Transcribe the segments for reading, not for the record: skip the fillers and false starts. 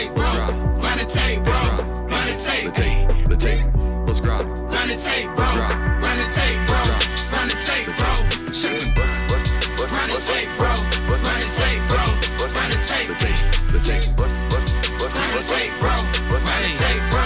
tape, bro. Grind the tape, bro. Grind the tape. The tape. Let's grind. Grind the tape, bro. Grind the tape, bro. Grind the tape, bro. Grind the tape, bro. Grind the tape, bro. Grind the tape. The tape. Grind the tape, bro. Grind the tape, bro.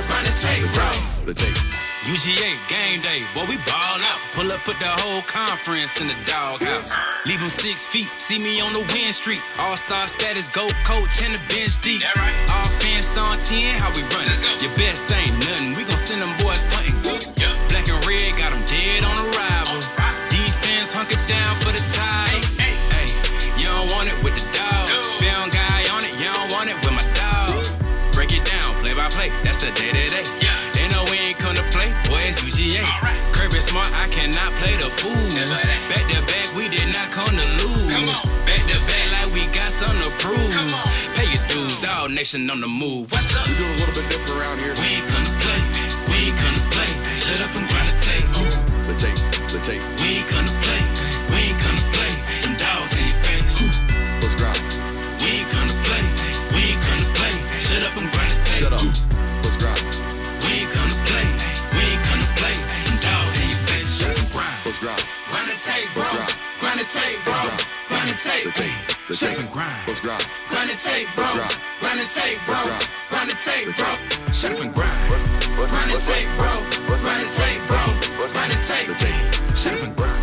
Grind the tape, bro. The tape. UGA game day, boy, we ball out. Pull up, put the whole conference in the doghouse. Leave them 6 feet, see me on the win streak. All-star status, go coach, and the bench deep. Right. Offense on 10, how we run it? Your best ain't nothing, we gon' send them boys punting. Yep. Black and red, got them dead on arrival. Defense hunkered down for the tie. Hey, you don't want it with the dogs. Found guy on it, you don't want it with my dog. Break it down, play by play, that's the day-to-day. Yeah. They know we ain't come to play, boy, it's UGA. Right. Kirby smart, I cannot play the fool. Back to back, we did not come to lose. Back to back, like we got something to prove. Pay your dues, dog nation on the move. What's up? We doing a little bit different around here. We ain't come to play, we ain't come to play. Shut up and grind the tape. The tape. The tape. We ain't come to play, we ain't come to play. Them dogs in your face. Let's grind. We ain't come to play, we ain't come to play. Shut up and grind the tape. Shut up. Let's grind. We ain't come to play, we ain't come to play. Them dogs in your face. Shut up and grind. Let's grind. Grind the tape, bro. Grind the tape, bro. Grind the tape. The tape. The Shut tape. up and grind. Let's grind. Grind the tape, bro. Grind the tape, bro. Grind the tape, bro. Shut up and grind. Grind the tape, bro. Grind the tape, bro. Grind the tape. The tape. Shut up and grind.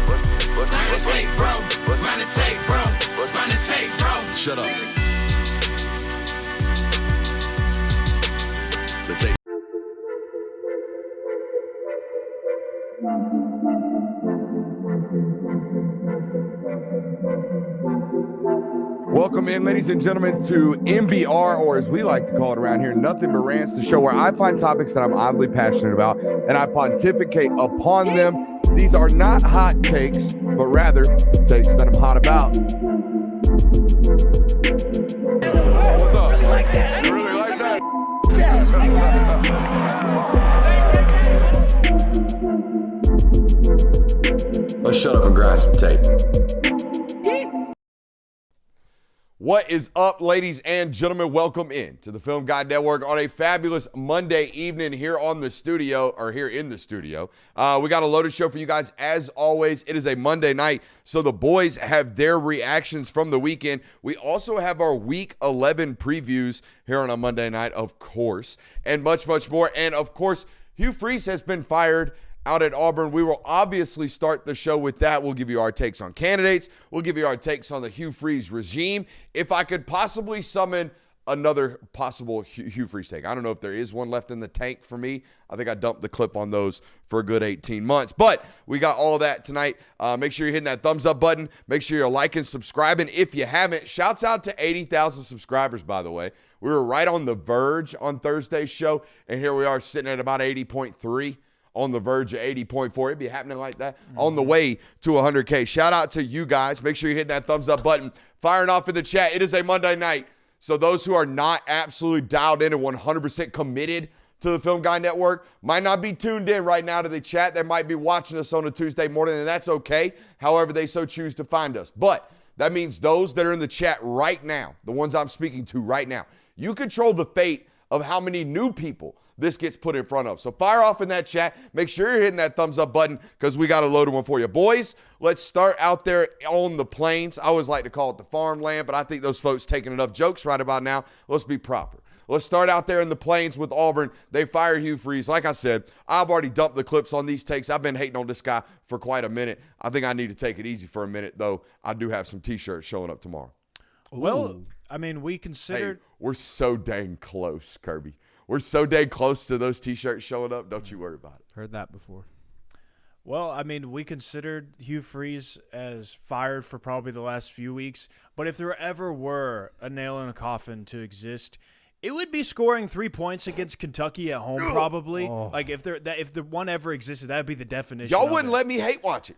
Grind the tape, bro. Grind the tape, bro. Grind the tape, bro. Shut up. The tape. Welcome in, ladies and gentlemen, to MBR, or as we like to call it around here, Nothing But Rants, the show where I find topics that I'm oddly passionate about and I pontificate upon them. These are not hot takes, but rather takes that I'm hot about. What's up? You really like that? Let's shut up and grind some tape. What is up, ladies and gentlemen? Welcome in to the Film Guide Network on a fabulous Monday evening here in the studio. We got a loaded show for you guys. As always, it is a Monday night, so the boys have their reactions from the weekend. We also have our Week 11 previews here on a Monday night, of course, and much, much more. And, of course, Hugh Freeze has been fired out at Auburn. We will obviously start the show with that. We'll give you our takes on candidates. We'll give you our takes on the Hugh Freeze regime. If I could possibly summon another possible Hugh Freeze take. I don't know if there is one left in the tank for me. I think I dumped the clip on those for a good 18 months. But we got all of that tonight. Make sure you're hitting that thumbs up button. Make sure you're liking, subscribing if you haven't. Shouts out to 80,000 subscribers, by the way. We were right on the verge on Thursday's show, and here we are sitting at about 80.3. On the verge of 80.4. It'd be happening like that on the way to 100K. Shout out to you guys. Make sure you're hitting that thumbs up button. Firing off in the chat. It is a Monday night. So those who are not absolutely dialed in and 100% committed to the Film Guide Network might not be tuned in right now to the chat. They might be watching us on a Tuesday morning, and that's okay. However they so choose to find us. But that means those that are in the chat right now, the ones I'm speaking to right now, you control the fate of how many new people this gets put in front of. So fire off in that chat. Make sure you're hitting that thumbs up button because we got a loaded one for you. Boys, let's start out there on the plains. I always like to call it the farmland, but I think those folks taking enough jokes right about now. Let's be proper. Let's start out there in the plains with Auburn. They fired Hugh Freeze. Like I said, I've already dumped the clips on these takes. I've been hating on this guy for quite a minute. I think I need to take it easy for a minute, though. I do have some T-shirts showing up tomorrow. Well, I mean, we considered... Hey, we're so dang close, Kirby. We're so dang close to those T-shirts showing up. Don't you worry about it. Heard that before. Well, I mean, we considered Hugh Freeze as fired for probably the last few weeks. But if there ever were a nail in a coffin to exist, it would be scoring 3 points against Kentucky at home, probably. Oh. Like, if the one ever existed, that would be the definition. Y'all wouldn't let me hate watch it.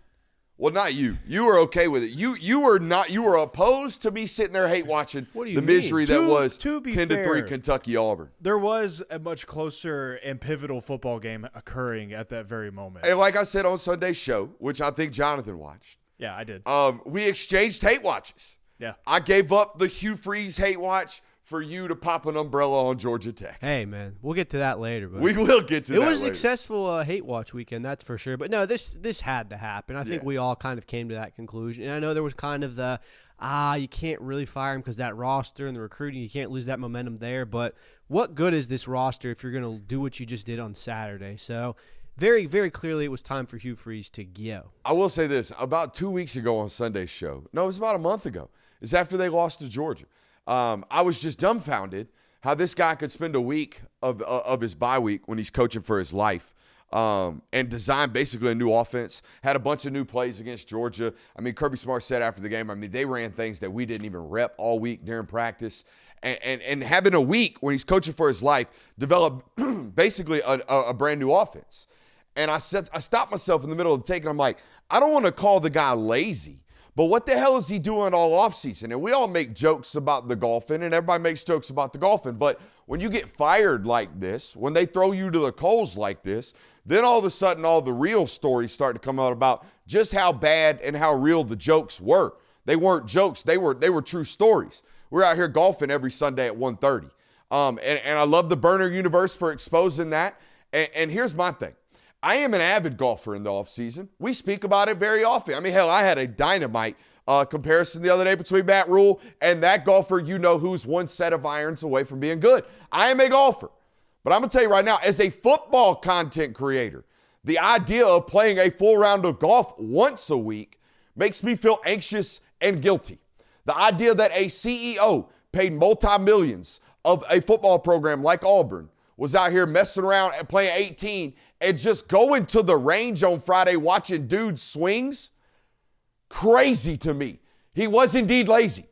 Well, not you. You were okay with it. You were not. You were opposed to me sitting there hate watching the misery that was 10-3 Kentucky Auburn. There was a much closer and pivotal football game occurring at that very moment. And like I said on Sunday's show, which I think Jonathan watched. Yeah, I did. We exchanged hate watches. Yeah. I gave up the Hugh Freeze hate watch for you to pop an umbrella on Georgia Tech. Hey, man, we'll get to that later. But We will get to that It was a later. successful hate watch weekend, that's for sure. But no, this had to happen. I think Yeah. we all kind of came to that conclusion. And I know there was kind of the, you can't really fire him because that roster and the recruiting, you can't lose that momentum there. But what good is this roster if you're going to do what you just did on Saturday? So very, very clearly it was time for Hugh Freeze to go. I will say this. About 2 weeks ago on Sunday's show, no, it was about a month ago. It's after they lost to Georgia. I was just dumbfounded how this guy could spend a week of his bye week when he's coaching for his life and design basically a new offense, had a bunch of new plays against Georgia. I mean, Kirby Smart said after the game, they ran things that we didn't even rep all week during practice. And having a week when he's coaching for his life, develop basically a brand new offense. And I stopped myself in the middle of the take, and I'm like, I don't want to call the guy lazy. But what the hell is he doing all offseason? And we all make jokes about the golfing, and everybody makes jokes about the golfing. But when you get fired like this, when they throw you to the coals like this, then all of a sudden all the real stories start to come out about just how bad and how real the jokes were. They weren't jokes. They were true stories. We're out here golfing every Sunday at 1:30. And I love the Burner universe for exposing that. And here's my thing. I am an avid golfer in the offseason. We speak about it very often. I mean, hell, I had a dynamite comparison the other day between Matt Rule and that golfer, who's one set of irons away from being good. I am a golfer. But I'm going to tell you right now, as a football content creator, the idea of playing a full round of golf once a week makes me feel anxious and guilty. The idea that a CEO paid multi-millions of a football program like Auburn was out here messing around and playing 18 and just going to the range on Friday watching dudes swings, crazy to me. He was indeed lazy.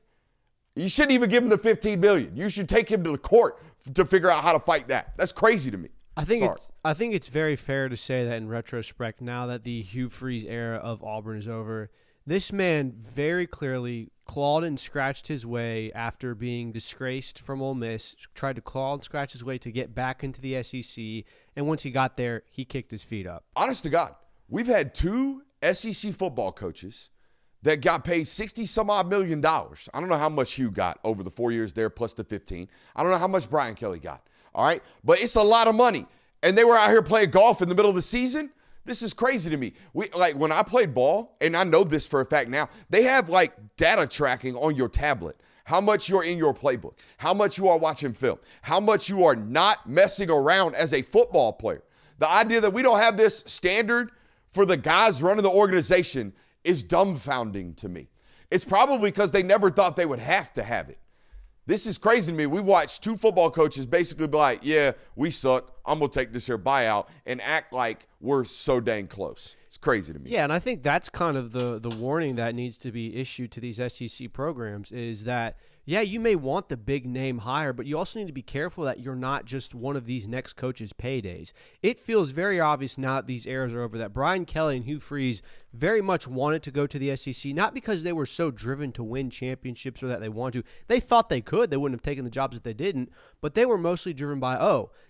You shouldn't even give him the $15 million. You should take him to the court to figure out how to fight that. That's crazy to me. I think it's very fair to say that in retrospect, now that the Hugh Freeze era of Auburn is over, this man very clearly clawed and scratched his way after being disgraced from Ole Miss, tried to claw and scratch his way to get back into the SEC, and once he got there, he kicked his feet up. Honest to God, we've had two SEC football coaches that got paid $60-some-odd million. I don't know how much Hugh got over the 4 years there plus the 15. I don't know how much Brian Kelly got, all right? But it's a lot of money, and they were out here playing golf in the middle of the season. This is crazy to me. When I played ball, and I know this for a fact now, they have data tracking on your tablet. How much you're in your playbook, how much you are watching film, how much you are not messing around as a football player. The idea that we don't have this standard for the guys running the organization is dumbfounding to me. It's probably because they never thought they would have to have it. This is crazy to me. We've watched two football coaches basically be like, yeah, we suck. I'm going to take this here buyout and act like we're so dang close. It's crazy to me. Yeah, and I think that's kind of the warning that needs to be issued to these SEC programs is that, yeah, you may want the big name hire, but you also need to be careful that you're not just one of these next coaches' paydays. It feels very obvious now that these eras are over that Brian Kelly and Hugh Freeze very much wanted to go to the SEC, not because they were so driven to win championships or that they wanted to. They thought they could. They wouldn't have taken the jobs if they didn't, but they were mostly driven by,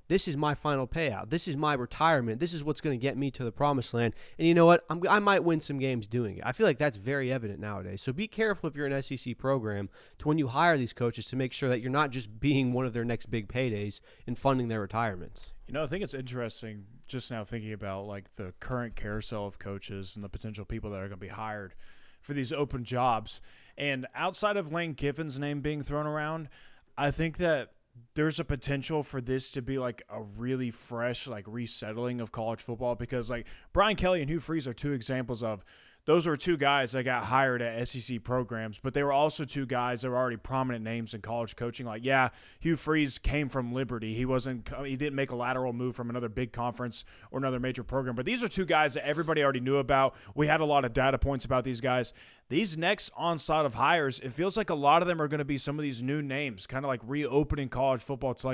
this is my final payout. This is my retirement. This is what's going to get me to the promised land. And you know what? I might win some games doing it. I feel like that's very evident nowadays. So be careful if you're an SEC program to when you hire these coaches to make sure that you're not just being one of their next big paydays and funding their retirements. I think it's interesting just now thinking about the current carousel of coaches and the potential people that are going to be hired for these open jobs. And outside of Lane Kiffin's name being thrown around, I think that there's a potential for this to be a really fresh resettling of college football because Brian Kelly and Hugh Freeze are two examples of those were two guys that got hired at SEC programs, but they were also two guys that were already prominent names in college coaching. Hugh Freeze came from Liberty. He didn't make a lateral move from another big conference or another major program, but these are two guys that everybody already knew about. We had a lot of data points about these guys. These next onslaught of hires, it feels like a lot of them are going to be some of these new names, kind of reopening college football. It's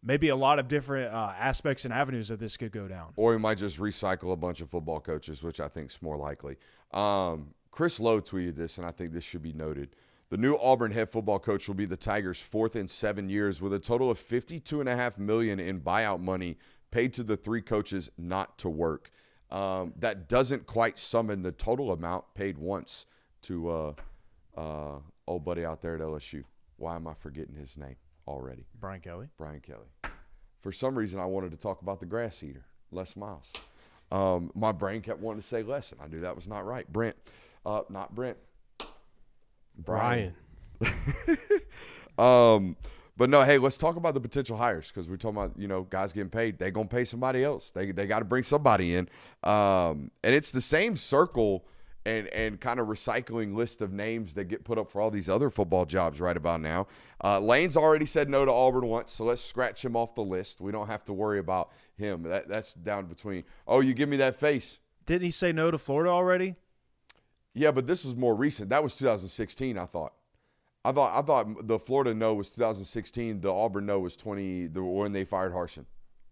maybe a lot of different aspects and avenues that this could go down. Or we might just recycle a bunch of football coaches, which I think is more likely. Chris Lowe tweeted this, and I think this should be noted. The new Auburn head football coach will be the Tigers' fourth in 7 years with a total of $52.5 million in buyout money paid to the three coaches not to work. That doesn't quite summon the total amount paid once to old buddy out there at LSU. Why am I forgetting his name? already. Brian Kelly. Brian Kelly. For some reason, I wanted to talk about the grass eater, Les Miles. My brain kept wanting to say Les, and I knew that was not right. Brent. Not Brent. Brian. But no, hey, let's talk about the potential hires because we're talking about, guys getting paid. They're going to pay somebody else. They got to bring somebody in. And it's the same circle and kind of recycling list of names that get put up for all these other football jobs right about now. Lane's already said no to Auburn once, so let's scratch him off the list. We don't have to worry about him. That's down between, you give me that face. Didn't he say no to Florida already? Yeah, but this was more recent. That was 2016, I thought. I thought the Florida no was 2016. The Auburn no was when they fired Harsin.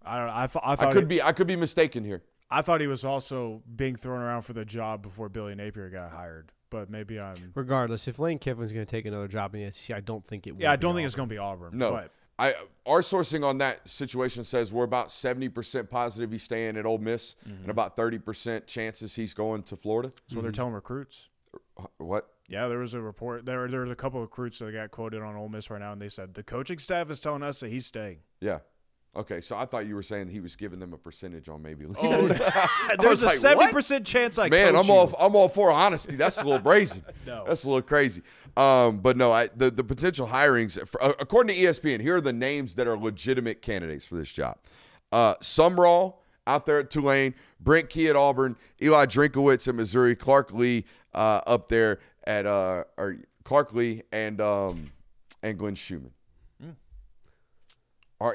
I don't know. I thought I could be mistaken here. I thought he was also being thrown around for the job before Billy Napier got hired. But maybe I'm. Regardless, if Lane Kiffin's going to take another job in the SEC, I don't think it will. Yeah, I don't think it's going to be Auburn. No. But Our sourcing on that situation says we're about 70% positive he's staying at Ole Miss and about 30% chances he's going to Florida. that's what they're telling recruits. What? Yeah, there was a report. There was a couple of recruits that got quoted on Ole Miss right now, and they said the coaching staff is telling us that he's staying. Yeah. Okay, so I thought you were saying he was giving them a percentage on maybe. There's a 70% chance I Man, coach I'm all for honesty. That's a little brazen. No. That's a little crazy. But no, the potential hirings, according to ESPN, here are the names that are legitimate candidates for this job. Sumrall out there at Tulane, Brent Key at Auburn, Eli Drinkowitz at Missouri, Clark Lee up there at Clark Lee and Glenn Schumann. Are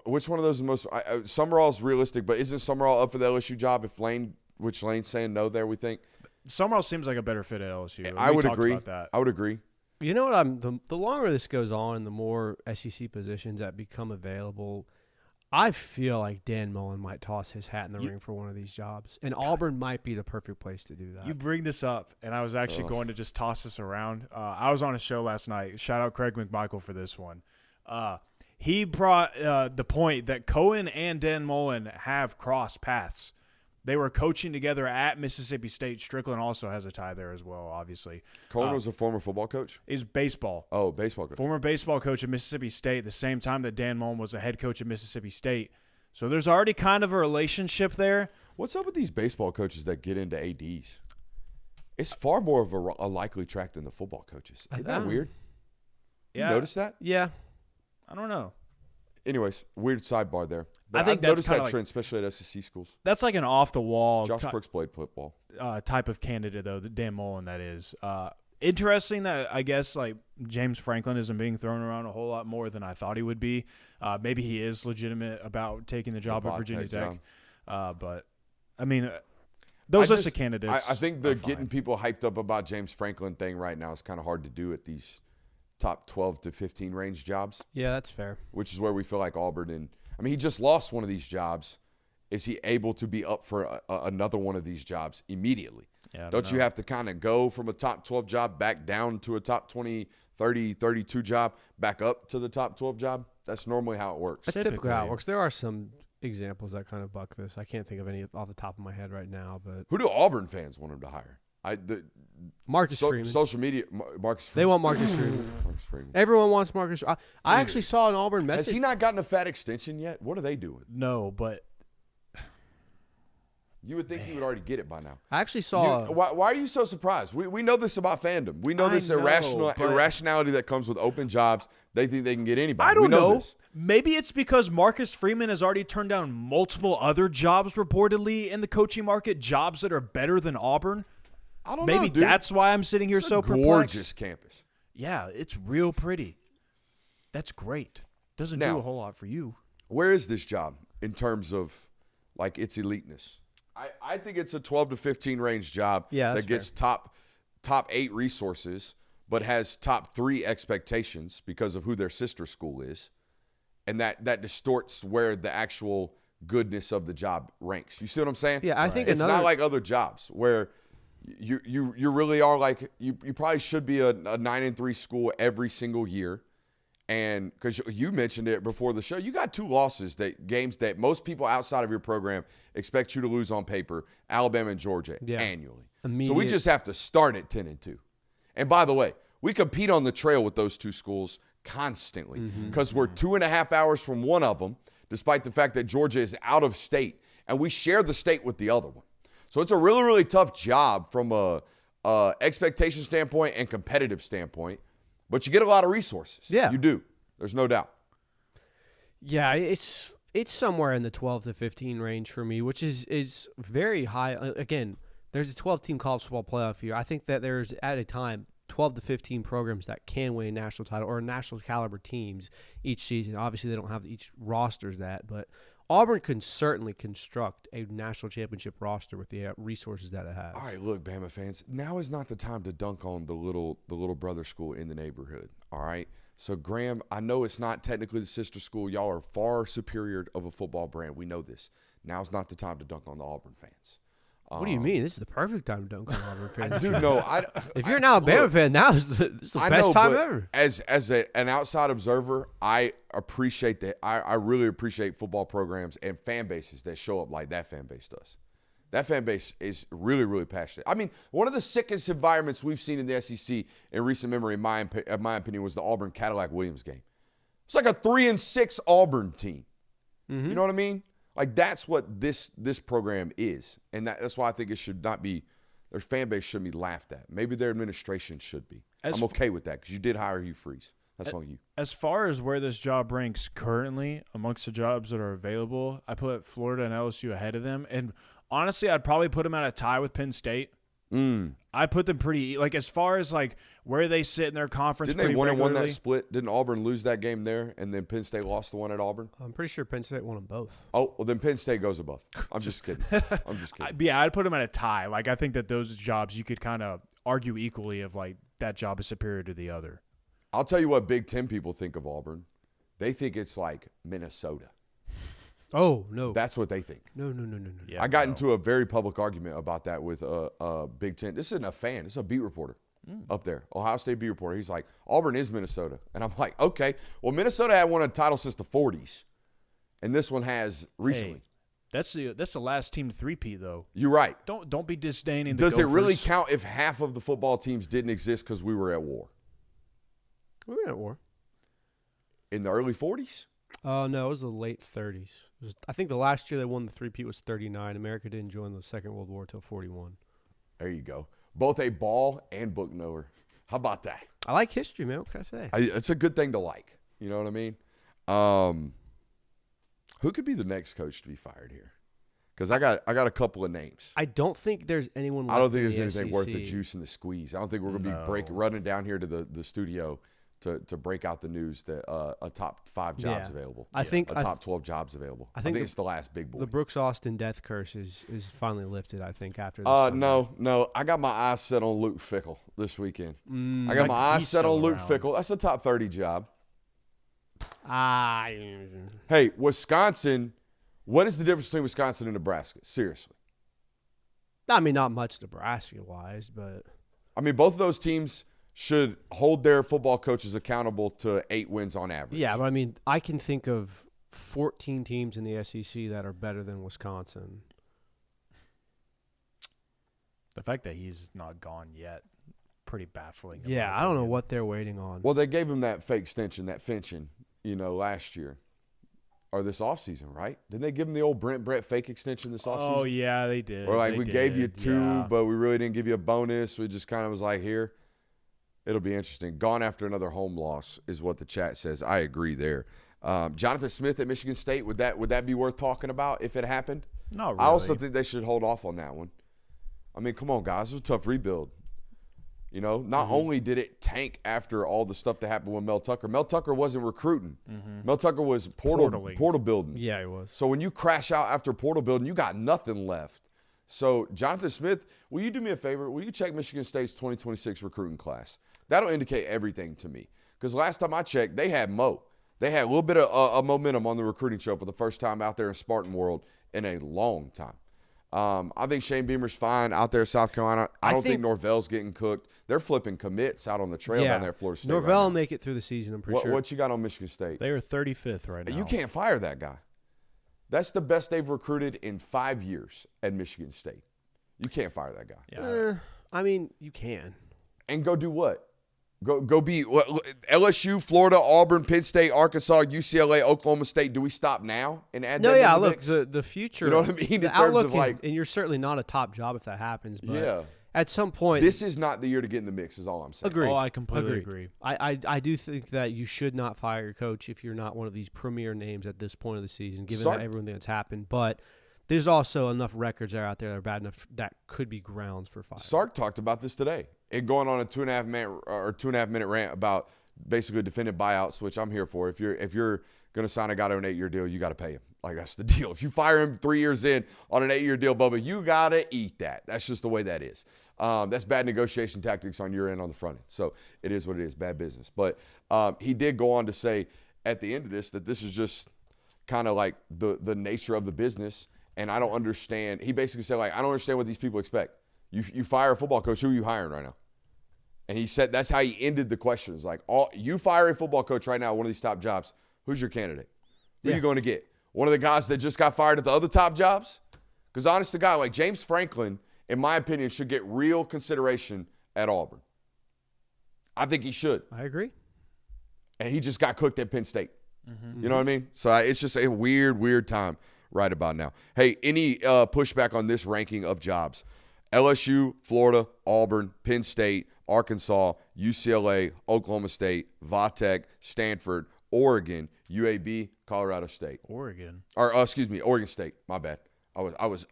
which one of those is the most? Summerall's realistic, but isn't Summerall up for the LSU job? Which Lane's saying no there, we think. Summerall seems like a better fit at LSU. I would talked agree. about that. I would agree. You know what? The longer this goes on, the more SEC positions that become available. I feel like Dan Mullen might toss his hat in the ring for one of these jobs, and Auburn might be the perfect place to do that. You bring this up, and I was actually going to just toss this around. I was on a show last night. Shout out Craig McMichael for this one. He brought the point that Cohen and Dan Mullen have crossed paths. They were coaching together at Mississippi State. Strickland also has a tie there as well, obviously. Cohen was a former football coach? He's baseball. Oh, baseball coach. Former baseball coach at Mississippi State, the same time that Dan Mullen was a head coach at Mississippi State. So there's already kind of a relationship there. What's up with these baseball coaches that get into ADs? It's far more of a likely track than the football coaches. Isn't that weird? Yeah. You notice that? Yeah. I don't know. Anyways, weird sidebar there. But I think I've that's noticed kinda that like- trend, especially at SEC schools. That's like an off-the-wall Josh Brooks played football. type of candidate, though, the Dan Mullen, that is. Interesting that I guess like James Franklin isn't being thrown around a whole lot more than I thought he would be. Maybe he is legitimate about taking the job at Virginia Tech. But, I mean, those list of candidates. I think the getting people hyped up about James Franklin thing right now is kind of hard to do at these top 12 to 15 range jobs. Yeah, that's fair. Which is where we feel like Auburn and he just lost one of these jobs. Is he able to be up for another one of these jobs immediately? Yeah, Don't you have to kind of go from a top 12 job back down to a top 20, 30, 32 job, back up to the top 12 job? That's normally how it works. That's typically how it works. There are some examples that kind of buck this. I can't think of any off the top of my head right now. But who do Auburn fans want him to hire? Marcus Freeman. Social media, Marcus Freeman. They want Marcus Freeman. Marcus Freeman. Everyone wants Marcus. I actually saw an Auburn message. Has he not gotten a fat extension yet? What are they doing? No, but you would think he would already get it by now. I actually saw. Why are you so surprised? We know this about fandom. We know this irrationality that comes with open jobs. They think they can get anybody. I don't know. This. Maybe it's because Marcus Freeman has already turned down multiple other jobs reportedly in the coaching market, jobs that are better than Auburn. I don't know, Maybe dude. that's why I'm sitting here so perplexed. Gorgeous campus. Yeah, it's real pretty. That's great. Doesn't do a whole lot for you. Where is this job in terms of like its eliteness? I think it's a 12 to 15 range job that gets top 8 resources, but has top 3 expectations because of who their sister school is, and that distorts where the actual goodness of the job ranks. You see what I'm saying? Yeah, I think it's not like other jobs where you really are like you probably should be a 9-3 school every single year. And because you mentioned it before the show, you got 2 losses, games that most people outside of your program expect you to lose on paper, Alabama and Georgia, annually. So we just have to start at 10-2. And by the way, We compete on the trail with those two schools constantly because we're 2.5 hours from one of them, despite the fact that Georgia is out of state, and we share the state with the other one. So it's a really, really tough job from a expectation standpoint and competitive standpoint, but you get a lot of resources. Yeah. You do. There's no doubt. Yeah, it's somewhere in the 12 to 15 range for me, which is very high. Again, there's a 12-team college football playoff here. I think that there's, at a time, 12 to 15 programs that can win a national title or national caliber teams each season. Obviously, they don't have each rosters that, but Auburn can certainly construct a national championship roster with the resources that it has. All right, look, Bama fans, now is not the time to dunk on the little brother school in the neighborhood, all right? So, Graham, I know it's not technically the sister school. Y'all are far superior of a football brand. We know this. Now's not the time to dunk on the Auburn fans. What do you mean? This is the perfect time to dunk on Auburn fans. Dude, no. If you're now a Bama fan, now is the best time ever. As an outside observer, I appreciate that. I really appreciate football programs and fan bases that show up like that fan base does. That fan base is really, really passionate. I mean, one of the sickest environments we've seen in the SEC in recent memory, in my opinion, was the Auburn Cadillac Williams game. It's like a 3-6 Auburn team. You know what I mean? Like, that's what this program is. And that's why I think it should not be – their fan base shouldn't be laughed at. Maybe their administration should be. I'm okay with that because you did hire Hugh Freeze. That's on you. As far as where this job ranks currently amongst the jobs that are available, I put Florida and LSU ahead of them. And honestly, I'd probably put them at a tie with Penn State. I put them pretty – like, as far as, like, where they sit in their conference Didn't they win that split? Didn't Auburn lose that game there, and then Penn State lost the one at Auburn? I'm pretty sure Penn State won them both. Oh, well, then Penn State goes above. I'm just kidding. I'm just kidding. Yeah, I'd put them at a tie. Like, I think that those jobs you could kind of argue equally of, like, that job is superior to the other. I'll tell you what Big Ten people think of Auburn. They think it's like Minnesota. Oh, no. That's what they think. No. Yeah, I got into a very public argument about that with Big Ten. This isn't a fan. This is a beat reporter up there, Ohio State beat reporter. He's like, Auburn is Minnesota. And I'm like, okay. Well, Minnesota had won a title since the 40s, and this one has recently. Hey, that's the last team to three-peat, though. You're right. Don't be disdaining the Does it really Gophers. count if half of the football teams didn't exist because we were at war? We were at war. In the early 40s? No, it was the late 30s. I think the last year they won the three-peat was 39. America didn't join the Second World War until 41. There you go. Both a ball and book knower. How about that? I like history, man. What can I say? It's a good thing to like. You know what I mean? Who could be the next coach to be fired here? Because I got a couple of names. I don't think there's anyone left I don't think in there's the anything SEC. worth the juice and the squeeze. I don't think we're going to be running down here to the studio to break out the news that a top 5 jobs available. I think a top 12 jobs available. I think it's the last big boy. The Brooks Austin death curse is finally lifted, I think, after this. No. I got my eyes set on Luke Fickell this weekend. I got my eyes set on Luke Fickell. That's a top 30 job. Hey, Wisconsin, what is the difference between Wisconsin and Nebraska? Seriously. I mean, not much Nebraska-wise, but I mean, both of those teams should hold their football coaches accountable to 8 wins on average. yeah, but I mean, I can think of 14 teams in the SEC that are better than Wisconsin. The fact that he's not gone yet, pretty baffling. Yeah, I don't know what they're waiting on. Well, they gave him that fake extension, that Finching, last year. Or this offseason, right? Didn't they give him the old Brett fake extension this offseason? Oh, yeah, they did. Or like, They we gave you did, 2, yeah. but we really didn't give you a bonus. We just kind of was like, here. It'll be interesting. Gone after another home loss is what the chat says. I agree there. Jonathan Smith at Michigan State, would that be worth talking about if it happened? Not really. I also think they should hold off on that one. I mean, come on, guys. It was a tough rebuild. Not only did it tank after all the stuff that happened with Mel Tucker wasn't recruiting. Mel Tucker was portal building. Yeah, it was. So when you crash out after portal building, you got nothing left. So Jonathan Smith, will you do me a favor? Will you check Michigan State's 2026 recruiting class? That'll indicate everything to me. Because last time I checked, they had Mo. They had a little bit of momentum on the recruiting show for the first time out there in Spartan World in a long time. I think Shane Beamer's fine out there in South Carolina. I don't think Norvell's getting cooked. They're flipping commits out on the trail down there at Florida State. Norvell will right now. make it through the season, I'm pretty sure. What you got on Michigan State? They are 35th right now. You can't fire that guy. That's the best they've recruited in 5 years at Michigan State. You can't fire that guy. Yeah. I mean, you can. And go do what? Go beat LSU, Florida, Auburn, Penn State, Arkansas, UCLA, Oklahoma State. Do we stop now and add No, that yeah, in the look, mix? the future. You know what I mean? In The terms outlook, of like, and you're certainly not a top job if that happens. But yeah, at some point, this is not the year to get in the mix. Is all I'm saying. agree. Oh, I completely agree. I do think that you should not fire your coach if you're not one of these premier names at this point of the season, given Sark- that everything that's happened. But there's also enough records that are out there that are bad enough that could be grounds for fire. Sark talked about this today and going on a 2.5 minute rant about basically defending buyouts, which I'm here for. If you're going to sign a guy to an 8-year deal, you got to pay him. Like, that's the deal. If you fire him 3 years in on an 8-year deal, Bubba, you got to eat that. That's just the way that is. That's bad negotiation tactics on your end, on the front end. So it is what it is, bad business. But he did go on to say at the end of this that this is just kind of like the nature of the business. And I don't understand. He basically said, like, I don't understand what these people expect. You fire a football coach, who are you hiring right now? And he said that's how he ended the questions. Like, you fire a football coach right now, one of these top jobs, who's your candidate? Who are you going to get? One of the guys that just got fired at the other top jobs? Because honest to God, like James Franklin, in my opinion, should get real consideration at Auburn. I think he should. I agree. And he just got cooked at Penn State. You know what I mean? So it's just a weird time right about now. Hey, any pushback on this ranking of jobs? LSU, Florida, Auburn, Penn State, Arkansas, UCLA, Oklahoma State, Va-Tech, Stanford, Oregon, UAB, Colorado State. Oregon. Or Oregon State. My bad. I was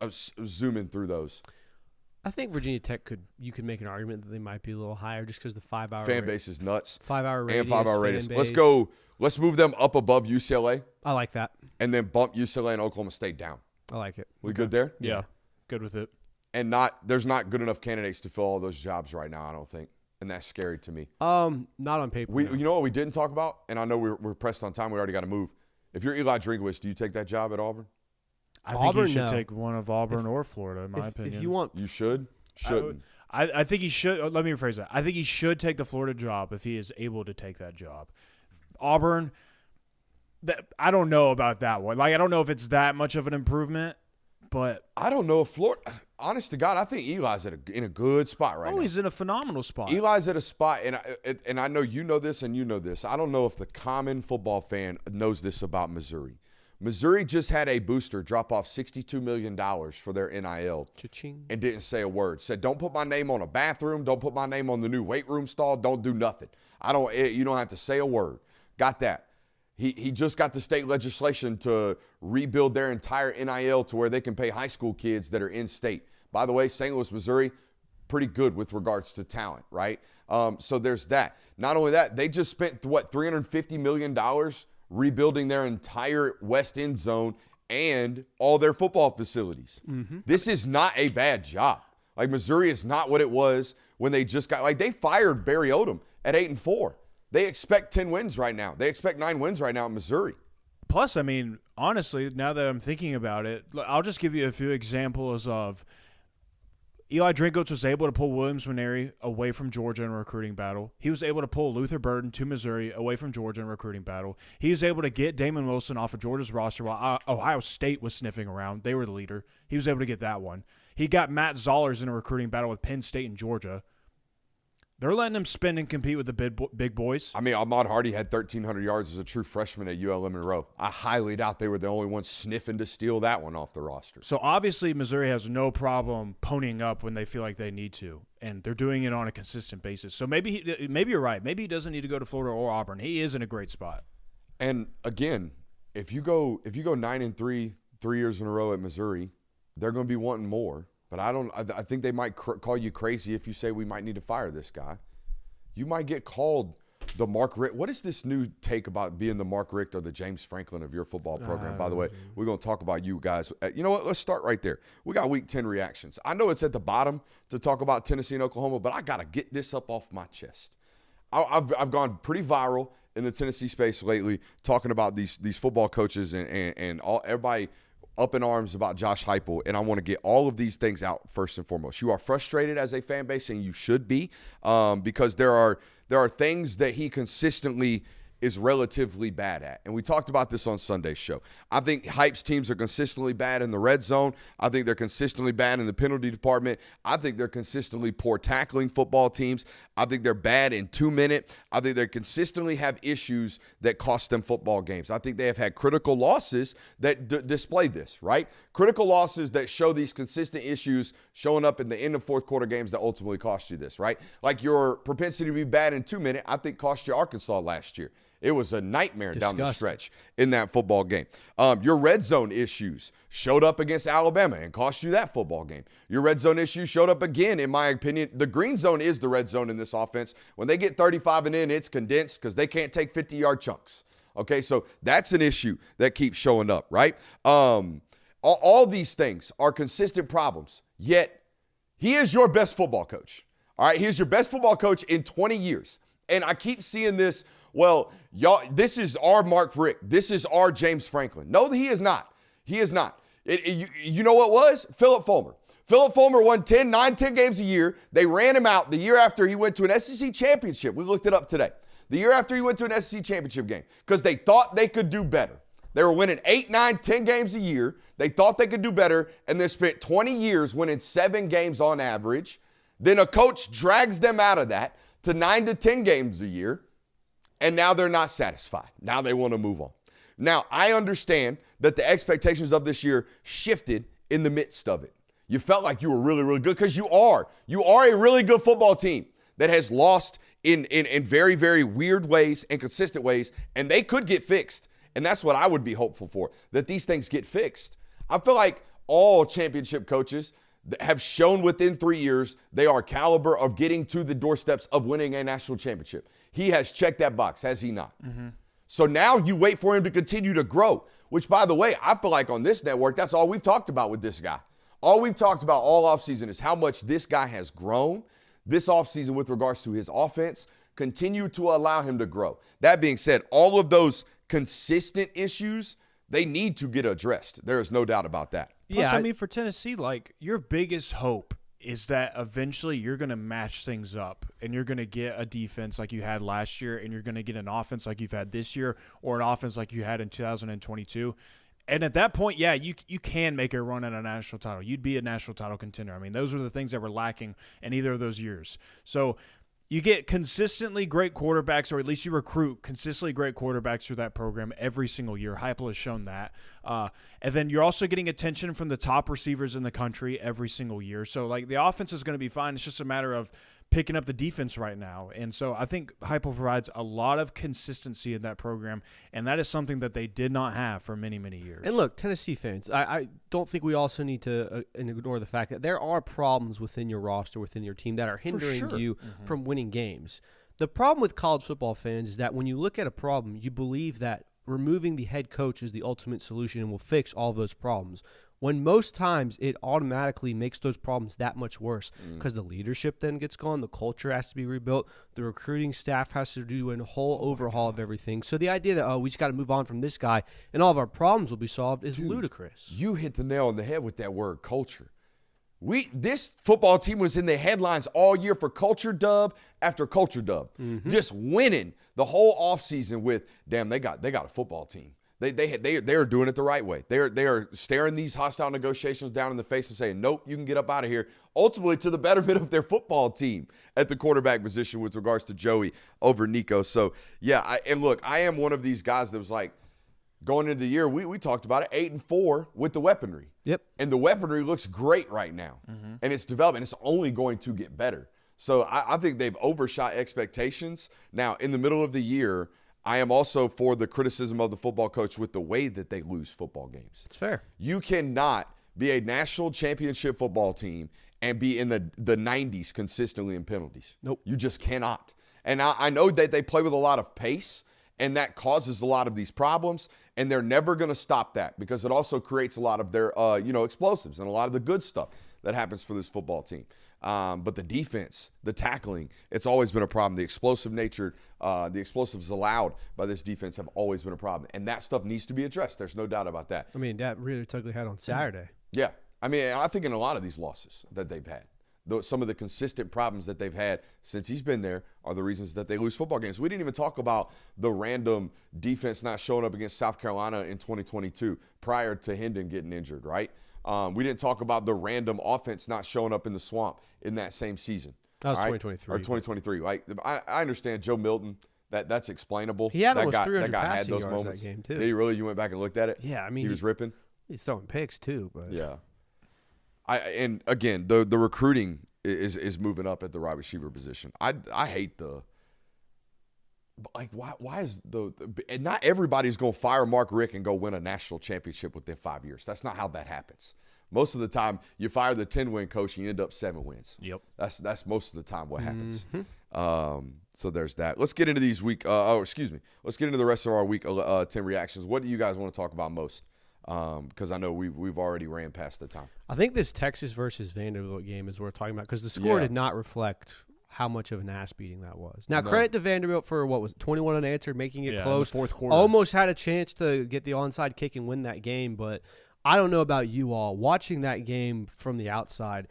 zooming through those. I think Virginia Tech you could make an argument that they might be a little higher just because the 5-hour Fan base is nuts. 5-hour radius. And 5-hour fan radius. base. Let's move them up above UCLA I like that. and then bump UCLA and Oklahoma State down. I like it. We good there? Yeah. Good with it. And there's not good enough candidates to fill all those jobs right now, I don't think. And that's scary to me. Not on paper. You know what we didn't talk about? And I know we're pressed on time. We already got to move. If you're Eli Drinkwitz, do you take that job at Auburn? I think Auburn, he should no. take one of Auburn or Florida, in my opinion. If you want, You should? Shouldn't. I think he should. Let me rephrase that. I think he should take the Florida job if he is able to take that job. Auburn, I don't know about that one. Like, I don't know if it's that much of an improvement, but I don't know if Florida – honest to God, I think Eli's in a good spot right now. he's in a phenomenal spot. Eli's at a spot, and I know you know this and you know this. I don't know if the common football fan knows this about Missouri. Missouri just had a booster drop off $62 million for their NIL Cha-ching. and didn't say a word. Said, don't put my name on a bathroom. Don't put my name on the new weight room stall. Don't do nothing. You don't have to say a word. Got that. He just got the state legislation to rebuild their entire NIL to where they can pay high school kids that are in state. By the way, St. Louis, Missouri, pretty good with regards to talent, right? So there's that. Not only that, they just spent, $350 million rebuilding their entire West End zone and all their football facilities. Mm-hmm. This is not a bad job. Like, Missouri is not what it was when they just got – they fired Barry Odom at 8-4. They expect 10 wins right now. They expect 9 wins right now in Missouri. Plus, I mean, honestly, now that I'm thinking about it, I'll just give you a few examples of Eli Drinkwitz was able to pull Williams Nwaneri away from Georgia in a recruiting battle. He was able to pull Luther Burden to Missouri away from Georgia in a recruiting battle. He was able to get Damon Wilson off of Georgia's roster while Ohio State was sniffing around. They were the leader. He was able to get that one. He got Matt Zollers in a recruiting battle with Penn State and Georgia. They're letting him spin and compete with the big boys. I mean, Ahmad Hardy had 1,300 yards as a true freshman at ULM Monroe. I highly doubt they were the only ones sniffing to steal that one off the roster. So obviously Missouri has no problem ponying up when they feel like they need to, and they're doing it on a consistent basis. So maybe you're right. Maybe he doesn't need to go to Florida or Auburn. He is in a great spot. And again, if you go 9-3 3 years in a row at Missouri, they're going to be wanting more. But I think they might call you crazy if you say we might need to fire this guy. You might get called the Mark Richt. What is this new take about being the Mark Richt or the James Franklin of your football program? By the way, we're going to talk about you guys. You know what? Let's start right there. We got Week 10 reactions. I know it's at the bottom to talk about Tennessee and Oklahoma, but I got to get this up off my chest. I've gone pretty viral in the Tennessee space lately talking about these football coaches and everybody – up in arms about Josh Heupel, and I want to get all of these things out first and foremost. You are frustrated as a fan base, and you should be, because there are things that he consistently is relatively bad at. And we talked about this on Sunday's show. I think Hype's teams are consistently bad in the red zone. I think they're consistently bad in the penalty department. I think they're consistently poor tackling football teams. I think they're bad in 2-minute. I think they consistently have issues that cost them football games. I think they have had critical losses that display this, right? Critical losses that show these consistent issues showing up in the end of fourth quarter games that ultimately cost you this, right? Like your propensity to be bad in 2-minute, I think cost you Arkansas last year. It was a nightmare down the stretch in that football game. Your red zone issues showed up against Alabama and cost you that football game. Your red zone issues showed up again, in my opinion. The green zone is the red zone in this offense. When they get 35 and in, it's condensed because they can't take 50-yard chunks. Okay, so that's an issue that keeps showing up, right? All these things are consistent problems, yet he is your best football coach. All right, he is your best football coach in 20 years. And I keep seeing this, well, y'all, this is our Mark Richt. This is our James Franklin. No, he is not. He is not. You know what was? Philip Fulmer. Philip Fulmer won 10 games a year. They ran him out the year after he went to an SEC championship. We looked it up today. The year after he went to an SEC championship game because they thought they could do better. They were winning 8, 9, 10 games a year. They thought they could do better, and they spent 20 years winning 7 games on average. Then a coach drags them out of that to 9 to 10 games a year, and now they're not satisfied. Now they want to move on. Now, I understand that the expectations of this year shifted in the midst of it. You felt like you were really, really good because you are. You are a really good football team that has lost in very, very weird ways and consistent ways, and they could get fixed. And that's what I would be hopeful for, that these things get fixed. I feel like all championship coaches have shown within 3 years they are caliber of getting to the doorsteps of winning a national championship. He has checked that box, has he not? Mm-hmm. So now you wait for him to continue to grow, which, by the way, I feel like on this network, that's all we've talked about with this guy. All we've talked about all offseason is how much this guy has grown this offseason with regards to his offense. Continue to allow him to grow. That being said, all of those consistent issues, they need to get addressed. There is no doubt about that. Plus, I mean, for Tennessee, like, your biggest hope is that eventually you're going to match things up and you're going to get a defense like you had last year and you're going to get an offense like you've had this year or an offense like you had in 2022. And at that point, yeah, you can make a run at a national title. You'd be a national title contender. I mean, those are the things that were lacking in either of those years. So you get consistently great quarterbacks, or at least you recruit consistently great quarterbacks through that program every single year. Heupel has shown that. And then you're also getting attention from the top receivers in the country every single year. So, like, the offense is going to be fine. It's just a matter of picking up the defense right now. And so I think Heupel provides a lot of consistency in that program, and that is something that they did not have for many, many years. And look, Tennessee fans, I don't think we also need to ignore the fact that there are problems within your roster, within your team that are hindering you from winning games. The problem with college football fans is that when you look at a problem, you believe that removing the head coach is the ultimate solution and will fix all those problems, when most times it automatically makes those problems that much worse because the leadership then gets gone, the culture has to be rebuilt, the recruiting staff has to do a whole overhaul of everything. So the idea that, we just got to move on from this guy and all of our problems will be solved is ludicrous. You hit the nail on the head with that word, culture. This football team was in the headlines all year for culture dub after culture dub, just winning the whole offseason with, damn, they got a football team. They are doing it the right way. They are staring these hostile negotiations down in the face and saying, nope, you can get up out of here, ultimately to the betterment of their football team at the quarterback position with regards to Joey over Nico. So, yeah, I am one of these guys that was like, going into the year, we talked about it, 8-4 with the weaponry. Yep. And the weaponry looks great right now. And it's developing. It's only going to get better. So I think they've overshot expectations. Now, in the middle of the year, I am also for the criticism of the football coach with the way that they lose football games. It's fair. You cannot be a national championship football team and be in the 90s consistently in penalties. Nope. You just cannot. And I know that they play with a lot of pace, and that causes a lot of these problems, and they're never going to stop that because it also creates a lot of their explosives and a lot of the good stuff that happens for this football team. But the defense, the tackling, it's always been a problem. The explosive nature, the explosives allowed by this defense have always been a problem. And that stuff needs to be addressed. There's no doubt about that. I mean, that really took the head on Saturday. Yeah. I mean, I think in a lot of these losses that they've had, some of the consistent problems that they've had since he's been there are the reasons that they lose football games. We didn't even talk about the random defense not showing up against South Carolina in 2022 prior to Hendon getting injured, right? We didn't talk about the random offense not showing up in the swamp in that same season. That was all right? 2023. Or 2023. Like, I understand Joe Milton. That's explainable. He had that almost guy, 300 that guy had passing those yards moments. that game, too. Did he really? You went back and looked at it? Yeah, I mean, he was ripping. He's throwing picks too, but Yeah. And again, the recruiting is moving up at the wide receiver position. I hate why is and not everybody's going to fire Mark Richt and go win a national championship within 5 years. That's not how that happens. Most of the time, you fire the 10-win coach and you end up 7 wins. Yep. That's most of the time what happens. So there's that. Let's get into these Let's get into the rest of our week 10 reactions. What do you guys want to talk about most? Because I know we've already ran past the time. I think this Texas versus Vanderbilt game is worth talking about because the score did not reflect how much of an ass beating that was. Now, credit to Vanderbilt for, 21 unanswered, making it close. In the fourth quarter. Almost had a chance to get the onside kick and win that game, but I don't know about you all. Watching that game from the outside,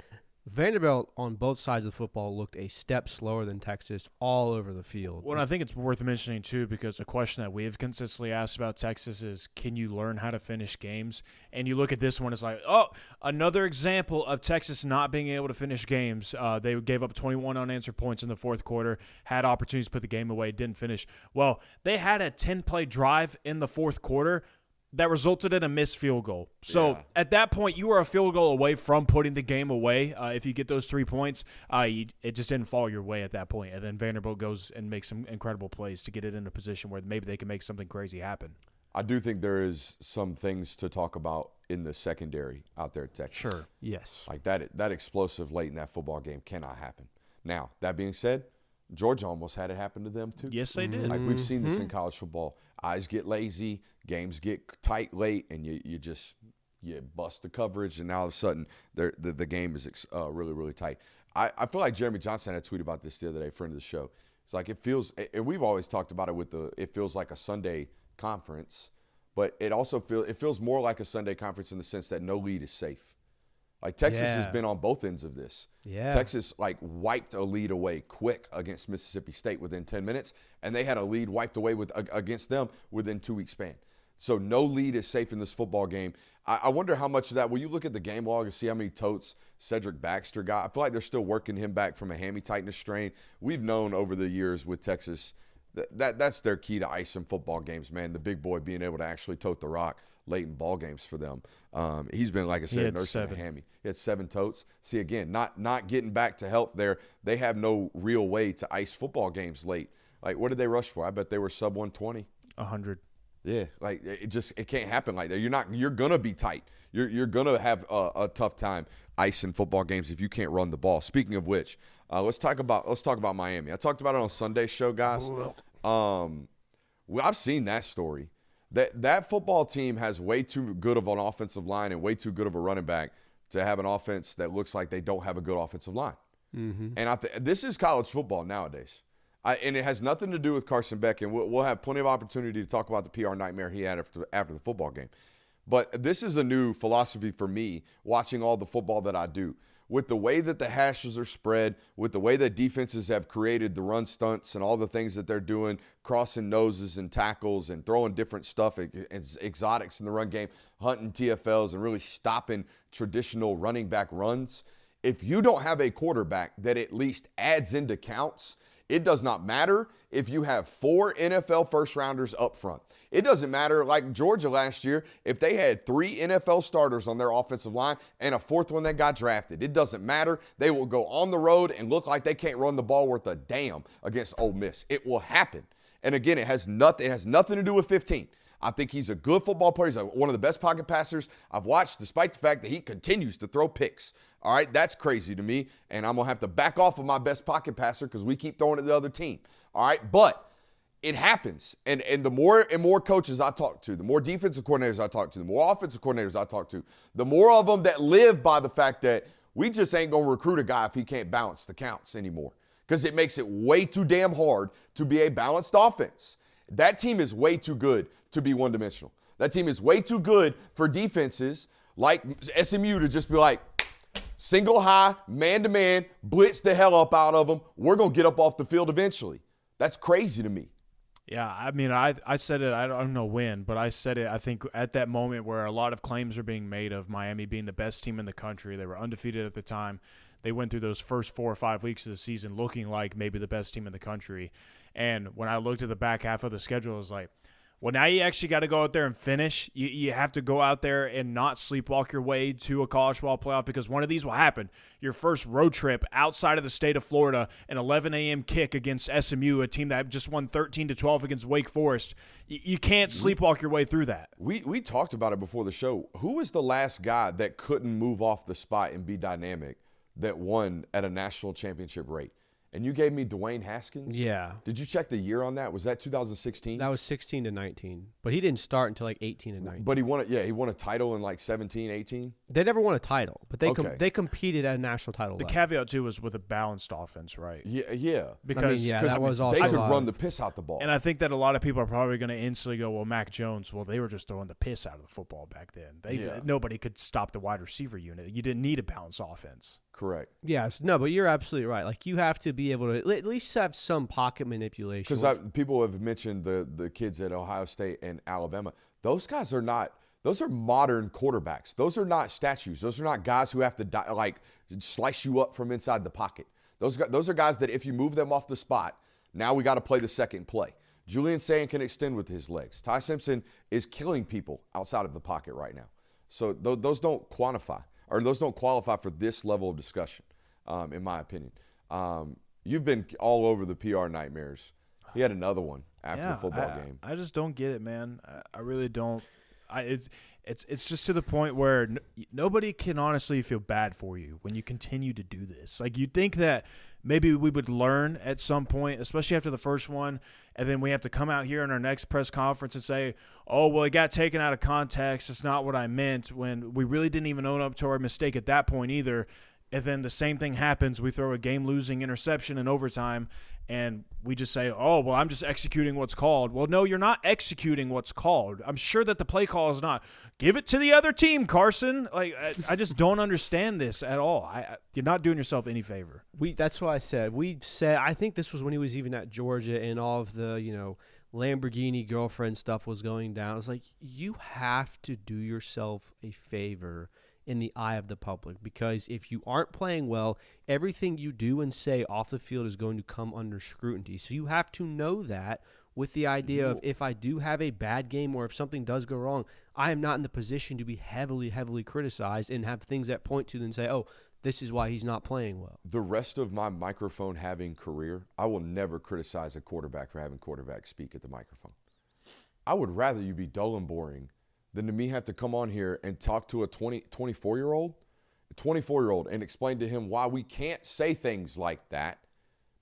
Vanderbilt on both sides of the football looked a step slower than Texas all over the field. Well, I think it's worth mentioning, too, because a question that we have consistently asked about Texas is, can you learn how to finish games? And you look at this one, it's like, oh, another example of Texas not being able to finish games. They gave up 21 unanswered points in the fourth quarter, had opportunities to put the game away, didn't finish. Well, they had a 10-play drive in the fourth quarter that resulted in a missed field goal. So at that point, you were a field goal away from putting the game away. If you get those 3 points, it just didn't fall your way at that point. And then Vanderbilt goes and makes some incredible plays to get it in a position where maybe they can make something crazy happen. I do think there is some things to talk about in the secondary out there at Texas. Sure. Yes. Like that explosive late in that football game cannot happen. Now, that being said, Georgia almost had it happen to them too. Yes, they did. Like we've seen this in college football. Eyes get lazy, games get tight late, and you bust the coverage, and now all of a sudden the game is really, really tight. I feel like Jeremy Johnson had a tweet about this the other day, friend of the show. It's like it feels, and we've always talked about it it feels like a Sunday conference, but it also feels more like a Sunday conference in the sense that no lead is safe. Like Texas has been on both ends of this. Yeah. Texas wiped a lead away quick against Mississippi State within 10 minutes, and they had a lead wiped away against them within 2 week span. So no lead is safe in this football game. I wonder how much of that, when you look at the game log and see how many totes Cedric Baxter got, I feel like they're still working him back from a hammy tightness strain. We've known over the years with Texas that's their key to icing football games, man, the big boy being able to actually tote the rock late in ball games for them. He's been, like I said, nursing a hammy. He had 7 totes. See, again, not getting back to health there. They have no real way to ice football games late. Like, what did they rush for? I bet they were sub 120. 100. Yeah, like it can't happen like that. You're gonna be tight. You're gonna have a tough time icing football games if you can't run the ball. Speaking of which, let's talk about Miami. I talked about it on Sunday's show, guys. I've seen that story. That football team has way too good of an offensive line and way too good of a running back to have an offense that looks like they don't have a good offensive line. Mm-hmm. And this is college football nowadays. And it has nothing to do with Carson Beck, and we'll have plenty of opportunity to talk about the PR nightmare he had after the football game. But this is a new philosophy for me, watching all the football that I do. With the way that the hashes are spread, with the way that defenses have created the run stunts and all the things that they're doing, crossing noses and tackles and throwing different stuff, exotics in the run game, hunting TFLs and really stopping traditional running back runs. If you don't have a quarterback that at least adds into counts, it does not matter if you have 4 NFL first-rounders up front. It doesn't matter, like Georgia last year, if they had 3 NFL starters on their offensive line and a 4th one that got drafted. It doesn't matter. They will go on the road and look like they can't run the ball worth a damn against Ole Miss. It will happen. And again, it has nothing to do with 15. I think he's a good football player. He's one of the best pocket passers I've watched, despite the fact that he continues to throw picks. All right, that's crazy to me, and I'm going to have to back off of my best pocket passer because we keep throwing at the other team. All right, but it happens, and the more and more coaches I talk to, the more defensive coordinators I talk to, the more offensive coordinators I talk to, the more of them that live by the fact that we just ain't going to recruit a guy if he can't balance the counts anymore because it makes it way too damn hard to be a balanced offense. That team is way too good to be one-dimensional. That team is way too good for defenses like SMU to just be like, single high, man-to-man, blitz the hell up out of them. We're going to get up off the field eventually. That's crazy to me. Yeah, I mean, I said it, I don't know when, but I said it, I think, at that moment where a lot of claims are being made of Miami being the best team in the country. They were undefeated at the time. They went through those first 4 or 5 weeks of the season looking like maybe the best team in the country. And when I looked at the back half of the schedule, I was like, well, now you actually got to go out there and finish. You have to go out there and not sleepwalk your way to a college football playoff, because one of these will happen. Your first road trip outside of the state of Florida, an 11 a.m. kick against SMU, a team that just won 13-12 against Wake Forest. You can't sleepwalk your way through that. We talked about it before the show. Who was the last guy that couldn't move off the spot and be dynamic that won at a national championship rate? And you gave me Dwayne Haskins? Yeah. Did you check the year on that? Was that 2016? That was 16 to 19. But he didn't start until like 18 and 19. But he won a title in like 17, 18? They never won a title, but they Okay. they competed at a national title The level. caveat, too, was with a balanced offense, right? Yeah. Because that was also they could a lot run of- the piss out the ball. And I think that a lot of people are probably going to instantly go, well, Mac Jones, well, they were just throwing the piss out of the football back then. Nobody could stop the wide receiver unit. You didn't need a balanced offense. Correct. Yes, no, but you're absolutely right. Like, you have to be able to at least have some pocket manipulation. Because people have mentioned the kids at Ohio State and Alabama. Those guys are not – those are modern quarterbacks. Those are not statues. Those are not guys who have to slice you up from inside the pocket. Those are guys that if you move them off the spot, now we got to play the second play. Julian Sand can extend with his legs. Ty Simpson is killing people outside of the pocket right now. So those don't quantify, or those don't qualify for this level of discussion, in my opinion. You've been all over the PR nightmares. He had another one after the football game. I just don't get it, man. I really don't. It's just to the point where nobody can honestly feel bad for you when you continue to do this. Like, you'd think that maybe we would learn at some point, especially after the first one, and then we have to come out here in our next press conference and say, oh, well, it got taken out of context. It's not what I meant, when we really didn't even own up to our mistake at that point either. And then the same thing happens. We throw a game-losing interception in overtime, and we just say, oh, well, I'm just executing what's called. Well, no, you're not executing what's called. I'm sure that the play call is not. Give it to the other team, Carson. Like, I just don't understand this at all. You're not doing yourself any favor. That's what I said. I think this was when he was even at Georgia and all of the, Lamborghini girlfriend stuff was going down. I was like, you have to do yourself a favor in the eye of the public, because if you aren't playing well, everything you do and say off the field is going to come under scrutiny. So you have to know that, with the idea of, if I do have a bad game or if something does go wrong, I am not in the position to be heavily, heavily criticized and have things that point to and say, oh, this is why he's not playing well. The rest of my microphone having career, I will never criticize a quarterback for having quarterbacks speak at the microphone. I would rather you be dull and boring than to me have to come on here and talk to a 24-year-old and explain to him why we can't say things like that,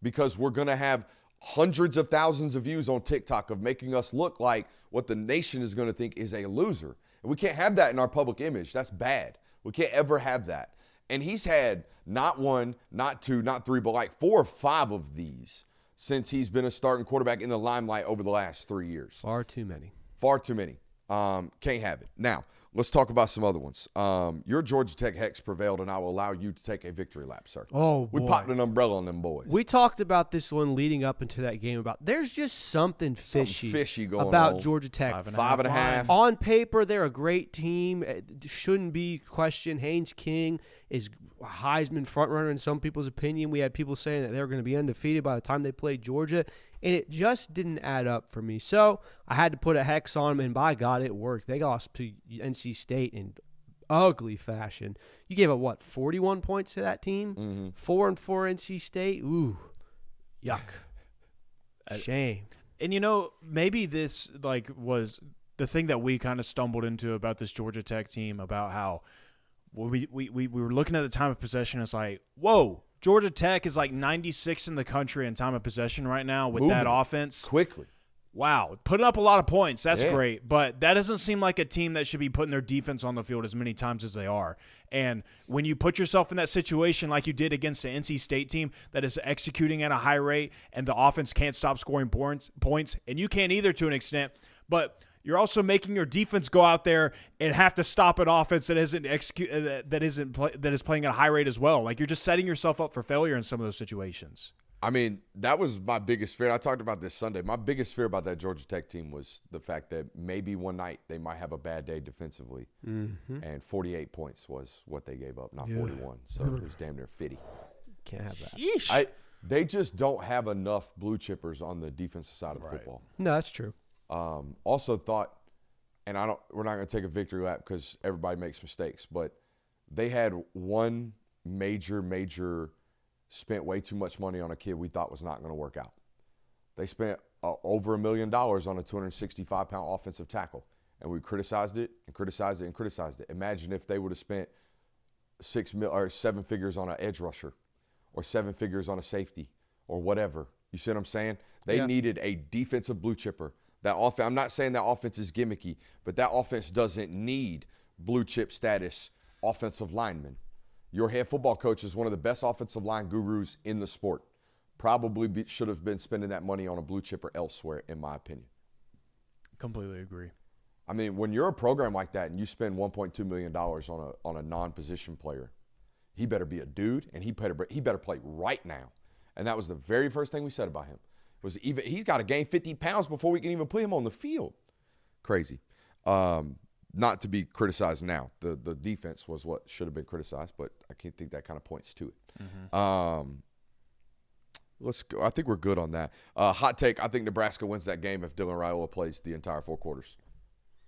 because we're going to have hundreds of thousands of views on TikTok of making us look like what the nation is going to think is a loser. And we can't have that in our public image. That's bad. We can't ever have that. And he's had not one, not two, not three, but like 4 or 5 of these since he's been a starting quarterback in the limelight over the last 3 years. Far too many. Far too many. Can't have it. Now, let's talk about some other ones. Your Georgia Tech Hex prevailed, and I will allow you to take a victory lap, sir. Oh, we boy. popped an umbrella on them boys. We talked about this one leading up into that game about there's just something fishy going about on. Georgia Tech. 5.5. On paper, they're a great team. It shouldn't be questioned. Haynes King is a Heisman frontrunner in some people's opinion. We had people saying that they were going to be undefeated by the time they played Georgia, and it just didn't add up for me. So I had to put a hex on them, and by God, it worked. They lost to NC State in ugly fashion. You gave up, 41 points to that team? Mm-hmm. 4-4 NC State? Ooh, yuck. Shame. And, maybe this, was the thing that we kind of stumbled into about this Georgia Tech team, about how we were looking at the time of possession. It's like, whoa, Georgia Tech is like 96 in the country in time of possession right now with that offense. Quickly. Wow, putting up a lot of points. That's Yeah. great. But that doesn't seem like a team that should be putting their defense on the field as many times as they are. And when you put yourself in that situation like you did against the NC State team that is executing at a high rate and the offense can't stop scoring points, and you can't either to an extent, but you're also making your defense go out there and have to stop an offense that isn't that is playing at a high rate as well. Like, you're just setting yourself up for failure in some of those situations. I mean, that was my biggest fear. I talked about this Sunday. My biggest fear about that Georgia Tech team was the fact that maybe one night they might have a bad day defensively. Mm-hmm. And 48 points was what they gave up, not 41. So it was damn near 50. Can't have that. Yeesh. They just don't have enough blue chippers on the defensive side of football. No, that's true. Also thought, and we're not going to take a victory lap because everybody makes mistakes, but they had one major spent way too much money on a kid we thought was not going to work out. They spent over $1 million on a 265-pound offensive tackle, and we criticized it and criticized it and criticized it. Imagine if they would have spent 7 figures on an edge rusher or 7 figures on a safety or whatever. You see what I'm saying? They needed a defensive blue chipper. That offense, I'm not saying that offense is gimmicky, but that offense doesn't need blue chip status offensive linemen. Your head football coach is one of the best offensive line gurus in the sport. Probably should have been spending that money on a blue chipper elsewhere, in my opinion. Completely agree. I mean, when you're a program like that and you spend $1.2 million on a non-position player, he better be a dude, and he better play right now. And that was the very first thing we said about him. He's got to gain 50 pounds before we can even put him on the field. Crazy. Not to be criticized now. The defense was what should have been criticized, but I can't think that kind of points to it. Mm-hmm. Let's go. I think we're good on that. Hot take, I think Nebraska wins that game if Dylan Raiola plays the entire 4 quarters.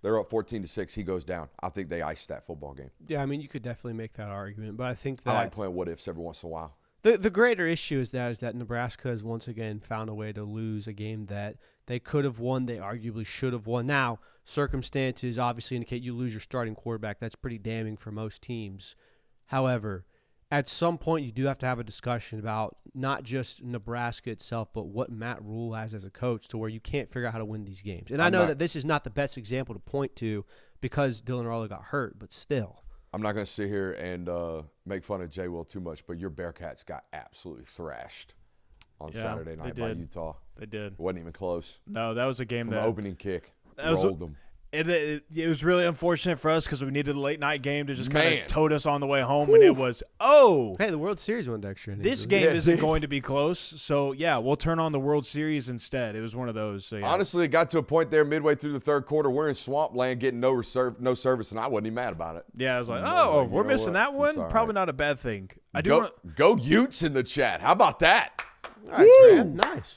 They're up 14-6. He goes down. I think they ice that football game. Yeah, I mean, you could definitely make that argument, but I think that I like playing what-ifs every once in a while. The greater issue is that Nebraska has once again found a way to lose a game that they could have won, they arguably should have won. Now, circumstances obviously indicate you lose your starting quarterback. That's pretty damning for most teams. However, at some point you do have to have a discussion about not just Nebraska itself, but what Matt Rule has as a coach to where you can't figure out how to win these games. And I know that this is not the best example to point to because Dylan Raiola got hurt, but still. I'm not going to sit here and make fun of Jay Will too much, but your Bearcats got absolutely thrashed on Saturday night by Utah. They did. It wasn't even close. No, that was a game From that opening kick, rolled them. It was really unfortunate for us because we needed a late night game to just kind of tote us on the way home, and it was hey, the World Series went extra innings. This game isn't going to be close, so yeah, we'll turn on the World Series instead. It was one of those. So, yeah. Honestly, it got to a point there midway through the third quarter. We're in swampland getting no service, and I wasn't even mad about it. Yeah, I was like, we're missing that one. Probably not a bad thing. Go Utes in the chat. How about that? Nice, man. Nice.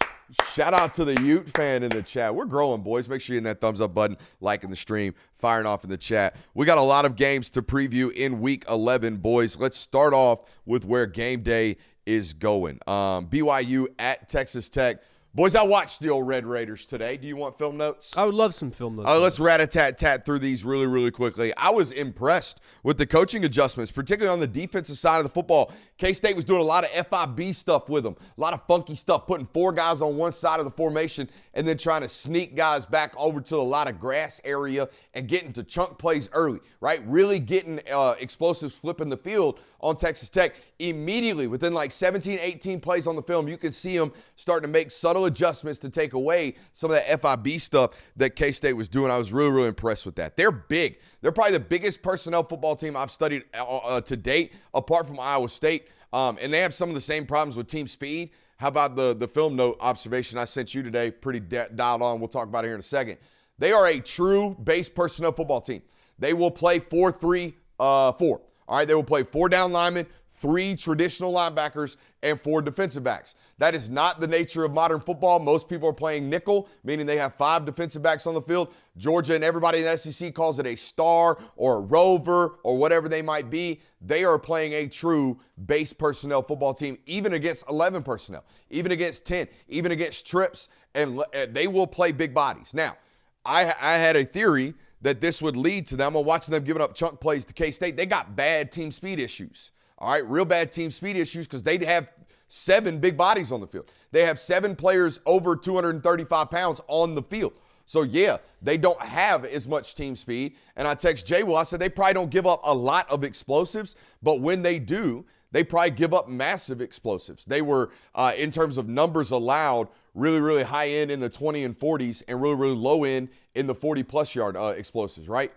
Shout out to the Ute fan in the chat. We're growing, boys. Make sure you're hitting that thumbs up button, liking the stream, firing off in the chat. We got a lot of games to preview in Week 11, boys. Let's start off with where game day is going. BYU at Texas Tech. Boys, I watched the old Red Raiders today. Do you want film notes? I would love some film notes. Let's rat-a-tat-tat through these really, really quickly. I was impressed with the coaching adjustments, particularly on the defensive side of the football. K-State was doing a lot of FIB stuff with them, a lot of funky stuff, putting 4 guys on one side of the formation and then trying to sneak guys back over to a lot of grass area and getting to chunk plays early, right? Really getting explosives flipping the field on Texas Tech. Immediately, within like 17, 18 plays on the film, you can see them starting to make subtle adjustments to take away some of that FIB stuff that K-State was doing. I was really, really impressed with that. They're big. They're probably the biggest personnel football team I've studied to date, apart from Iowa State. And they have some of the same problems with team speed. How about the film note observation I sent you today? Pretty dialed on. We'll talk about it here in a second. They are a true base personnel football team. They will play 4-3-4. All right, they will play 4 down linemen, 3 traditional linebackers, and 4 defensive backs. That is not the nature of modern football. Most people are playing nickel, meaning they have 5 defensive backs on the field. Georgia and everybody in the SEC calls it a star or a rover or whatever they might be. They are playing a true base personnel football team, even against 11 personnel, even against 10, even against trips, and they will play big bodies. Now, I had a theory that this would lead to them. I'm watching them giving up chunk plays to K-State. They got bad team speed issues. All right, real bad team speed issues because they have 7 big bodies on the field. They have 7 players over 235 pounds on the field. So, yeah, they don't have as much team speed. And I text Jay Will, I said they probably don't give up a lot of explosives, but when they do, they probably give up massive explosives. They were, in terms of numbers allowed, really, really high end in the 20 and 40s and really, really low end in the 40-plus yard explosives, right?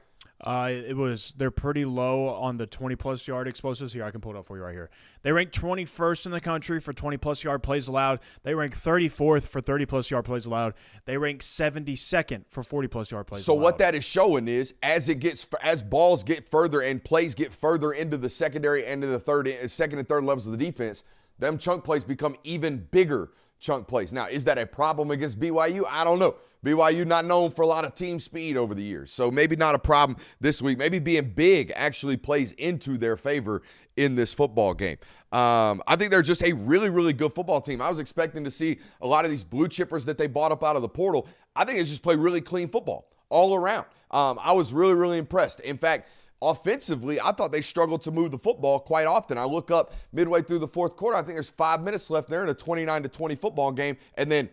They're pretty low on the 20-plus yard explosives. Here, I can pull it up for you right here. They rank 21st in the country for 20-plus yard plays allowed. They rank 34th for 30-plus yard plays allowed. They rank 72nd for 40-plus yard plays allowed. So what that is showing is as balls get further and plays get further into the secondary and into the second and third levels of the defense, them chunk plays become even bigger chunk plays. Now, is that a problem against BYU? I don't know. BYU not known for a lot of team speed over the years, so maybe not a problem this week. Maybe being big actually plays into their favor in this football game. I think they're just a really, really good football team. I was expecting to see a lot of these blue chippers that they bought up out of the portal. I think they just play really clean football all around. I was really, really impressed. In fact, offensively, I thought they struggled to move the football quite often. I look up midway through the fourth quarter. I think there's 5 minutes left there in a 29-20 football game, and then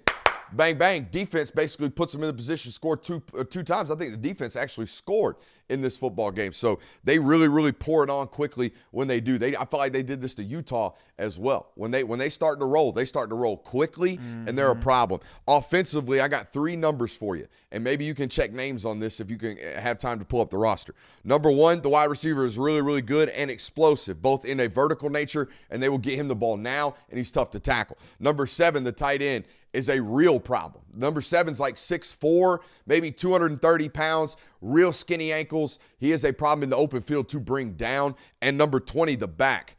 bang, bang, defense basically puts them in the position to score two times. I think the defense actually scored in this football game. So they really, really pour it on quickly when they do. I feel like they did this to Utah as well. When they start to roll, they start to roll quickly, and they're a problem. Offensively, I got 3 numbers for you, and maybe you can check names on this if you can have time to pull up the roster. Number 1, the wide receiver is really, really good and explosive, both in a vertical nature, and they will get him the ball now, and he's tough to tackle. Number 7, the tight end, is a real problem. Number 7's like 6'4", maybe 230 pounds, real skinny ankles. He is a problem in the open field to bring down. And number 20, the back.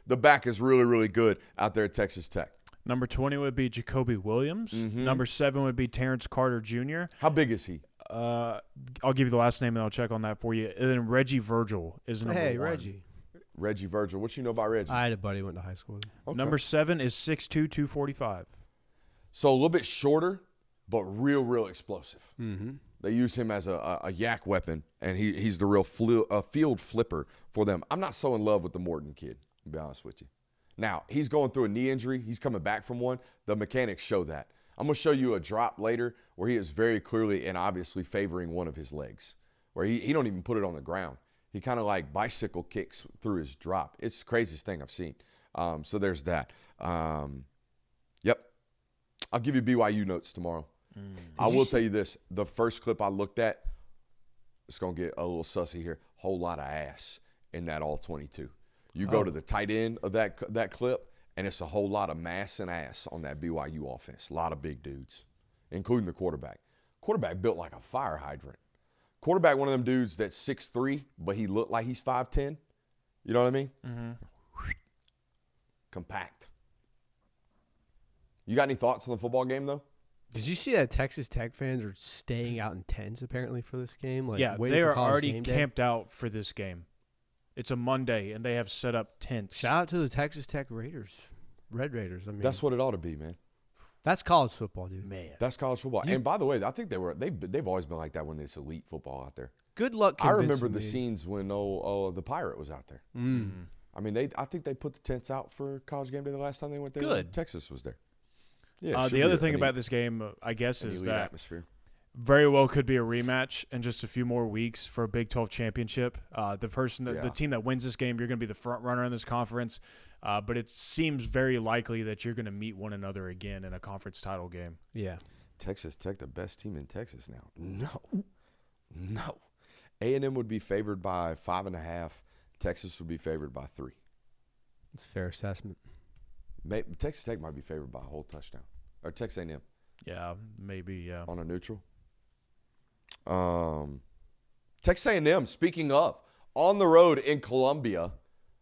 The back is really, really good out there at Texas Tech. Number 20 would be Jacoby Williams. Number 7 would be Terrence Carter Jr. How big is he? I'll give you the last name and I'll check on that for you. And then Reggie Virgil is number 1. Hey, Reggie. Reggie Virgil. What you know about Reggie? I had a buddy who went to high school. Okay. Number 7 is 6'2", 245. So a little bit shorter, but real, real explosive. Mm-hmm. They use him as a yak weapon, and he's the real field flipper for them. I'm not so in love with the Morton kid, to be honest with you. Now, he's going through a knee injury. He's coming back from one. The mechanics show that. I'm going to show you a drop later where he is very clearly and obviously favoring one of his legs, where he don't even put it on the ground. He kind of like bicycle kicks through his drop. It's the craziest thing I've seen. So there's that. Yep. I'll give you BYU notes tomorrow. I will tell you this. The first clip I looked at, it's going to get a little sussy here, whole lot of ass in that all-22. You go to the tight end of that clip, and it's a whole lot of mass and ass on that BYU offense. A lot of big dudes, including the quarterback. Quarterback built like a fire hydrant. Quarterback, one of them dudes that's 6'3", but he looked like he's 5'10". You know what I mean? Mm-hmm. Compact. You got any thoughts on the football game, though? Did you see that Texas Tech fans are staying out in tents apparently for this game? Like, yeah, waiting they for are College already Game Day? camped out for this game. It's a Monday, and they have set up tents. Shout out to the Texas Tech Raiders, Red Raiders. I mean, That's what it ought to be, man. that's college football, dude. Man. That's college football. And by the way, I think they've always been like that when it's elite football out there. Good luck. I remember convincing the me. scenes when the Pirate was out there. I mean, I think they put the tents out for College Game Day the last time they went there. Good. Texas was there. Yeah. The other thing about this game, I guess, is elite that atmosphere. very well could be a rematch in just a few more weeks for a Big 12 championship. The team that wins this game, you're going to be the front runner in this conference. But it seems very likely that you're going to meet one another again in a conference title game. Yeah. Texas Tech, the best team in Texas now. No. A&M would be favored by 5.5. Texas would be favored by 3. It's a fair assessment. Texas Tech might be favored by a whole touchdown. Or Texas A&M. Yeah, maybe, yeah. On a neutral. Texas A&M, speaking of, on the road in Columbia,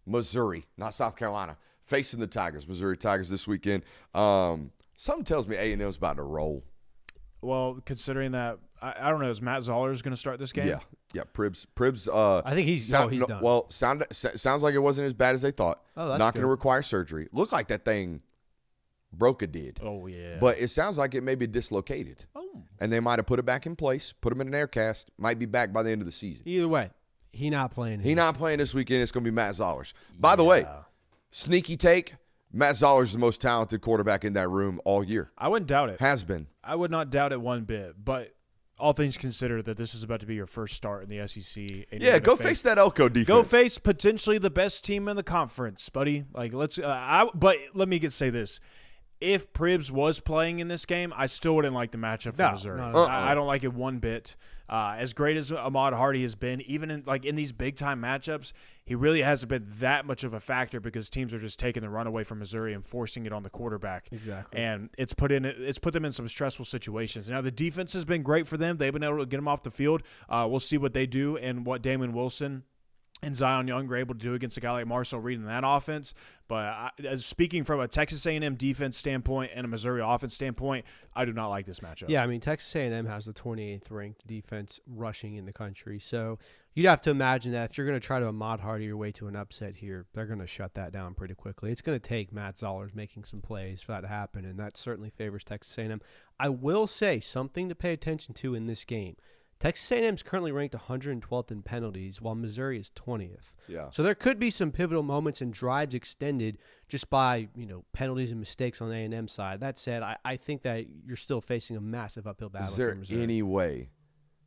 Missouri, not South Carolina, facing the Tigers, Missouri Tigers this weekend. Something tells me A&M's about to roll. Well, considering that, I don't know, is Matt Zollers going to start this game? Yeah. Pribs. I think he's done. Well, sounds like it wasn't as bad as they thought. Oh, that's not going to good. require surgery. Looked like that thing broke a did. Oh, yeah. But it sounds like it may be dislocated. Oh. And they might have put it back in place, put him in an air cast, might be back by the end of the season. Either way, he not playing. He not playing this weekend. It's going to be Matt Zollers. By the way, sneaky take, Matt Zollers is the most talented quarterback in that room all year. I wouldn't doubt it. Has been. I would not doubt it one bit. But all things considered, that this is about to be your first start in the SEC. And Yeah, go face that Elko defense. Go face potentially the best team in the conference, buddy. Like, let's. But let me say this: if Pribbs was playing in this game, I still wouldn't like the matchup for Missouri. No. I don't like it one bit. As great as Ahmad Hardy has been, even in these big-time matchups, he really hasn't been that much of a factor because teams are just taking the run away from Missouri and forcing it on the quarterback. Exactly. And it's put them in some stressful situations. Now, the defense has been great for them. They've been able to get them off the field. We'll see what they do and what Damon Wilson and Zion Young were able to do against a guy like Marcel Reed in that offense. But speaking from a Texas A&M defense standpoint and a Missouri offense standpoint, I do not like this matchup. Yeah, I mean, Texas A&M has the 28th ranked defense rushing in the country. So you'd have to imagine that if you're going to try to Ahmad Hardy your way to an upset here, they're going to shut that down pretty quickly. It's going to take Matt Zollers making some plays for that to happen, and that certainly favors Texas A&M. I will say something to pay attention to in this game. Texas A&M is currently ranked 112th in penalties, while Missouri is 20th. Yeah. So there could be some pivotal moments and drives extended just by penalties and mistakes on the A&M side. That said, I think that you're still facing a massive uphill battle. Is there for Missouri. any way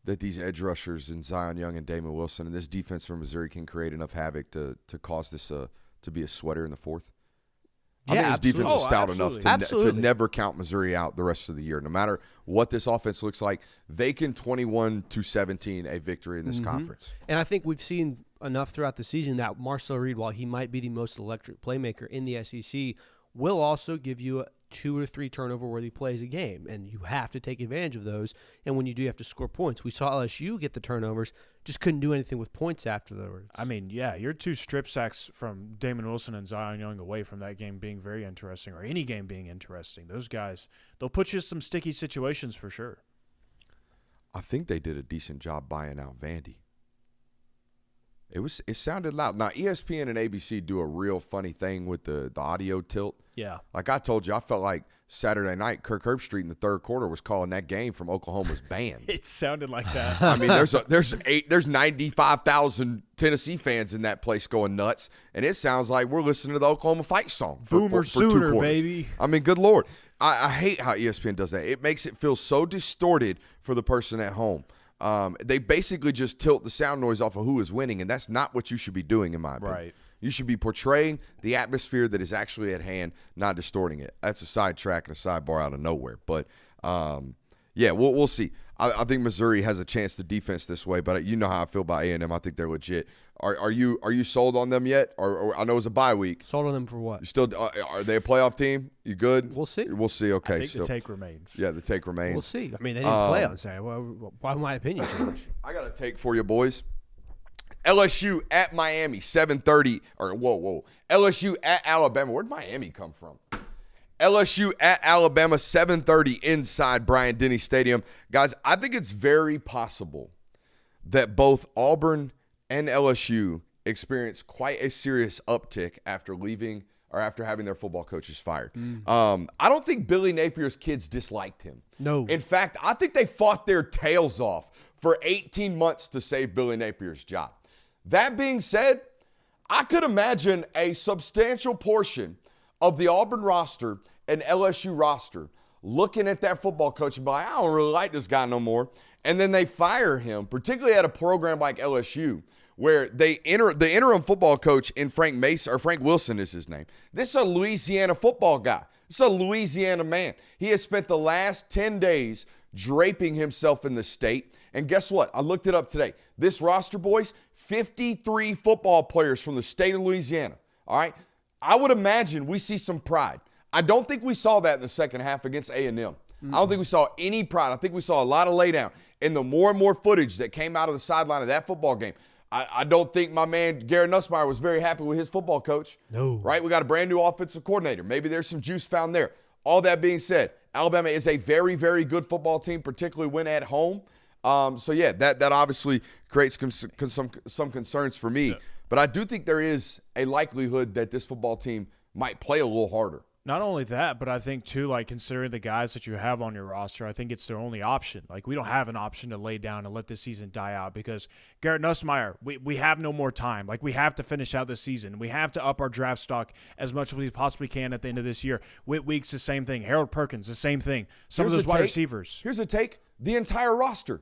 that these edge rushers in Zion Young and Damon Wilson and this defense from Missouri can create enough havoc to cause this to be a sweater in the fourth? I think this defense is stout enough to never count Missouri out the rest of the year. No matter what this offense looks like, they can 21-17 a victory in this conference. And I think we've seen enough throughout the season that Marcel Reed, while he might be the most electric playmaker in the SEC, will also give you 2 or 3 turnover-worthy plays a game, and you have to take advantage of those. And when you do, you have to score points. We saw LSU get the turnovers, just couldn't do anything with points afterwards. I mean, yeah, you're 2 strip sacks from Damon Wilson and Zion Young away from that game being very interesting, or any game being interesting. Those guys, they'll put you in some sticky situations for sure. I think they did a decent job buying out Vandy. It sounded loud. Now, ESPN and ABC do a real funny thing with the audio tilt. Yeah. Like I told you, I felt like Saturday night, Kirk Herbstreit in the third quarter was calling that game from Oklahoma's band. It sounded like that. I mean, there's 95,000 Tennessee fans in that place going nuts, and it sounds like we're listening to the Oklahoma fight song for Boomer 2 Sooner, quarters. baby. I mean, good Lord. I hate how ESPN does that. It makes it feel so distorted for the person at home. They basically just tilt the sound noise off of who is winning, and that's not what you should be doing, in my opinion. Right. You should be portraying the atmosphere that is actually at hand, not distorting it. That's a sidetrack and a sidebar out of nowhere. But, yeah, we'll see. I think Missouri has a chance to defense this way, but you know how I feel about A&M. I think they're legit. Are you sold on them yet? Or I know it's a bye week. Sold on them for what? You still are they a playoff team? You good? We'll see. We'll see. Okay. I think the take remains. Yeah, the take remains. We'll see. I mean, they didn't play on Saturday. Why my opinion change? I got a take for you, boys. LSU at Miami, 7:30. Or whoa. LSU at Alabama. Where'd Miami come from? LSU at Alabama, 7:30 inside Bryant-Denny Stadium. Guys, I think it's very possible that both Auburn and LSU experience quite a serious uptick after leaving or after having their football coaches fired. I don't think Billy Napier's kids disliked him. No. In fact, I think they fought their tails off for 18 months to save Billy Napier's job. That being said, I could imagine a substantial portion of the Auburn roster and LSU roster looking at that football coach and be like, I don't really like this guy no more. And then they fire him, particularly at a program like LSU, where the interim football coach in Frank Wilson is his name. This is a Louisiana football guy. This is a Louisiana man. He has spent the last 10 days draping himself in the state. And guess what? I looked it up today. This roster, boys, 53 football players from the state of Louisiana. All right? I would imagine we see some pride. I don't think we saw that in the second half against A&M. I don't think we saw any pride. I think we saw a lot of laydown. And the more and more footage that came out of the sideline of that football game, I don't think my man Garrett Nussmeier was very happy with his football coach. No. Right? We got a brand new offensive coordinator. Maybe there's some juice found there. All that being said, Alabama is a very, very good football team, particularly when at home. So, yeah, that obviously creates some concerns for me. Yeah. But I do think there is a likelihood that this football team might play a little harder. Not only that, but I think, too, like, considering the guys that you have on your roster, I think it's their only option. Like, we don't have an option to lay down and let this season die out because Garrett Nussmeier, we have no more time. Like, we have to finish out this season. We have to up our draft stock as much as we possibly can at the end of this year. Whit Weeks, the same thing. Harold Perkins, the same thing. Some of those wide receivers. Here's a take. The entire roster.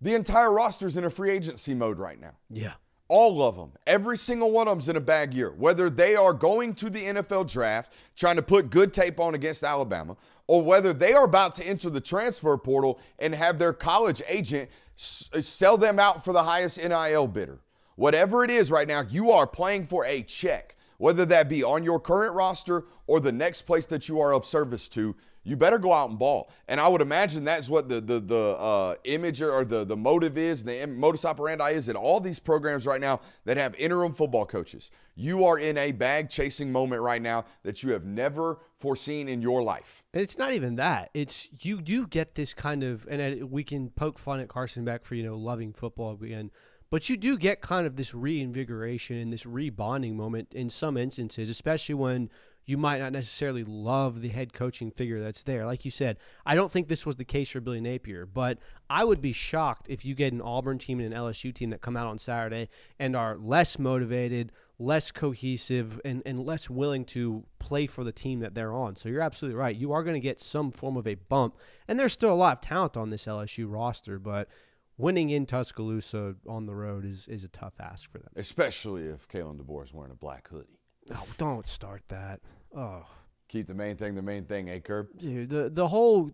The entire roster's in a free agency mode right now. Yeah. All of them. Every single one of them's in a bad year. Whether they are going to the NFL draft, trying to put good tape on against Alabama, or whether they are about to enter the transfer portal and have their college agent sell them out for the highest NIL bidder. Whatever it is right now, you are playing for a check. Whether that be on your current roster or the next place that you are of service to, you better go out and ball. And I would imagine that's what the image or the motive is, the modus operandi is in all these programs right now that have interim football coaches. You are in a bag-chasing moment right now that you have never foreseen in your life. And it's not even that. It's you do get this kind of, and we can poke fun at Carson Beck for, loving football again, but you do get kind of this reinvigoration and this rebonding moment in some instances, especially when you might not necessarily love the head coaching figure that's there. Like you said, I don't think this was the case for Billy Napier, but I would be shocked if you get an Auburn team and an LSU team that come out on Saturday and are less motivated, less cohesive, and less willing to play for the team that they're on. So you're absolutely right. You are going to get some form of a bump, and there's still a lot of talent on this LSU roster, but winning in Tuscaloosa on the road is a tough ask for them. Especially if Kalen DeBoer is wearing a black hoodie. Oh, don't start that. Oh. Keep the main thing, Curb? Dude, the whole,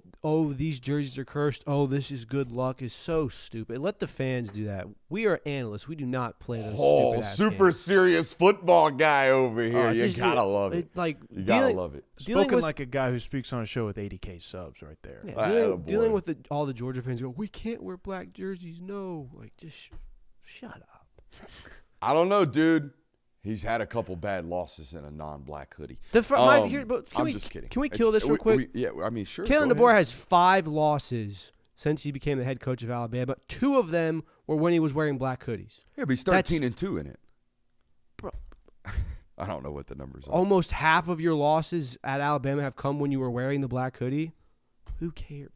these jerseys are cursed, this is good luck is so stupid. Let the fans do that. We are analysts. We do not play those stupid-ass super games. Serious football guy over here. You gotta love it. You gotta love it. Spoken like a guy who speaks on a show with 80K subs right there. Yeah, dealing with all the Georgia fans go, we can't wear black jerseys. No. Just shut up. I don't know, dude. He's had a couple bad losses in a non-black hoodie. Just kidding. Can we kill this real quick? Sure. Kalen DeBoer has 5 losses since he became the head coach of Alabama. 2 of them were when he was wearing black hoodies. Yeah, but he's 13-2 in it. Bro. I don't know what the numbers are. Almost half of your losses at Alabama have come when you were wearing the black hoodie. Who cares?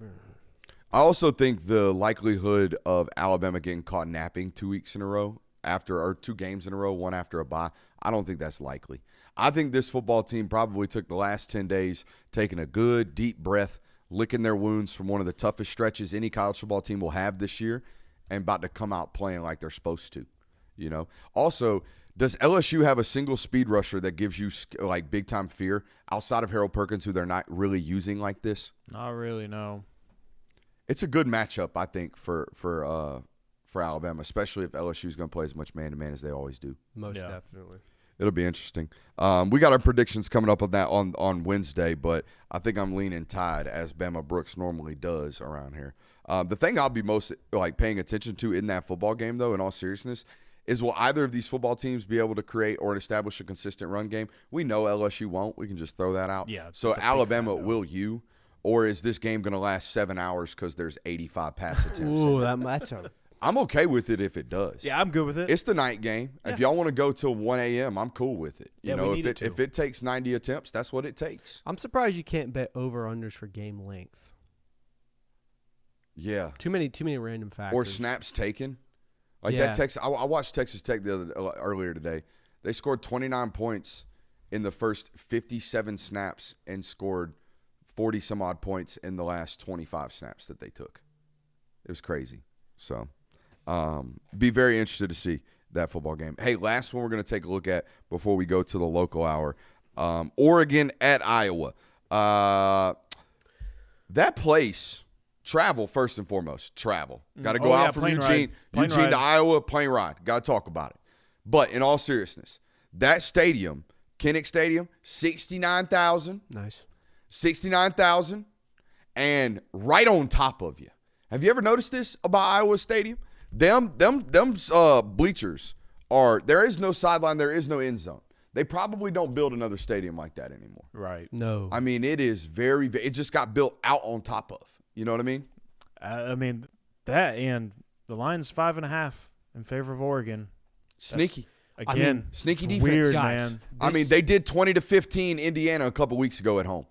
I also think the likelihood of Alabama getting caught napping 2 weeks in a row or 2 games in a row, one after a bye, I don't think that's likely. I think this football team probably took the last 10 days taking a good deep breath, licking their wounds from one of the toughest stretches any college football team will have this year, and about to come out playing like they're supposed to. Also, does LSU have a single speed rusher that gives you like big time fear outside of Harold Perkins, who they're not really using like this? Not really, no. It's a good matchup, I think, for Alabama, especially if LSU is going to play as much man-to-man as they always do. Most definitely. It'll be interesting. We got our predictions coming up on that on Wednesday, but I think I'm leaning Tide, as Bama Brooks normally does around here. The thing I'll be most paying attention to in that football game, though, in all seriousness, is will either of these football teams be able to create or establish a consistent run game? We know LSU won't. We can just throw that out. Yeah. So Alabama, will you? Or is this game going to last 7 hours because there's 85 pass attempts? Ooh, that's a... I'm okay with it if it does. Yeah, I'm good with it. It's the night game. Yeah. If y'all want to go till 1 a.m., I'm cool with it. If it takes 90 attempts, that's what it takes. I'm surprised you can't bet over-unders for game length. Yeah. Too many random factors. Or snaps taken. That Texas. I watched Texas Tech earlier today. They scored 29 points in the first 57 snaps and scored 40-some-odd points in the last 25 snaps that they took. It was crazy. So... be very interested to see that football game. Hey, last one we're going to take a look at before we go to the local hour. Oregon at Iowa. That place, travel first and foremost. Travel. Got to go out from Eugene to Iowa, plane ride. Got to talk about it. But in all seriousness, that stadium, Kinnick Stadium, 69,000. Nice. 69,000 and right on top of you. Have you ever noticed this about Iowa Stadium? Them bleachers there is no sideline, there is no end zone. They probably don't build another stadium like that anymore. Right. No. I mean, it is it just got built out on top of. You know what I mean? That and the line's 5.5 in favor of Oregon. Sneaky. Sneaky defense. Weird, guys, man. They did 20-15 Indiana a couple weeks ago at home.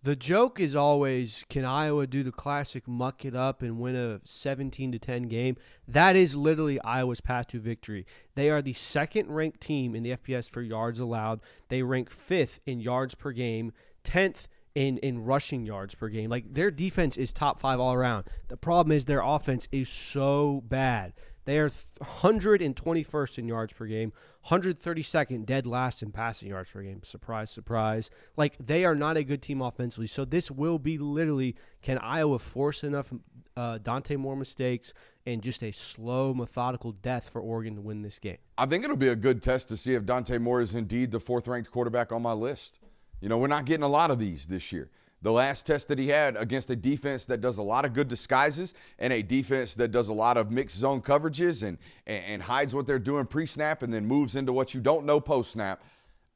The joke is always, can Iowa do the classic muck it up and win a 17-10 game? That is literally Iowa's path to victory. They are the second-ranked team in the FBS for yards allowed. They rank 5th in yards per game, 10th in rushing yards per game. Their defense is top 5 all around. The problem is their offense is so bad They are 121st in yards per game, 132nd dead last in passing yards per game. Surprise, surprise. Like, they are not a good team offensively. So this will be literally, can Iowa force enough Dante Moore mistakes and just a slow, methodical death for Oregon to win this game? I think it'll be a good test to see if Dante Moore is indeed the 4th-ranked quarterback on my list. You know, we're not getting a lot of these this year. The last test that he had against a defense that does a lot of good disguises and a defense that does a lot of mixed zone coverages and hides what they're doing pre-snap and then moves into what you don't know post-snap.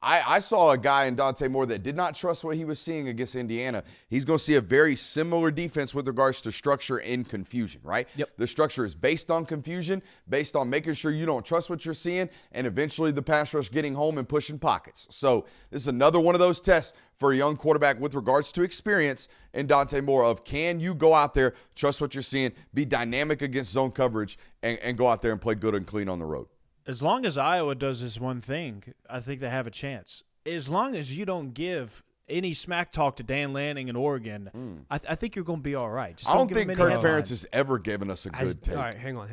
I saw a guy in Dante Moore that did not trust what he was seeing against Indiana. He's going to see a very similar defense with regards to structure and confusion, right? Yep. The structure is based on confusion, based on making sure you don't trust what you're seeing, and eventually the pass rush getting home and pushing pockets. So this is another one of those tests for a young quarterback with regards to experience in Dante Moore of, can you go out there, trust what you're seeing, be dynamic against zone coverage, and go out there and play good and clean on the road. As long as Iowa does this one thing, I think they have a chance. As long as you don't give any smack talk to Dan Lanning in Oregon, I think you're going to be all right. Just I don't give him think any Kirk headlines. Ferentz has ever given us a good take. All right, hang on.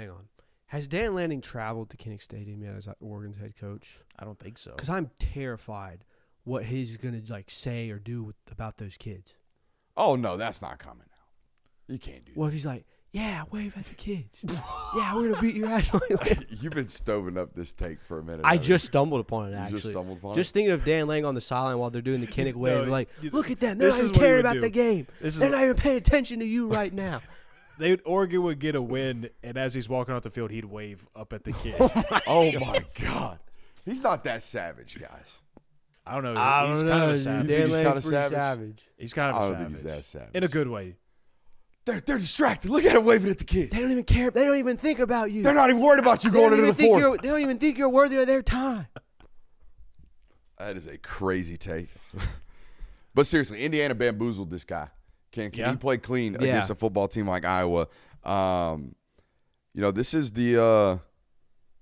Has Dan Lanning traveled to Kinnick Stadium yet as Oregon's head coach? I don't think so. Because I'm terrified what he's going to say or do about those kids. Oh, no, that's not coming out. You can't do that. What if he's like, yeah, wave at the kids. Yeah, we're going to beat your ass. You've been stoving up this take for a minute. I haven't just you? stumbled upon it, actually. just stumbled upon Just thinking of Dan Lang on the sideline while they're doing the Kinnick wave. No, Like, look at them. They're this not is even what he caring would about do. the game. This is They're what- not even paying attention to you right now. Oregon would get a win, and as he's walking off the field, he'd wave up at the kid. Oh, my God. He's not that savage, guys. I don't know. I He's don't kind know. of You savage. think Dan he's Lang's kinda pretty savage? savage. He's kind of I a don't savage. think he's that savage. In a good way. They're distracted. Look at him waving at the kids. They don't even care. They don't even think about you. They're not even worried about you They going don't into even the think fourth. They don't even think you're worthy of their time. That is a crazy take. But seriously, Indiana bamboozled this guy. Can Yeah. he play clean Yeah. against a football team like Iowa? You know, this is the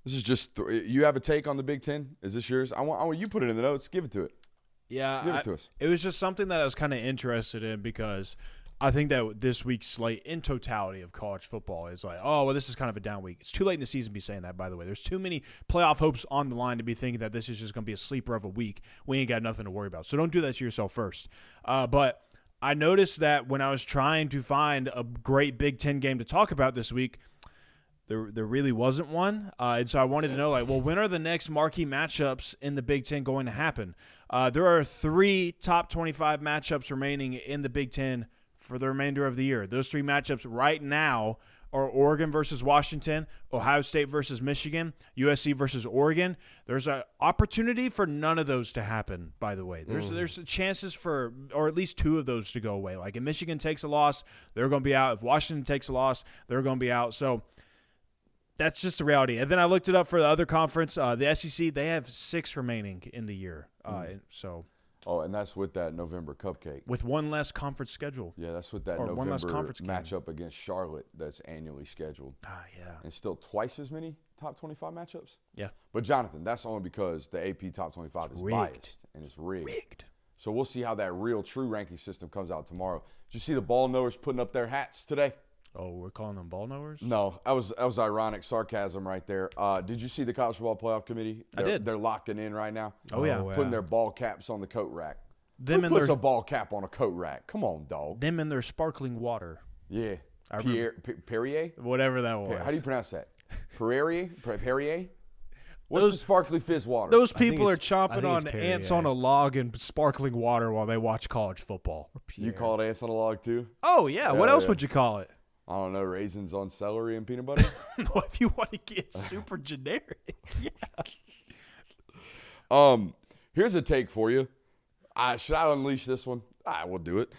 this is just you have a take on the Big Ten. Is this yours? I want you put it in the notes. Give it to it. Yeah, Give it to us. It was just something that I was kind of interested in because I think that this week's slate in totality of college football is like, oh, well, this is kind of a down week. It's too late in the season to be saying that, by the way. There's too many playoff hopes on the line to be thinking that this is just going to be a sleeper of a week. We ain't got nothing to worry about. So don't do that to yourself first. But I noticed that when I was trying to find a great Big Ten game to talk about this week, there really wasn't one. And so I wanted to know, like, well, when are the next marquee matchups in the Big Ten going to happen? There are 3 top 25 matchups remaining in the Big Ten for the remainder of the year. Those 3 matchups right now are Oregon versus Washington, Ohio State versus Michigan, USC versus Oregon. There's an opportunity for none of those to happen, by the way. There's chances for, or at least 2 of those to go away. Like if Michigan takes a loss, they're going to be out. If Washington takes a loss, they're going to be out. So that's just the reality. And then I looked it up for the other conference. The SEC, they have 6 remaining in the year. So Oh, and that's with that November cupcake. with one less conference schedule. Yeah, that's with that Or one less November conference game. matchup against Charlotte that's annually scheduled. Yeah. And still twice as many top 25 matchups. Yeah. But Jonathan, that's only because the AP top 25 is rigged. biased and it's rigged. So we'll see how that real true ranking system comes out tomorrow. Did you see the ball knowers putting up their hats today? Oh, we're calling them ball knowers? No, that was ironic sarcasm right there. Did you see the College Football Playoff Committee? I did. They're locking in right now. Oh, yeah. Putting their ball caps on the coat rack. Them Who and puts their a ball cap on a coat rack? Come on, dog. them and their sparkling water. Yeah. I Perrier? Whatever that was. How do you pronounce that? Perrier? Perrier? What's the sparkly fizz water? Those think people are it's- chomping I think on it's ants Perrier. on a log and sparkling water while they watch college football. You call it ants on a log too? Oh, yeah. What Yeah, else yeah. would you call it? I don't know, raisins on celery and peanut butter? If you want to get super generic. Here's a take for you. Should I unleash this one? I will do it.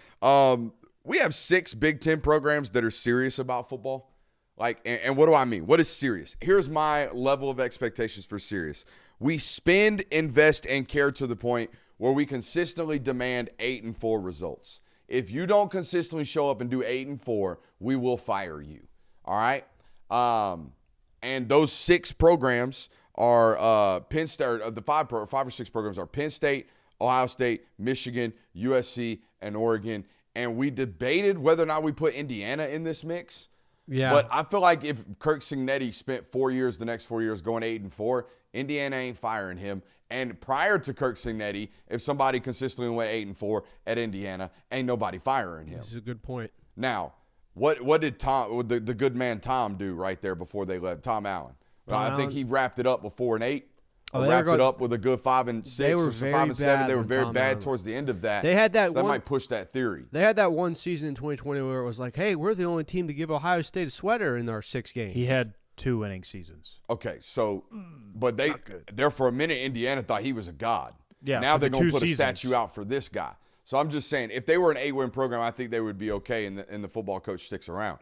We have 6 Big Ten programs that are serious about football. And what do I mean? What is serious? Here's my level of expectations for serious. We spend, invest, and care to the point where we consistently demand 8-4 results. If you don't consistently show up and do 8-4, we will fire you. All right? And those 6 programs are Penn State. The 5 or 6 programs are Penn State, Ohio State, Michigan, USC, and Oregon. And we debated whether or not we put Indiana in this mix. Yeah. But I feel like if Kirk Cignetti spent 4 years, the next 4 years going 8-4, Indiana ain't firing him. And prior to Kirk Cignetti, if somebody consistently went 8-4 at Indiana, ain't nobody firing him. This is a good point. Now, what did the good man Tom do right there before they left? Tom Allen. I think he wrapped it up with 4-8. Wrapped it up with a good 5-6 or 5-7. They were very bad towards the end of that. They had that. So that might push that theory. They had that one season in 2020 where it was like, "Hey, we're the only team to give Ohio State a sweater in our 6 games." He had 2 winning seasons. Okay, so, but there for a minute, Indiana thought he was a god. Yeah. Now they're going to put seasons. a statue out for this guy. So I'm just saying, if they were an 8-win program, I think they would be okay, and the football coach sticks around.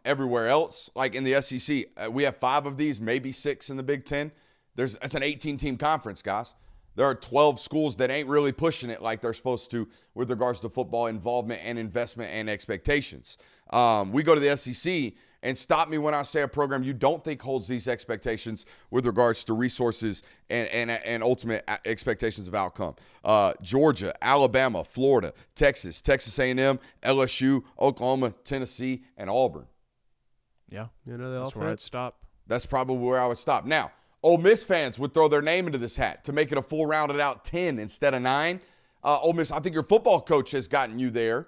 Everywhere else, like in the SEC, we have 5 of these, maybe 6 in the Big Ten. It's an 18-team conference, guys. There are 12 schools that ain't really pushing it like they're supposed to with regards to football involvement and investment and expectations. We go to the SEC, and stop me when I say a program you don't think holds these expectations with regards to resources and ultimate expectations of outcome. Georgia, Alabama, Florida, Texas, Texas A&M, LSU, Oklahoma, Tennessee, and Auburn. Yeah. That's where I'd stop. That's probably where I would stop. Now, Ole Miss fans would throw their name into this hat to make it a full rounded out 10 instead of 9. Ole Miss, I think your football coach has gotten you there.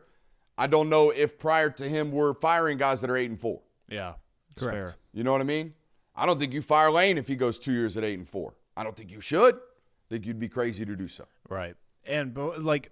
I don't know if prior to him we're firing guys that are 8-4. Yeah. Correct. Fair. You know what I mean? I don't think you fire Lane if he goes 2 years at 8-4. I don't think you should. I think you'd be crazy to do so. Right. But like,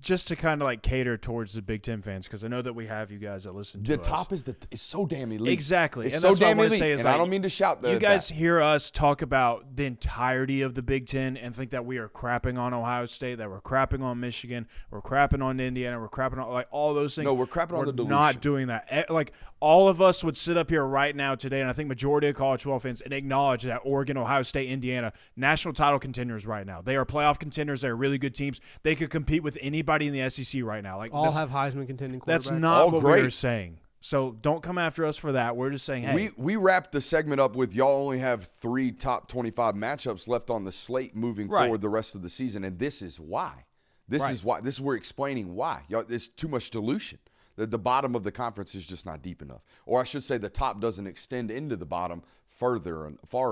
just to kind of like cater towards the Big Ten fans, because I know that we have you guys that listen to The us. top is so damn elite. Exactly. It's and so that's what I damn want to elite. say is And like, I don't mean to shout that. you guys hear us talk about the entirety of the Big Ten and think that we are crapping on Ohio State, that we're crapping on Michigan, we're crapping on Indiana, we're crapping on like all those things. No, we're crapping on the delusion. Not doing that. Like all of us would sit up here right now today, and I think majority of college football fans and acknowledge that Oregon, Ohio State, Indiana, national title contenders right now. They are playoff contenders. They are really good teams. They could compete with anybody in the SEC right now. Like All have Heisman contending quarterbacks. that's not All what great. we're saying. So don't come after us for that. We're just saying, hey, We wrapped the segment up with y'all only have 3 top 25 matchups left on the slate moving Right. forward the rest of the season, and this is why. This Right. is why. This is we're explaining why. Y'all, there's too much dilution. The bottom of the conference is just not deep enough, or I should say, the top doesn't extend into the bottom far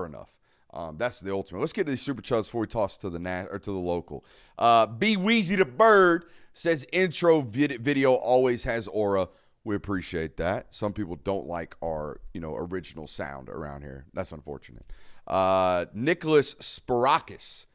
enough. That's the ultimate. Let's get to these super chubs before we toss to the to the local. B Weezy the Bird says intro video always has aura. We appreciate that. Some people don't like our original sound around here. That's unfortunate. Nicholas Sparakis.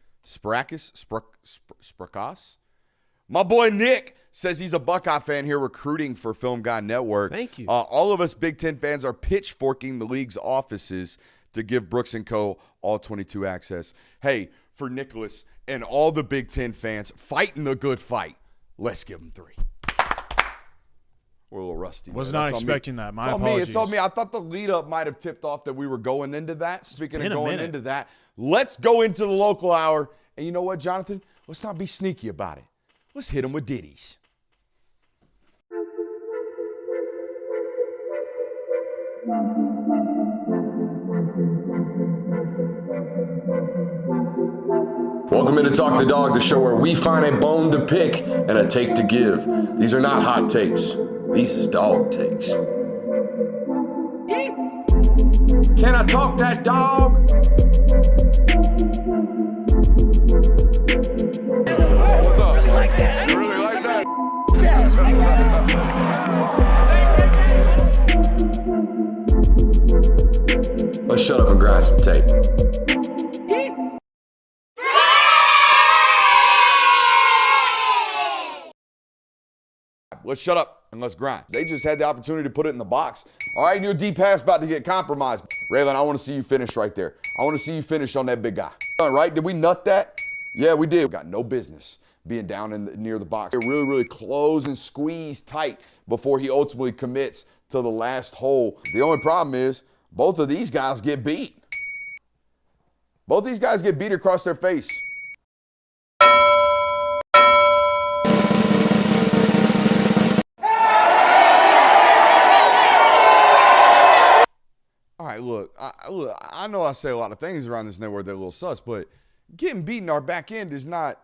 My boy Nick says he's a Buckeye fan here recruiting for Film Guy Network. Thank you. All of us Big Ten fans are pitchforking the league's offices to give Brooks & Co. all 22 access. Hey, for Nicholas and all the Big Ten fans fighting the good fight, let's give them 3. We're a little rusty. Was man. not That's on me. expecting that. My It's on me. apologies. It's on me. I thought the lead up might have tipped off that we were going into that. Speaking of Been a going minute. into that, let's go into the local hour. And you know what, Jonathan? Let's not be sneaky about it. Let's hit them with ditties. Welcome into Talk the Dog, the show where we find a bone to pick and a take to give. These are not hot takes. These is dog takes. Can I talk that dog? What's up? You like that? You really like that? Let's shut up and grind some tape. Let's shut up and let's grind. They just had the opportunity to put it in the box. All right, your deep pass about to get compromised. Raylan, I want to see you finish right there. I want to see you finish on that big guy. All right, did we nut that? Yeah, we did. Got no business being down near the box. Really, really close and squeeze tight before he ultimately commits to the last hole. The only problem is both of these guys get beat. Both these guys get beat across their face. All right, look, I know I say a lot of things around this network that are a little sus, but getting beaten our back end is not,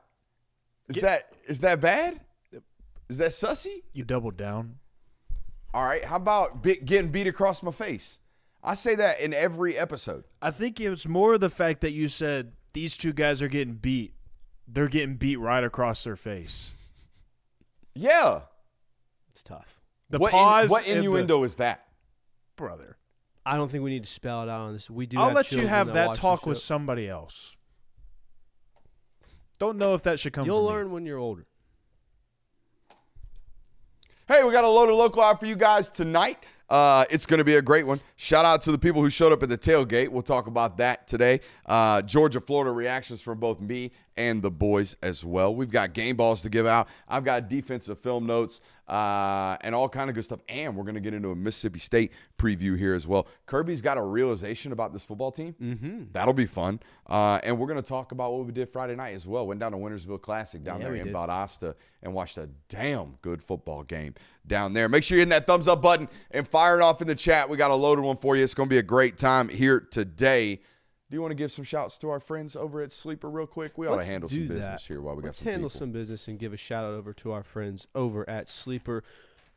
is that bad? Is that sussy? You doubled down. All right, how about getting beat across my face? I say that in every episode. I think it was more the fact that you said these two guys are getting beat. They're getting beat right across their face. Yeah. It's tough. The What pause. what and innuendo is that? brother. I don't think we need to spell it out on this. We do. I'll have let you children have that watch the talk show. with somebody else. Don't know if that should come You'll from me. learn when you're older. Hey, we got a load of local out for you guys tonight. It's going to be a great one. Shout out to the people who showed up at the tailgate. We'll talk about that today. Georgia, Florida reactions from both me and the boys as well. We've got game balls to give out. I've got defensive film notes and all kind of good stuff. And we're going to get into a Mississippi State preview here as well. Kirby's got a realization about this football team. Mm-hmm. That'll be fun. And we're going to talk about what we did Friday night as well. Went down to Wintersville Classic down there in Valdosta and watched a damn good football game down there. Make sure you're hitting that thumbs up button and fire it off in the chat. We got a loaded one for you. It's going to be a great time here today. Do you want to give some shouts to our friends over at Sleeper real quick? We ought to handle some business here while we got some people. Let's handle some business and give a shout out over to our friends over at Sleeper.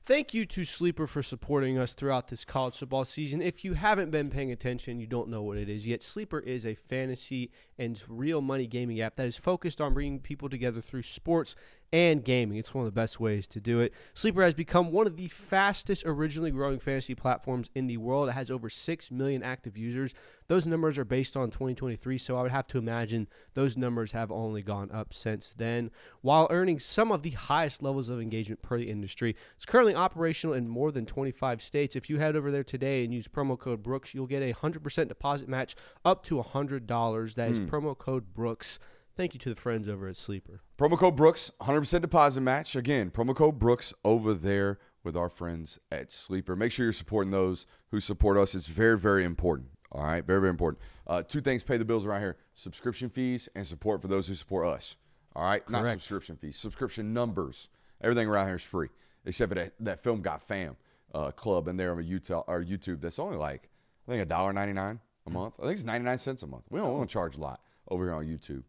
Thank you to Sleeper for supporting us throughout this college football season. If you haven't been paying attention, you don't know what it is yet. Sleeper is a fantasy and real money gaming app that is focused on bringing people together through sports and gaming. It's one of the best ways to do it. Sleeper has become one of the fastest originally growing fantasy platforms in the world. It has over 6 million active users. Those numbers are based on 2023, so I would have to imagine those numbers have only gone up since then, while earning some of the highest levels of engagement per the industry. It's currently operational in more than 25 states. If you head over there today and use promo code Brooks, you'll get a 100% deposit match up to $100. That is promo code Brooks. Thank you to the friends over at Sleeper. Promo code Brooks, 100% deposit match. Again, promo code Brooks over there with our friends at Sleeper. Make sure you're supporting those who support us. It's very, very important. All right, very, very important. Two things pay the bills around here: subscription fees and support for those who support us. All right, not subscription fees, subscription numbers. Everything around here is free, except for that Film Got Fam club in there on YouTube. That's only like, I think, $1.99 a month. I think it's 99 cents a month. We don't charge a lot over here on YouTube.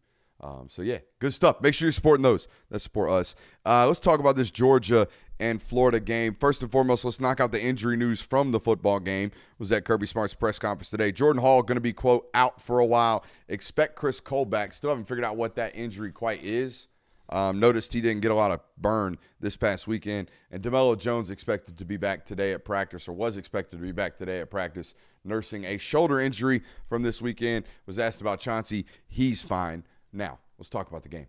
So, yeah, good stuff. Make sure you're supporting those that support us. Let's talk about this Georgia and Florida game. First and foremost, let's knock out the injury news from the football game. Was at Kirby Smart's press conference today. Jordan Hall going to be, quote, out for a while. Expect Chris Cole back. Still haven't figured out what that injury quite is. Noticed he didn't get a lot of burn this past weekend. And DeMello Jones expected to be back today at practice, or was expected to be back today at practice, nursing a shoulder injury from this weekend. Was asked about Chauncey. He's fine. Now, let's talk about the game.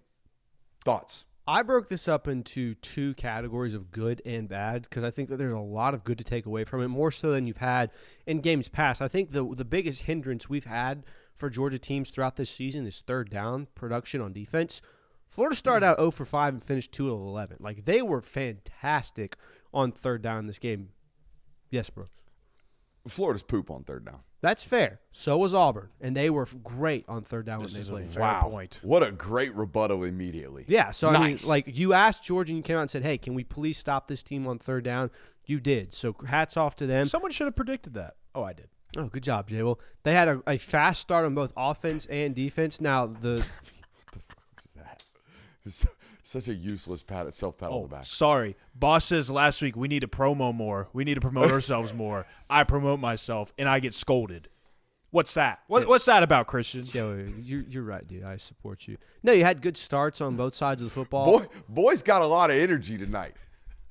Thoughts? I broke this up into two categories of good and bad because I think that there's a lot of good to take away from it, more so than you've had in games past. I think the biggest hindrance we've had for Georgia teams throughout this season is third down production on defense. Florida started out 0 for 5 and finished 2 of 11. Like, they were fantastic on third down in this game. Yes, Brooks. Florida's poop on third down. That's fair. So was Auburn, and they were great on third down when they played. Wow. Point. What a great rebuttal immediately. Yeah, so nice. I mean, like, you asked Georgia and you came out and said, hey, can we please stop this team on third down? You did. So hats off to them. Someone should have predicted that. Oh, I did. Oh, good job, Jay. Well, they had a fast start on both offense and defense. Now, the What the fuck was that? It was such a useless self-pat on the back. Sorry. Boss says last week we need to promo more. We need to promote ourselves more. I promote myself, and I get scolded. What's that? What's that about, Christian? Joey, you're right, dude. I support you. No, you had good starts on both sides of the football. Boy's got a lot of energy tonight.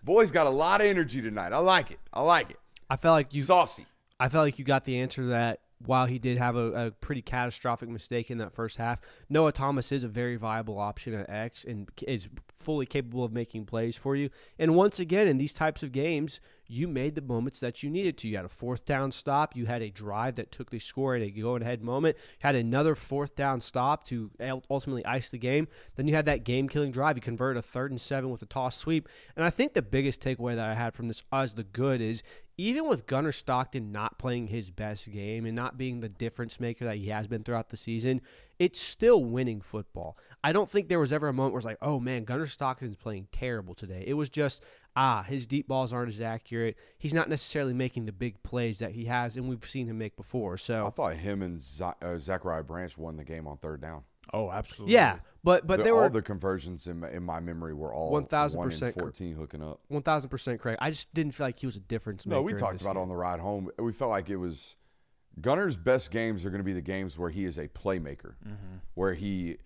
Boy's got a lot of energy tonight. I like it. I felt like you Saucy. I felt like you got the answer to that. While he did have a pretty catastrophic mistake in that first half, Noah Thomas is a very viable option at X and is fully capable of making plays for you. And once again, in these types of games, you made the moments that you needed to. You had a fourth down stop. You had a drive that took the score at a going-ahead moment. You had another fourth down stop to ultimately ice the game. Then you had that game-killing drive. You converted a 3rd and 7 with a toss sweep. And I think the biggest takeaway that I had from this as the good is even with Gunnar Stockton not playing his best game and not being the difference maker that he has been throughout the season, it's still winning football. I don't think there was ever a moment where it's like, oh, man, Gunnar Stockton's playing terrible today. It was just, his deep balls aren't as accurate. He's not necessarily making the big plays that he has, and we've seen him make before. So I thought him and Zachariah Branch won the game on third down. Oh, absolutely. Yeah, But there were all the conversions in my memory were all 1,000% 14 hooking up. 1,000% correct. I just didn't feel like he was a difference maker. No, we talked about it on the ride home. We felt like it was Gunner's best games are going to be the games where he is a playmaker, where he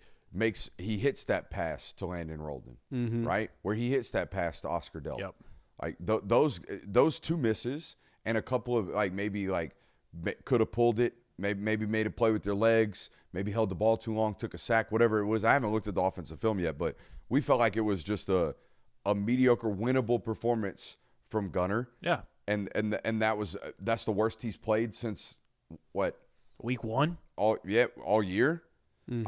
hits that pass to Landon Roldan, right? Where he hits that pass to Oscar Delp. Yep. Like those two misses and a couple of maybe could have pulled it, maybe made a play with their legs, maybe held the ball too long, took a sack, whatever it was. I haven't looked at the offensive film yet, but we felt like it was just a mediocre, winnable performance from Gunner. Yeah. And that's the worst he's played since what? Week 1? All year.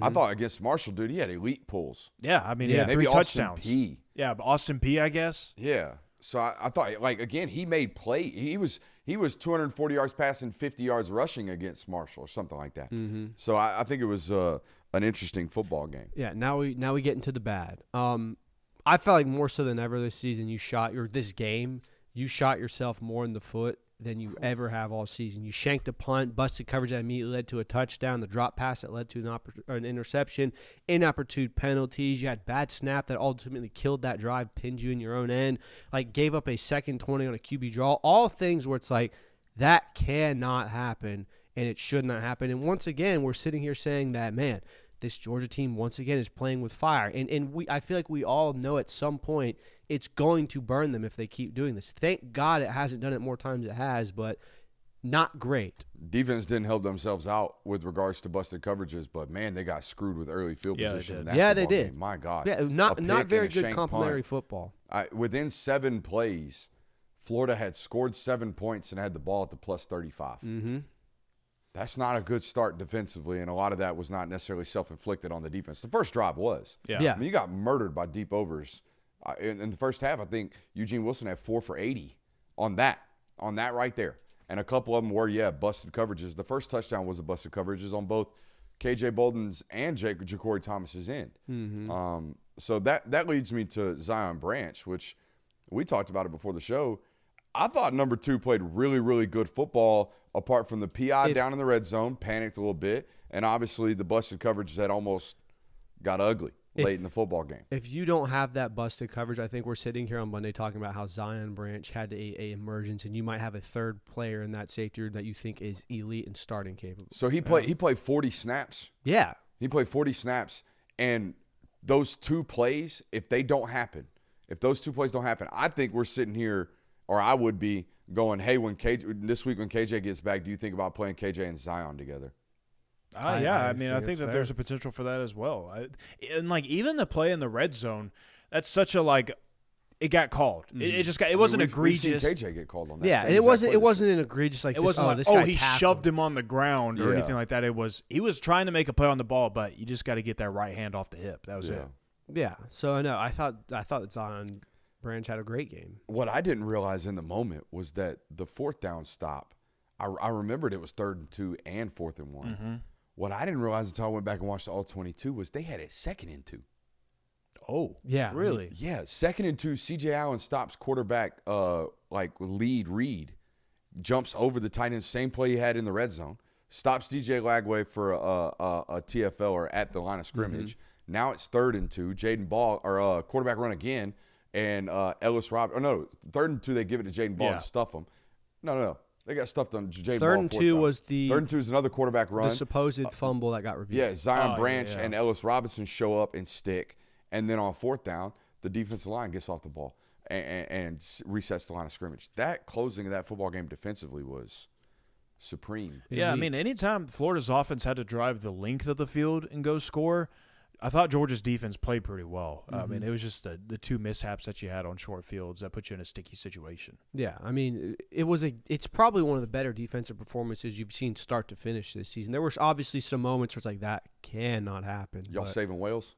I thought against Marshall, dude, he had elite pulls. Yeah, I mean, Yeah. maybe Maybe 3 Austin touchdowns. P. Yeah, but Austin P, I guess. Yeah. So I thought, again, he made play. He was 240 yards passing, 50 yards rushing against Marshall or something like that. So I think it was an interesting football game. Yeah, now we get into the bad. I felt like more so than ever this season, you shot yourself more in the foot than you ever have all season. You shanked a punt, busted coverage that immediately led to a touchdown, the drop pass that led to an interception, inopportune penalties. You had bad snap that ultimately killed that drive, pinned you in your own end, gave up a second 20 on a QB draw. All things where it's like, that cannot happen, and it should not happen. And once again, we're sitting here saying that, man, this Georgia team once again is playing with fire. And I feel like we all know at some point it's going to burn them if they keep doing this. Thank God it hasn't done it more times than it has, but not great. Defense didn't help themselves out with regards to busted coverages, but, man, they got screwed with early field Yeah, they position. did. in that Yeah, they football did. game. My God. Yeah, A not pick very and a good shank complementary punt. football. Within 7 plays, Florida had scored 7 points and had the ball at the plus 35. That's not a good start defensively, and a lot of that was not necessarily self-inflicted on the defense. The first drive was. Yeah. I mean, you got murdered by deep overs. In the first half, I think Eugene Wilson had 4 for 80 on that right there. And a couple of them were, busted coverages. The first touchdown was a busted coverages on both K.J. Bolden's and Ja'Cory Thomas's end. So that leads me to Zion Branch, which we talked about it before the show. I thought number 2 played really, really good football apart from the PI down in the red zone, panicked a little bit, and obviously the busted coverage that almost got ugly late in the football game. If you don't have that busted coverage, I think we're sitting here on Monday talking about how Zion Branch had a emergence, and you might have a third player in that safety room that you think is elite and starting capable. So he played 40 snaps. Yeah. He played 40 snaps, and those 2 plays, if those 2 plays don't happen, I think we're sitting here, or I would be going, hey, this week when KJ gets back, do you think about playing KJ and Zion together? I think it's that fair. there's a potential for that as well. Even the play in the red zone, that's such a it got called. It wasn't egregious. We've seen KJ get called on that. Yeah, same and exact play it wasn't an egregious It wasn't this guy he tackled shoved him on the ground or Yeah. anything like that. He was trying to make a play on the ball, but you just got to get that right hand off the hip. That was it. Yeah, so I know. I thought that Zion Branch had a great game. What I didn't realize in the moment was that the 4th down stop, I remembered it was 3rd and 2 and 4th and 1. What I didn't realize until I went back and watched the all-22 was they had a 2nd and 2. Oh, Yeah, really? Yeah, 2nd and 2. C.J. Allen stops quarterback lead Reed, jumps over the tight end, same play he had in the red zone, stops DJ Lagway for a TFL or at the line of scrimmage. Now it's 3rd and 2. Jaden Ball or quarterback run again, and Ellis Rob. Oh no, 3rd and 2. They give it to Jaden Ball and stuff him. No. They got stuffed on Jaden Ball. 3rd and 2 was the 3rd and 2 is another quarterback run. the supposed fumble that got reviewed. Yeah, Zion Branch yeah. and Ellis Robinson show up and stick. And then on 4th down, the defensive line gets off the ball and resets the line of scrimmage. That closing of that football game defensively was supreme. Yeah, I mean, anytime Florida's offense had to drive the length of the field and go score, I thought Georgia's defense played pretty well. I mean, it was just the 2 mishaps that you had on short fields that put you in a sticky situation. Yeah, I mean, it's probably one of the better defensive performances you've seen start to finish this season. There were obviously some moments where it's like, that cannot happen. Y'all but saving Wales?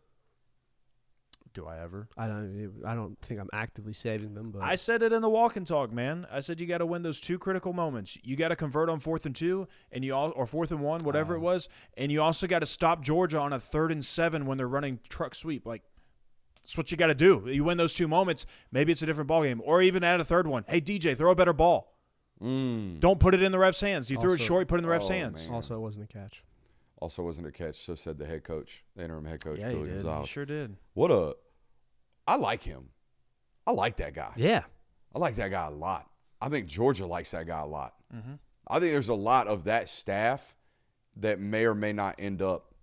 Do I ever? I don't think I'm actively saving them, but I said it in the walk and talk, man. I said you got to win those 2 critical moments. You got to convert on 4th and 2, and or 4th and 1, whatever it was, and you also got to stop Georgia on a 3rd and 7 when they're running truck sweep. That's what you got to do. You win those 2 moments, maybe it's a different ball game, or even add a 3rd one. Hey DJ, throw a better ball. Don't put it in the ref's hands. You threw it short, you put it in the ref's hands. Man. also it wasn't a catch. Also wasn't a catch, so said the head coach, the interim head coach, Yeah, he Billy did. He Gonzalez. sure did. I like him. I like that guy. Yeah. I like that guy a lot. I think Georgia likes that guy a lot. Mm-hmm. I think there's a lot of that staff that may or may not end up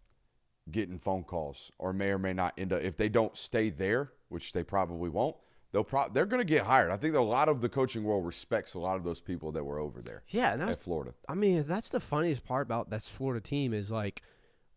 getting phone calls or may or may not end up, if they don't stay there, which they probably won't, they're going to get hired. I think that a lot of the coaching world respects a lot of those people that were over there Yeah, and at Florida. I mean, that's the funniest part about this Florida team is like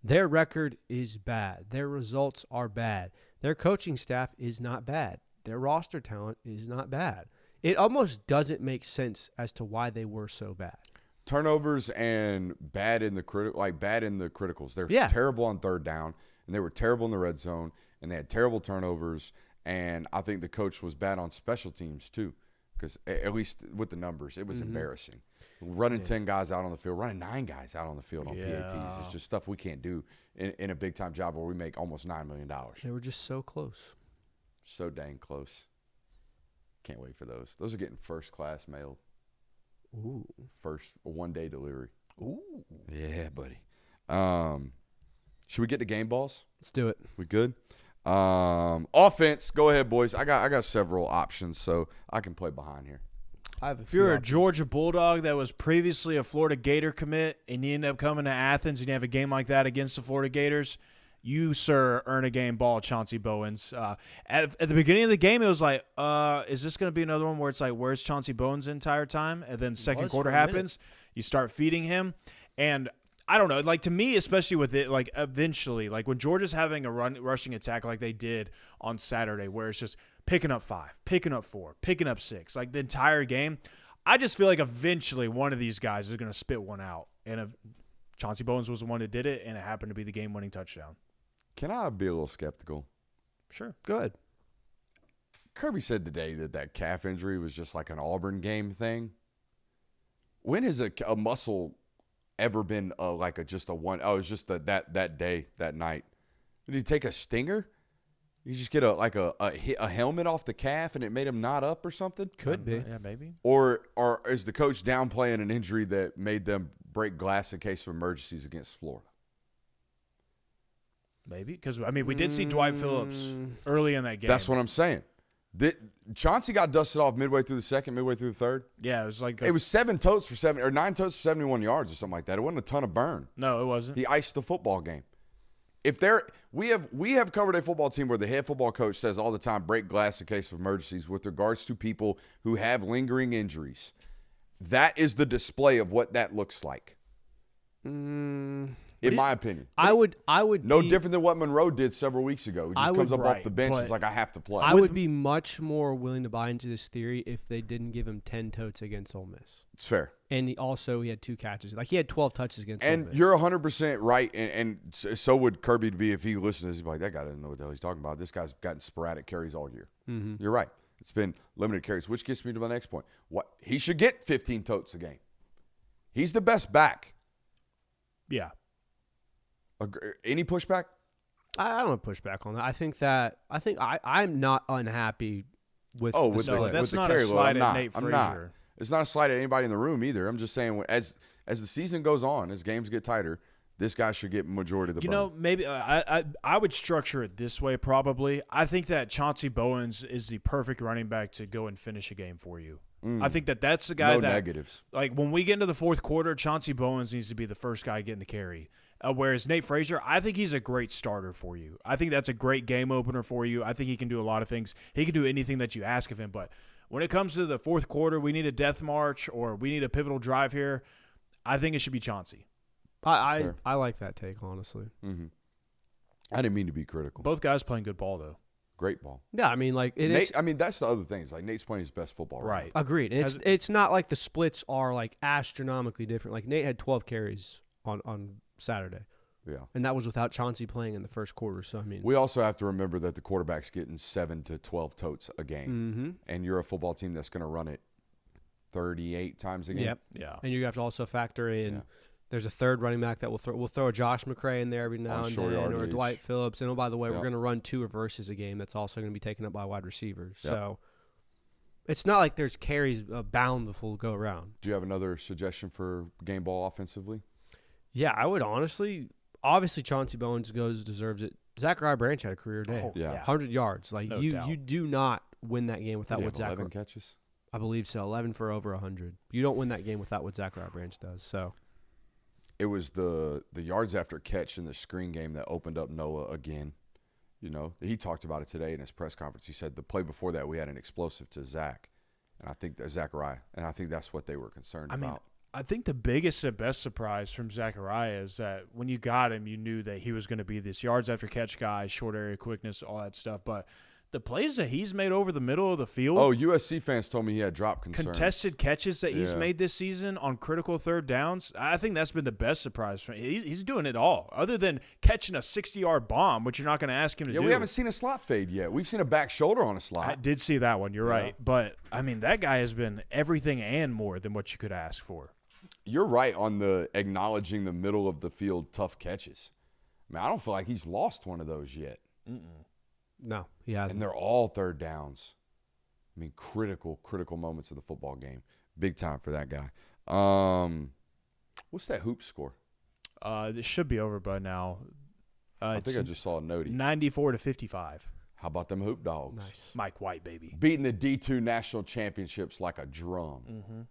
their record is bad. Their results are bad. Their coaching staff is not bad. Their roster talent is not bad. It almost doesn't make sense as to why they were so bad. Turnovers and bad in the criticals. They're Yeah. terrible on third down, and they were terrible in the red zone, and they had terrible turnovers. And I think the coach was bad on special teams too, because at least with the numbers, it was embarrassing. Running 10 guys out on the field, running 9 guys out on the field on PATs. It's just stuff we can't do in a big-time job where we make almost $9 million. They were just so close. So dang close. Can't wait for those. Those are getting first class mailed. Ooh. First one-day delivery. Ooh. Yeah, buddy. Should we get to game balls? Let's do it. We good? Offense. Go ahead, boys. I got several options, so I can play behind here. I have a If you're few a options. Georgia Bulldog that was previously a Florida Gator commit and you end up coming to Athens and you have a game like that against the Florida Gators, you, sir, earn a game ball, Chauncey Bowens. At the beginning of the game, it was like, is this going to be another one where it's like, where's Chauncey Bowens the entire time? And then second was quarter for a minute. happens, you start feeding him. And I don't know, like to me, especially with it, like eventually, like when Georgia's having a rushing attack like they did on Saturday, where it's just picking up 5, picking up 4, picking up 6, like the entire game, I just feel like eventually one of these guys is going to spit one out. And Chauncey Bowens was the one that did it, and it happened to be the game-winning touchdown. Can I be a little skeptical? Sure. Good. Kirby said today that calf injury was just like an Auburn game thing. When has a muscle ever been just a one? Oh, it's just that day, that night. Did he take a stinger? You just get a helmet off the calf and it made him knot up or something? Could be. Yeah, maybe. Or is the coach downplaying an injury that made them break glass in case of emergencies against Florida? Maybe. Because, I mean, we did see Dwight Phillips early in that game. That's what I'm saying. Chauncey got dusted off midway through the second, midway through the third. Yeah, it was like It was 9 totes for 71 yards or something like that. It wasn't a ton of burn. No, it wasn't. He iced the football game. We have covered a football team where the head football coach says all the time, break glass in case of emergencies with regards to people who have lingering injuries. That is the display of what that looks like. In my opinion. I would No be, different than what Monroe did several weeks ago. He just comes up off the bench. but It's like, I have to play. I would be much more willing to buy into this theory if they didn't give him 10 totes against Ole Miss. It's fair. And he had 2 catches. Like he had 12 touches against Ole And Miss. you're 100% right, and so would Kirby be if he listens. He'd be like, that guy doesn't know what the hell he's talking about. This guy's gotten sporadic carries all year. Mm-hmm. You're right. It's been limited carries, which gets me to my next point. He should get 15 totes a game. He's the best back. Yeah. Any pushback? I don't want to push back on that. I'm not unhappy with the with split. that's the not a carry load. slight I'm at not. Nate I'm not. Frazier. It's not a slight at anybody in the room either. I'm just saying as the season goes on, as games get tighter, this guy should get majority of the You burn. know, maybe I would structure it this way probably. I think that Chauncey Bowens is the perfect running back to go and finish a game for you. I think that's the guy No that negatives. Like when we get into the fourth quarter, Chauncey Bowens needs to be the first guy getting the carry. Whereas Nate Frazier, I think he's a great starter for you. I think that's a great game opener for you. I think he can do a lot of things. He can do anything that you ask of him. But when it comes to the fourth quarter, we need a death march or we need a pivotal drive here. I think it should be Chauncey. I like that take, honestly. Mm-hmm. I didn't mean to be critical. Both guys playing good ball, though. Great ball. Yeah, I mean, like Nate, I mean, that's the other thing. It's like Nate's playing his best football Right. agreed. And it's not like the splits are like astronomically different. Like Nate had 12 carries on Saturday. Yeah. And that was without Chauncey playing in the first quarter. So I mean, We also have to remember that the quarterback's getting 7 to 12 totes a game. mm-hmm. And you're a football team that's going to run it 38 times a game. Yep. Yeah. And you have to also factor in Yeah. there's a third running back that we'll throw a Josh McCray in there every now On and short then, or a yardage. Dwight Phillips. And oh, by the way, Yep. we're going to run 2 reverses a game. That's also going to be taken up by wide receivers. Yep. So it's not like there's carries bountiful go around. Do you have another suggestion for game ball offensively? Yeah, I would honestly, obviously Chauncey Bowens deserves it. Zachariah Branch had a career day. Oh, Yeah. 100 yards. Like No you doubt. do not win that game without Did he what have Zachariah. 11 catches? I believe so. 11 for over 100. You don't win that game without what Zachariah Branch does. So It was the yards after catch in the screen game that opened up Noah again. You know, he talked about it today in his press conference. He said the play before that we had an explosive to Zach, and I think that Zachariah, and I think that's what they were concerned about. I think the biggest and best surprise from Zachariah is that when you got him, you knew that he was going to be this yards after catch guy, short area quickness, all that stuff. But the plays that he's made over the middle of the field, Oh, USC fans told me he had drop concerns. contested catches that he's Yeah. made this season on critical third downs, I think that's been the best surprise. He's doing it all, other than catching a 60-yard bomb, which you're not going to ask him to Yeah, do. we haven't seen a slot fade yet. We've seen a back shoulder on a I slot. did see that one. You're Yeah. right. But, I mean, that guy has been everything and more than what you could ask for. You're right on the acknowledging the middle of the field tough catches. I mean, I don't feel like he's lost one of those yet. no, he hasn't. And they're all third downs. I mean, critical moments of the football game. Big time for that guy. What's that hoop score? It should be over by now. I think I just saw a note. 94-55. How about them hoop dogs? Nice. Mike White, baby. Beating the D2 national championships like a drum.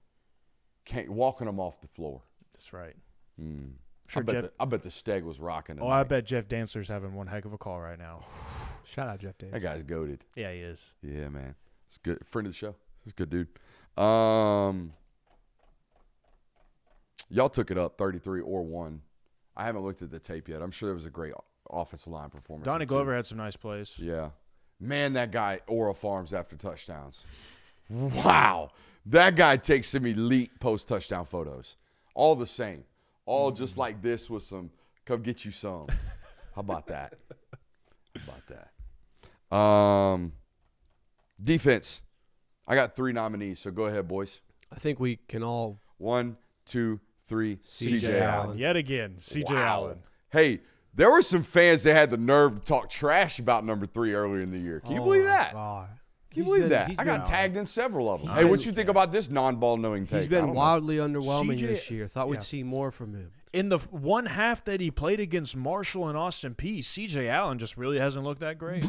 Walking them off the floor. That's right. I bet the Steg was rocking Oh, tonight. I bet Jeff Dantzler's having one heck of a call right now. Shout out Jeff Davis. That guy's goated. Yeah, he is. Yeah, man. It's good. Friend of the show. He's a good dude. Y'all took it up 33 or 1. I haven't looked at the tape yet. I'm sure there was a great offensive line performance. Donnie or two. Glover had some nice plays. Yeah. Man, that guy aura farms after touchdowns. Wow. That guy takes some elite post-touchdown photos. All the same. All just like this with some, come get you some. How about that? Defense. I got 3 nominees, so go ahead, boys. I think we can all 1, 2, 3. C.J. Allen. Yet again, C.J. Wow. Allen. Hey, there were some fans that had the nerve to talk trash about number 3 earlier in the year. Can you believe that? God. Can you He's believe been- that? he's I got been- tagged in several of them. He's Hey, what been- you think about this non-ball knowing take? He's I been don't know. wildly underwhelming CJ this year. Thought yeah. we'd see more from him. In the one half that he played against Marshall and Austin Peay, C.J. Allen just really hasn't looked that great.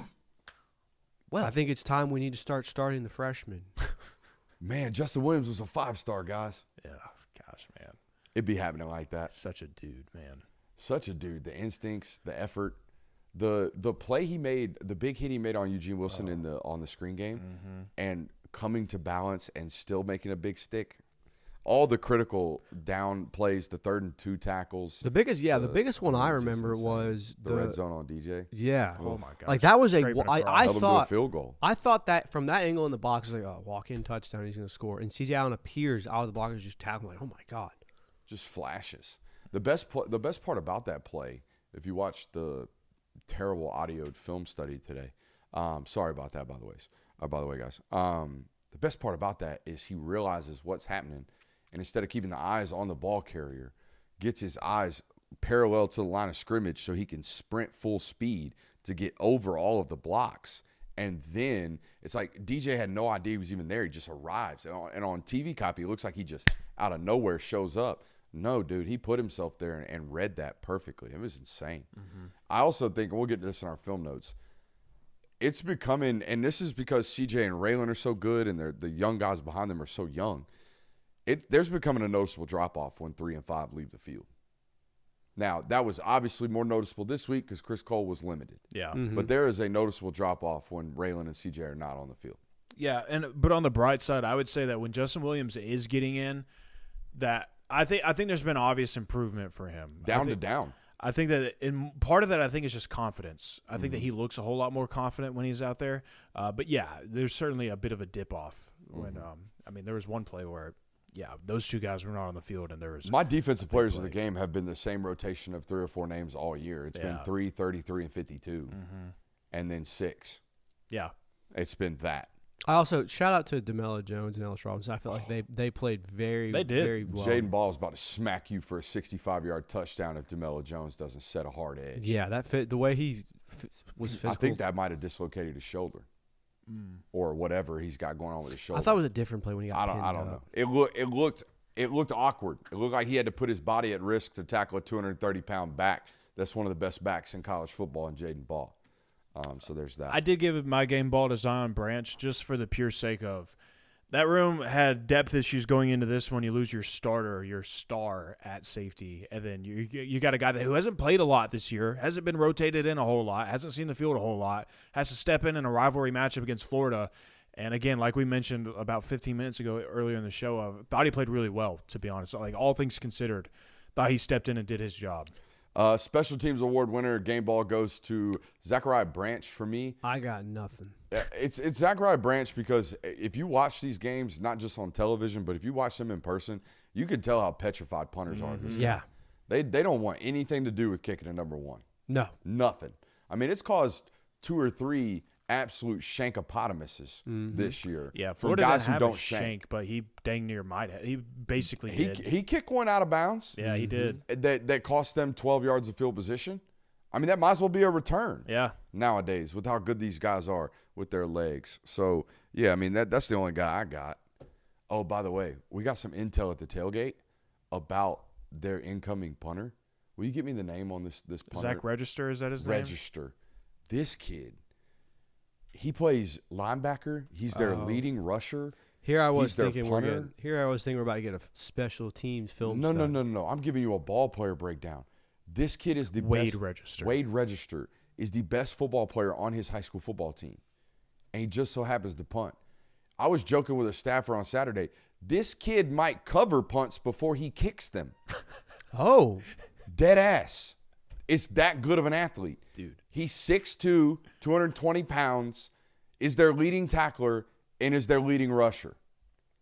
I think it's time we need to start starting the freshmen. Man, Justin Williams was a 5-star, guys. Yeah, gosh, man. It'd be happening like that. Such a dude, man. Such a dude. The instincts, the effort, the play he made, the big hit he made on Eugene Wilson on the screen game, and coming to balance and still making a big stick. All the critical down plays, the 3rd and 2 tackles. The biggest one I just remember insane. was the red zone on DJ. Yeah. Oh, my God. Like that was Scraping I across. I Held him to a thought field goal. I thought that from that angle in the box, was like, oh, walk-in touchdown, he's going to score. And C.J. Allen appears out of the block and just tackling. Like, oh, my God. Just flashes. The best part about that play, if you watch the terrible audioed film study today, sorry about that, by the way, guys. The best part about that is he realizes what's happening, and instead of keeping the eyes on the ball carrier, gets his eyes parallel to the line of scrimmage so he can sprint full speed to get over all of the blocks. And then it's like DJ had no idea he was even there. He just arrives. And on TV copy, it looks like he just out of nowhere shows up. No, dude, he put himself there and read that perfectly. It was insane. I also think, and we'll get to this in our film notes, it's becoming, and this is because CJ and Raylan are so good and the young guys behind them are so young, there's becoming a noticeable drop-off when 3 and 5 leave the field. Now, that was obviously more noticeable this week because Chris Cole was limited. Yeah. But there is a noticeable drop-off when Raylan and CJ are not on the field. Yeah, but on the bright side, I would say that when Justin Williams is getting in, that I think there's been obvious improvement for him. Down to down. I think that part of that I think is just confidence. I think that he looks a whole lot more confident when he's out there. But yeah, there's certainly a bit of a dip off when there was one play where those 2 guys were not on the field and there was My defensive players of the game have been the same rotation of 3 or 4 names all year. It's been Yeah. 3, 33, and 52, and then 6. Yeah. It's been that. I also shout out to DeMello Jones and Ellis Robinson. I felt like they played very very well. Jaden Ball is about to smack you for a 65-yard touchdown if DeMello Jones doesn't set a hard edge. Yeah, that fit the way he was physical. I think that might have dislocated his shoulder or whatever he's got going on with his shoulder. I thought it was a different play when he got pinned I don't up. know. It looked awkward. It looked like he had to put his body at risk to tackle a 230-pound back that's one of the best backs in college football in Jaden Ball. So there's that. I did give my game ball to Zion Branch just for the pure sake of that room had depth issues going into this one. You lose your starter, your star at safety, and then you got a guy who hasn't played a lot this year, hasn't been rotated in a whole lot, hasn't seen the field a whole lot, has to step in a rivalry matchup against Florida. And again, like we mentioned about 15 minutes ago earlier in the show, I thought he played really well, to be honest. Like all things considered, thought he stepped in and did his job. Special Teams Award winner game ball goes to Zachariah Branch for me. I got nothing. It's Zachariah Branch because if you watch these games, not just on television, but if you watch them in person, you can tell how petrified punters are. This Yeah. They don't want anything to do with kicking a number one. No. Nothing. I mean, it's caused 2 or 3 absolute shankopotamuses this year. Yeah, from Florida guys didn't who have don't a shank, but he dang near might have. He basically did. He kicked one out of bounds. Yeah, he did. That cost them 12 yards of field position. I mean, that might as well be a return. Yeah. Nowadays, with how good these guys are with their legs. So, yeah, I mean, that's the only guy I got. Oh, by the way, we got some intel at the tailgate about their incoming punter. Will you give me the name on this punter? Zach Register, is that his name? Register. This kid, he plays linebacker. He's their leading rusher. Here I was He's their thinking punter. we're about to get a special teams film. No. I'm giving you a ball player breakdown. This kid is the Wade best. Register. Wade Register is the best football player on his high school football team. And he just so happens to punt. I was joking with a staffer on Saturday. This kid might cover punts before he kicks them. Oh, Dead ass. It's that good of an athlete. Dude. He's 6'2", 220 pounds, is their leading tackler, and is their leading rusher.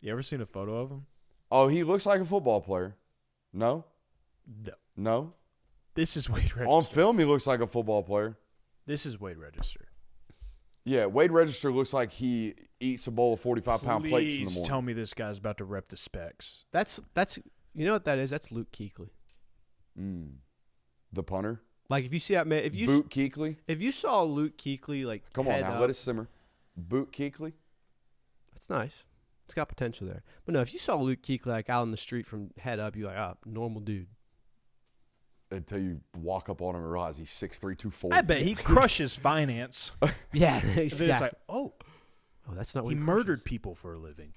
You ever seen a photo of him? Oh, he looks like a football player. No? No. No? This is Wade Register. On film, he looks like a football player. This is Wade Register. Yeah, Wade Register looks like he eats a bowl of 45-pound plates in the Please morning. tell me this guy's about to rep the specs. that's you know what that is? That's Luke Kuechly. The punter? Like if you see that man, Boot Kuechly? if you saw Luke Kuechly like Come on head now, up, let it simmer. Boot Kuechly? that's nice. It's got potential there. But no, if you saw Luke Kuechly like out in the street from head up, you're like, normal dude. Until you walk up on him and realize he's 6'3", 240. I bet he crushes finance. Yeah, And then it's like, oh, that's not what he he murdered people for a living.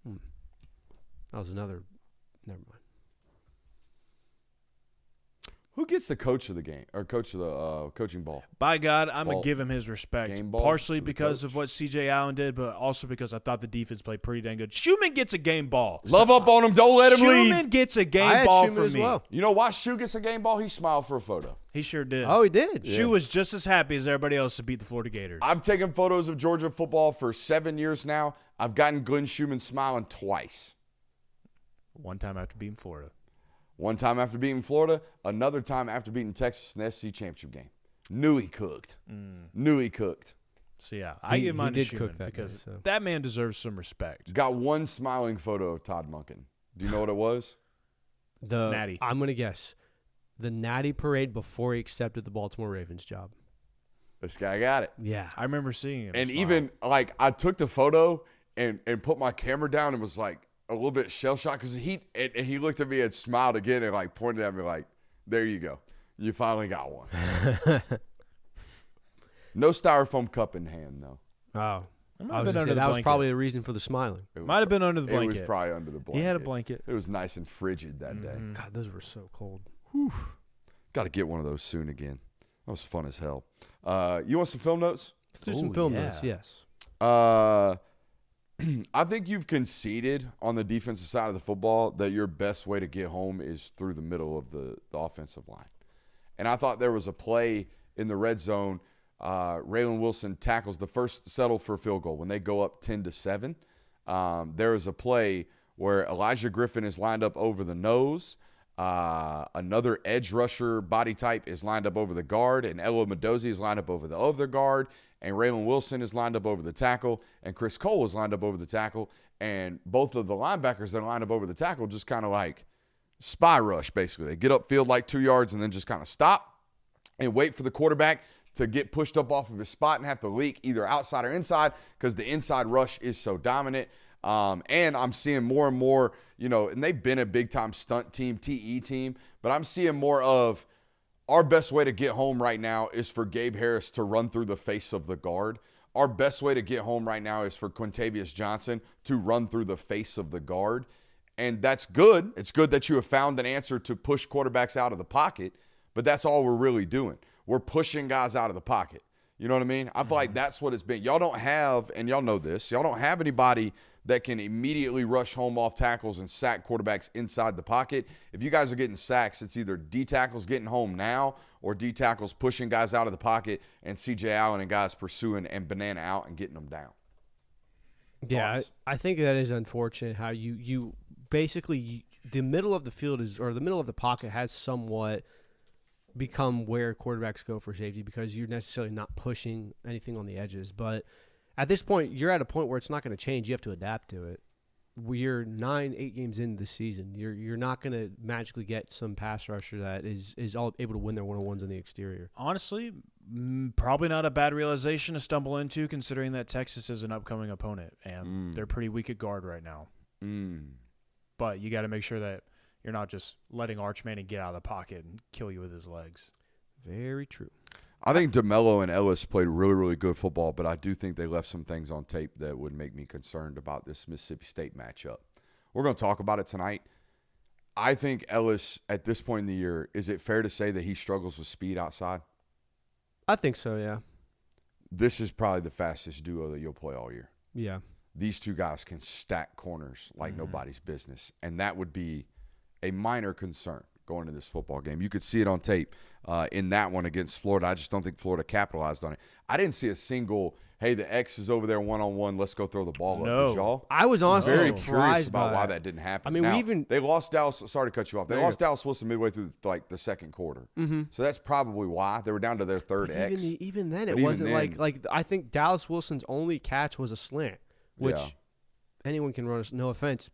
That was another. Never mind. Who gets the coach of the game or coach of the coaching ball? By God, I'm Ball. going to give him his respect. Game ball Partially to the because of coach. what C.J. Allen did, but also because I thought the defense played pretty dang good. Schumann gets a game ball. Love up on him. Don't let him Schumann leave. gets a I game had ball Schumann for as me. well. You know why Shu gets a game ball? He smiled for a photo. He sure did. Oh, he did. Shu was just as happy as everybody else to beat the Florida Gators. I've taken photos of Georgia football for 7 years now. I've gotten Glenn Schumann smiling twice. One time after beating Florida. One time after beating Florida, another time after beating Texas in the SEC championship game. Knew he cooked. Knew he cooked. So, yeah, I He- give mine he to did Schumann cook that because day, so. that man deserves some respect. Got one smiling photo of Todd Monken. Do you know what it was? The Natty. I'm gonna guess the Natty parade before he accepted the Baltimore Ravens job. This guy got it. Yeah. I remember seeing him. And smile. even, like, I took the photo and put my camera down and was, like, a little bit shell-shocked because he looked at me and smiled again and, like, pointed at me like, there you go. You finally got one. No styrofoam cup in hand, though. Oh. It might I have was been gonna under say, the that was blanket. probably the reason for the smiling. Might have been under the It was blanket. probably under the blanket. He had a blanket. It was nice and frigid that day. God, those were so cold. Got to get one of those soon again. That was fun as hell. You want some film notes? Let's do some film yeah. notes. Yes. I think you've conceded on the defensive side of the football that your best way to get home is through the middle of the offensive line. And I thought there was a play in the red zone. Raylan Wilson tackles the first settle for a field goal when they go up 10-7. There is a play where Elijah Griffin is lined up over the nose. Another edge rusher body type is lined up over the guard, and Ella Mendoza is lined up over the other guard, and Raylan Wilson is lined up over the tackle, and Chris Cole is lined up over the tackle, and both of the linebackers that are lined up over the tackle just kind of like spy rush, basically. They get upfield like 2 yards and then just kind of stop and wait for the quarterback to get pushed up off of his spot and have to leak either outside or inside because the inside rush is so dominant. And I'm seeing more and more, and they've been a big-time stunt team, TE team, but I'm seeing more of Our best way to get home right now is for Gabe Harris to run through the face of the guard. Our best way to get home right now is for Quintavious Johnson to run through the face of the guard. And that's good. It's good that you have found an answer to push quarterbacks out of the pocket, but that's all we're really doing. We're pushing guys out of the pocket. You know what I mean? I feel like that's what it's been. Y'all don't have, and y'all know this, y'all don't have anybody that can immediately rush home off tackles and sack quarterbacks inside the pocket. If you guys are getting sacks, it's either D tackles getting home now or D tackles pushing guys out of the pocket and CJ Allen and guys pursuing and banana out and getting them down. Yeah, Thoughts? I think that is unfortunate how you basically the middle of the field is, or the middle of the pocket has somewhat become where quarterbacks go for safety because you're necessarily not pushing anything on the edges. But at this point, you're at a point where it's not going to change. You have to adapt to it. We're 8 games into the season. You're not going to magically get some pass rusher that is all able to win their one-on-ones on the exterior. Honestly, probably not a bad realization to stumble into, considering that Texas is an upcoming opponent and they're pretty weak at guard right now. But you got to make sure that you're not just letting Arch Manning get out of the pocket and kill you with his legs. Very true. I think DeMello and Ellis played really, really good football, but I do think they left some things on tape that would make me concerned about this Mississippi State matchup. We're going to talk about it tonight. I think Ellis, at this point in the year, is it fair to say that he struggles with speed outside? I think so, yeah. This is probably the fastest duo that you'll play all year. Yeah. These two guys can stack corners like nobody's business, and that would be a minor concern going into this football game. You could see it on tape in that one against Florida. I just don't think Florida capitalized on it. I didn't see a single, hey, the X is over there one-on-one, let's go throw the ball up. Did y'all? I was honestly very curious surprised about by why it. that didn't happen. I mean, now, they lost Dallas. Sorry to cut you off. They There lost you go. Dallas Wilson midway through like the second quarter. So that's probably why they were down to their third X. Even then, But it even wasn't then- like I think Dallas Wilson's only catch was a slant, which Yeah. anyone can run. No offense,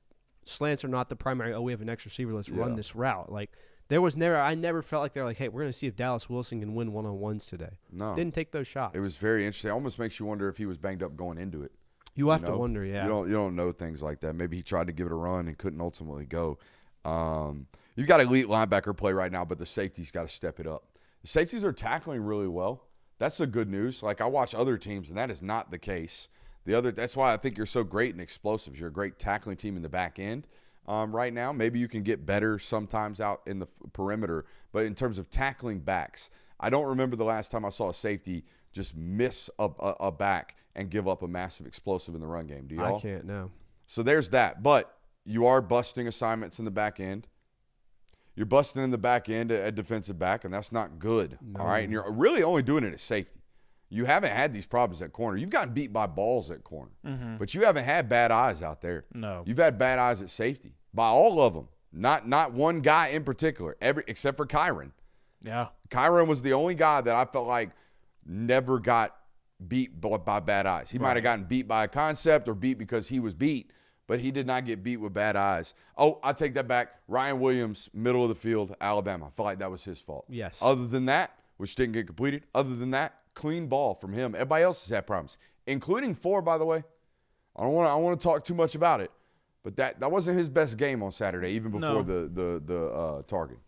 slants are not the primary. Oh, we have an X receiver. Let's Yeah. run this route. Like there was never. I never felt like they're like, hey, we're gonna see if Dallas Wilson can win one-on-ones today. No. Didn't take those shots. It was very interesting. It almost makes you wonder if he was banged up going into it. You have know? to wonder, yeah. You don't know things like that. Maybe he tried to give it a run and couldn't ultimately go. You've got elite linebacker play right now, but the safety's got to step it up. The safeties are tackling really well. That's the good news. Like I watch other teams, and that is not the case. That's why I think you're so great and explosive. You're a great tackling team in the back end right now. Maybe you can get better sometimes out in the perimeter, but in terms of tackling backs, I don't remember the last time I saw a safety just miss a back and give up a massive explosive in the run game. Do y'all? I can't no. So there's that. But you are busting assignments in the back end. You're busting in the back end at defensive back, and that's not good. All right? And you're really only doing it at safety. You haven't had these problems at corner. You've gotten beat by balls at corner. But you haven't had bad eyes out there. No. You've had bad eyes at safety by all of them. Not one guy in particular, except for Kyron. Yeah. Kyron was the only guy that I felt like never got beat by bad eyes. He might have gotten beat by a concept or beat because he was beat, but he did not get beat with bad eyes. Oh, I take that back. Ryan Williams, middle of the field, Alabama. I felt like that was his fault. Yes. Other than that, which didn't get completed, other than that, clean ball from him. Everybody else has had problems, including Ford, by the way. I don't want to talk too much about it, but that wasn't his best game on Saturday, even before the target.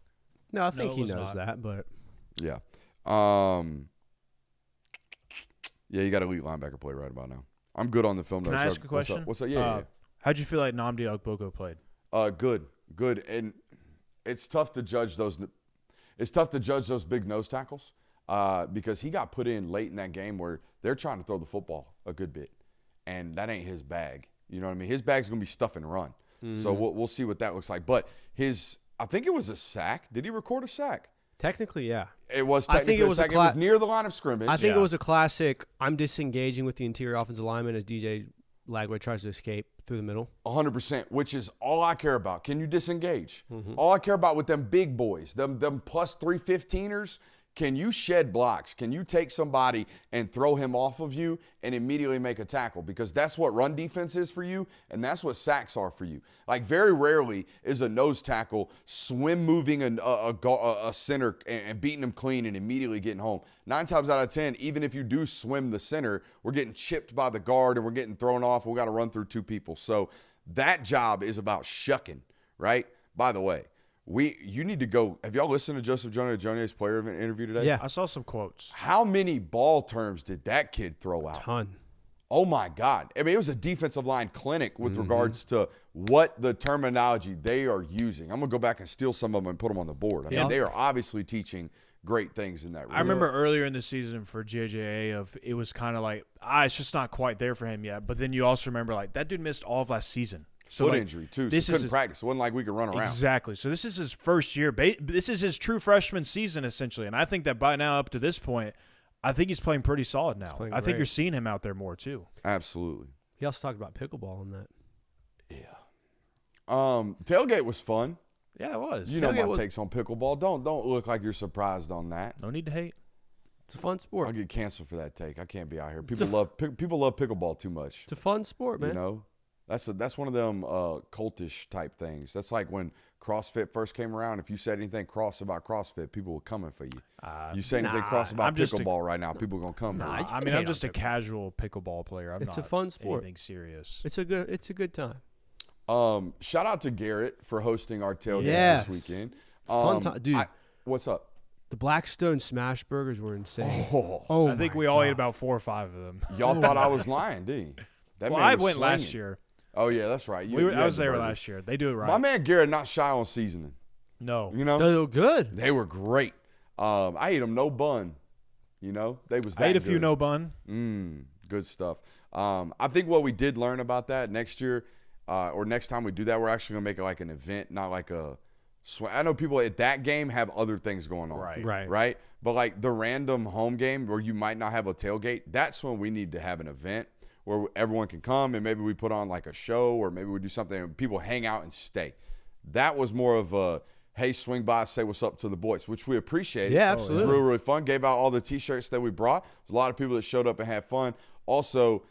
No, I think it he was knows not. that, but Yeah. Yeah, you got elite linebacker play right about now. I'm good on the film. Can though. I So ask a question? What's up? Yeah. How'd you feel like Nnamdi Ogboko played? Good. And it's tough to judge those. It's tough to judge those big nose tackles because he got put in late in that game where they're trying to throw the football a good bit, and that ain't his bag. You know what I mean? His bag's gonna be stuff and run. So we'll see what that looks like. But I think it was a sack. Did he record a sack? technically, yeah. It was I think technically it was a a sack. It was near the line of scrimmage. I think it was a classic. I'm disengaging with the interior offensive lineman as DJ Lagway tries to escape through the middle. 100%, which is all I care about. Can you disengage? All I care about with them big boys, them plus 315ers, can you shed blocks? Can you take somebody and throw him off of you and immediately make a tackle? Because that's what run defense is for you, and that's what sacks are for you. Like, very rarely is a nose tackle swim moving a center and beating him clean and immediately getting home. 9 times out of 10, even if you do swim the center, we're getting chipped by the guard and we're getting thrown off. We got to run through 2 people. So that job is about shucking, right? By the way, You need to go. Have y'all listened to Joseph Jonah's player event interview today? Yeah. I saw some quotes. How many ball terms did that kid throw out? Ton. Oh my God. I mean, it was a defensive line clinic with regards to what the terminology they are using. I'm going to go back and steal some of them and put them on the board. I mean, they are obviously teaching great things in that room. I remember earlier in the season for JJA it was kind of like, it's just not quite there for him yet. But then you also remember, like, that dude missed all of last season. So Foot like, injury, too. This So couldn't practice. It wasn't like we could run around. Exactly. So this is his first year. This is his true freshman season, essentially. And I think that by now, up to this point, I think he's playing pretty solid now. I think you're seeing him out there more, too. Absolutely. He also talked about pickleball in that. Yeah. Tailgate was fun. Yeah, it was. You know my takes on pickleball. Don't look like you're surprised on that. No need to hate. It's a fun sport. I'll get canceled for that take. I can't be out here. People love pickleball too much. It's a fun sport, man. You know, that's one of them cultish type things. That's like when CrossFit first came around. If you said anything cross about CrossFit, people were coming for you. You say anything cross about pickleball right now, people are gonna come for you. I mean, I'm just a casual pickleball player. I'm It's not a fun sport. anything serious. It's a good time. Shout out to Garrett for hosting our tailgate Yes. this weekend. Fun time, dude. What's up? The Blackstone smash burgers were insane. Oh, I think we all ate about 4 or 5 of them. y'all thought I was lying, did you? That Well, man I was went last slinging. year. Oh yeah, that's right. I was there last year. They do it right. My man Garrett not shy on seasoning. No. You know, They look good. they were great. I ate them no bun. You know, they was that I ate a few good. no bun. Good stuff. I think what we did learn about that next year, or next time we do that, we're actually gonna make it like an event, not like a. I know people at that game have other things going on, Right. But like the random home game where you might not have a tailgate, that's when we need to have an event where everyone can come and maybe we put on like a show or maybe we do something and people hang out and stay. That was more of a, hey, swing by, say what's up to the boys, which we appreciate. Yeah, It was absolutely. really, really fun. Gave out all the T-shirts that we brought. There's a lot of people that showed up and had fun. Also,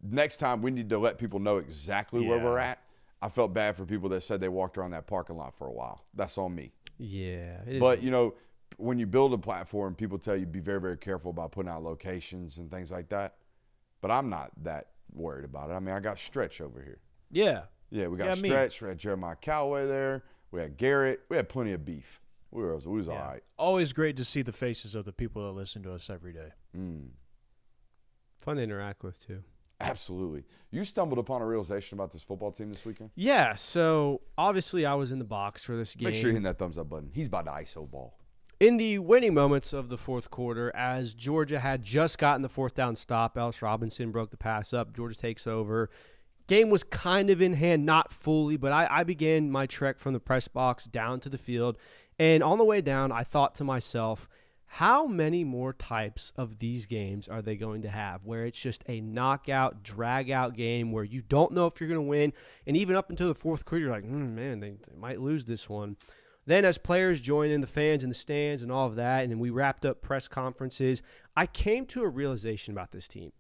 next time we need to let people know exactly where we're at. I felt bad for people that said they walked around that parking lot for a while. That's on me. Yeah. But, you know, when you build a platform, people tell you be very, very careful about putting out locations and things like that. But I'm not that worried about it. I mean, I got Stretch over here. Yeah. Yeah, we got Stretch. We had Jeremiah Callaway there. We had Garrett. We had plenty of beef. We was all right. Always great to see the faces of the people that listen to us every day. Fun to interact with, too. Absolutely. You stumbled upon a realization about this football team this weekend? Yeah, so obviously I was in the box for this game. Make sure you're hitting that thumbs up button. He's about to ISO ball. In the winning moments of the fourth quarter, as Georgia had just gotten the fourth down stop, Ellis Robinson broke the pass up. Georgia takes over. Game was kind of in hand, not fully, but I began my trek from the press box down to the field. And on the way down, I thought to myself, how many more types of these games are they going to have where it's just a knockout, drag-out game where you don't know if you're going to win, and even up until the fourth quarter, you're like, man, they might lose this one. Then as players join in, the fans in the stands and all of that, and then we wrapped up press conferences, I came to a realization about this team.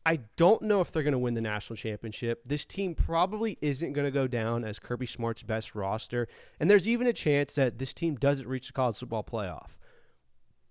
I don't know if they're going to win the national championship. This team probably isn't going to go down as Kirby Smart's best roster, and there's even a chance that this team doesn't reach the college football playoff.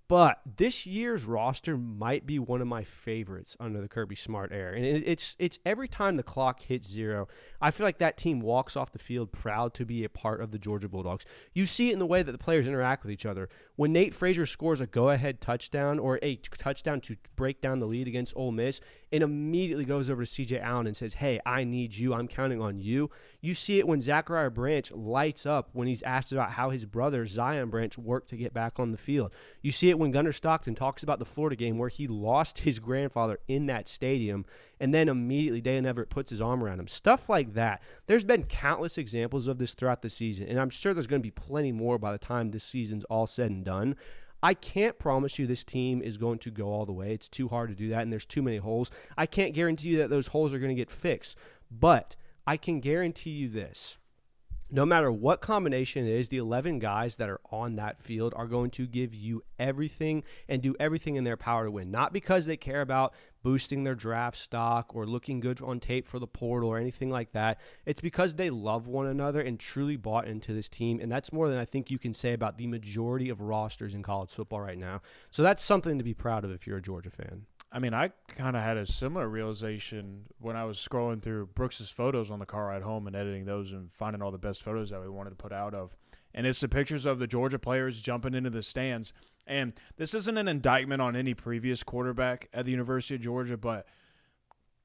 But this year's roster might be one of my favorites under the Kirby Smart era. And it's every time the clock hits zero, I feel like that team walks off the field proud to be a part of the Georgia Bulldogs. You see it in the way that the players interact with each other. When Nate Frazier scores a go-ahead touchdown or a touchdown to break down the lead against Ole Miss, and immediately goes over to C.J. Allen and says, hey, I need you. I'm counting on you. You see it when Zachariah Branch lights up when he's asked about how his brother, Zion Branch, worked to get back on the field. You see it when Gunnar Stockton talks about the Florida game where he lost his grandfather in that stadium, and then immediately Dalen Everett puts his arm around him. Stuff like that. There's been countless examples of this throughout the season, and I'm sure there's going to be plenty more by the time this season's all said and done. I can't promise you this team is going to go all the way. It's too hard to do that, and there's too many holes. I can't guarantee you that those holes are going to get fixed, but I can guarantee you this. No matter what combination it is, the 11 guys that are on that field are going to give you everything and do everything in their power to win. Not because they care about boosting their draft stock or looking good on tape for the portal or anything like that. It's because they love one another and truly bought into this team, and that's more than I think you can say about the majority of rosters in college football right now. So that's something to be proud of if you're a Georgia fan. I mean, I kind of had a similar realization when I was scrolling through Brooks's photos on the car ride home and editing those and finding all the best photos that we wanted to put out of. and it's the pictures of the Georgia players jumping into the stands. And this isn't an indictment on any previous quarterback at the University of Georgia, but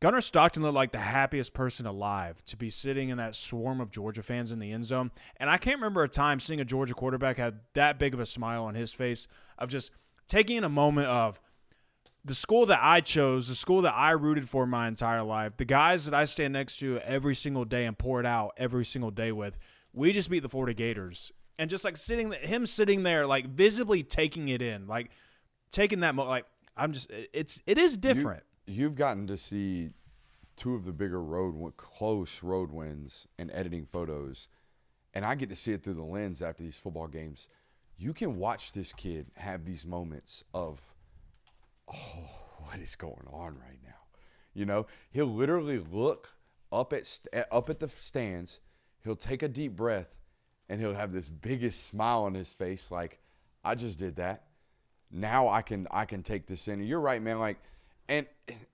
Gunnar Stockton looked like the happiest person alive to be sitting in that swarm of Georgia fans in the end zone. And I can't remember a time seeing a Georgia quarterback have that big of a smile on his face of just taking in a moment of the school that I chose, the school that I rooted for my entire life, the guys that I stand next to every single day and pour it out every single day with. We just beat the Florida Gators. And just like him sitting there, like visibly taking it in, like taking that like it is different. You've gotten to see two of the bigger close road wins and editing photos, and I get to see it through the lens after these football games. You can watch this kid have these moments of, oh, what is going on right now? You know, he'll literally look up at the stands. He'll take a deep breath, and he'll have this biggest smile on his face, like, I just did that. Now I can take this in. And you're right, man. Like, and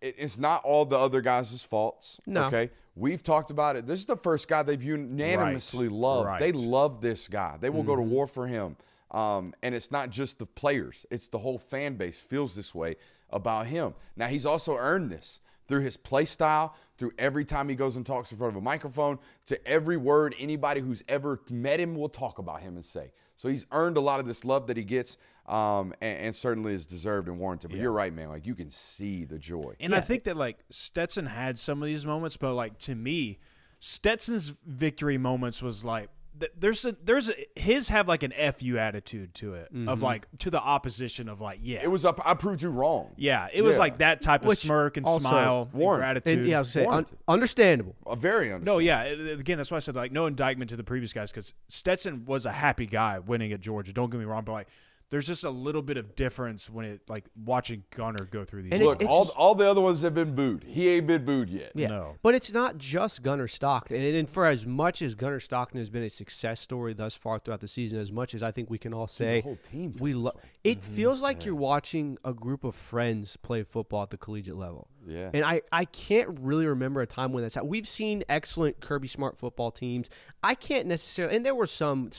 it's not all the other guys' faults. No. Okay, we've talked about it. This is the first guy they've unanimously loved. Right. They love this guy. They will go to war for him. And it's not just the players; it's the whole fan base feels this way about him. Now he's also earned this through his play style, through every time he goes and talks in front of a microphone, to every word anybody who's ever met him will talk about him and say. So he's earned a lot of this love that he gets, and certainly is deserved and warranted. But you're right, man. Like, you can see the joy. And I think that, like, Stetson had some of these moments, but, like, to me, Stetson's victory moments was, like, his have, like, an FU attitude to it, of, like, to the opposition of, like, yeah. It was I proved you wrong. Yeah, it was, like, that type of smirk and smile and warranted. gratitude. And, yeah, I was saying, understandable. Very understandable. No, yeah. Again, that's why I said, like, no indictment to the previous guys, because Stetson was a happy guy winning at Georgia. Don't get me wrong, but, like, there's just a little bit of difference when it, like, watching Gunnar go through these. And Look, all the other ones have been booed. He ain't been booed yet. Yeah, No. but it's not just Gunnar Stockton. And for as much as Gunnar Stockton has been a success story thus far throughout the season, as much as I think we can all say, the whole team feels we this love. way. It feels like you're watching a group of friends play football at the collegiate level. Yeah. And I can't really remember a time when that's happened. We've seen excellent Kirby Smart football teams. I can't necessarily, and there were some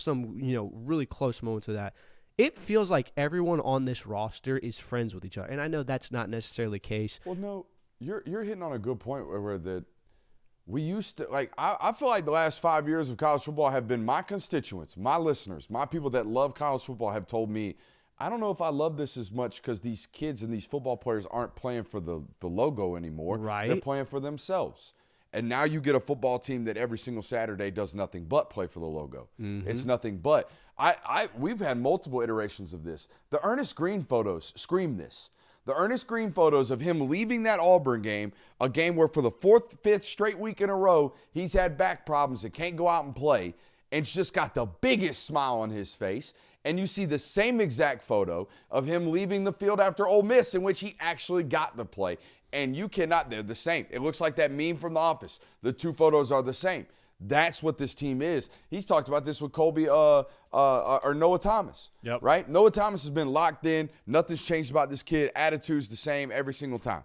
really close moments of that. It feels like everyone on this roster is friends with each other, and I know that's not necessarily the case. Well, no, you're hitting on a good point where that we used to, like, I feel like the last 5 years of college football have been my constituents, my listeners, my people that love college football have told me, I don't know if I love this as much because these kids and these football players aren't playing for the logo anymore. Right. They're playing for themselves. And now you get a football team that every single Saturday does nothing but play for the logo. It's nothing but. We've had multiple iterations of this. The Ernest Green photos scream this. The Ernest Green photos of him leaving that Auburn game, a game where for the fifth straight week in a row, he's had back problems and can't go out and play, and just got the biggest smile on his face. And you see the same exact photo of him leaving the field after Ole Miss, in which he actually got the play. And you cannot, they're the same. It looks like that meme from The Office. The two photos are the same. That's what this team is. He's talked about this with Colby or Noah Thomas. Yep. Right? Noah Thomas has been locked in. Nothing's changed about this kid. Attitude's the same every single time.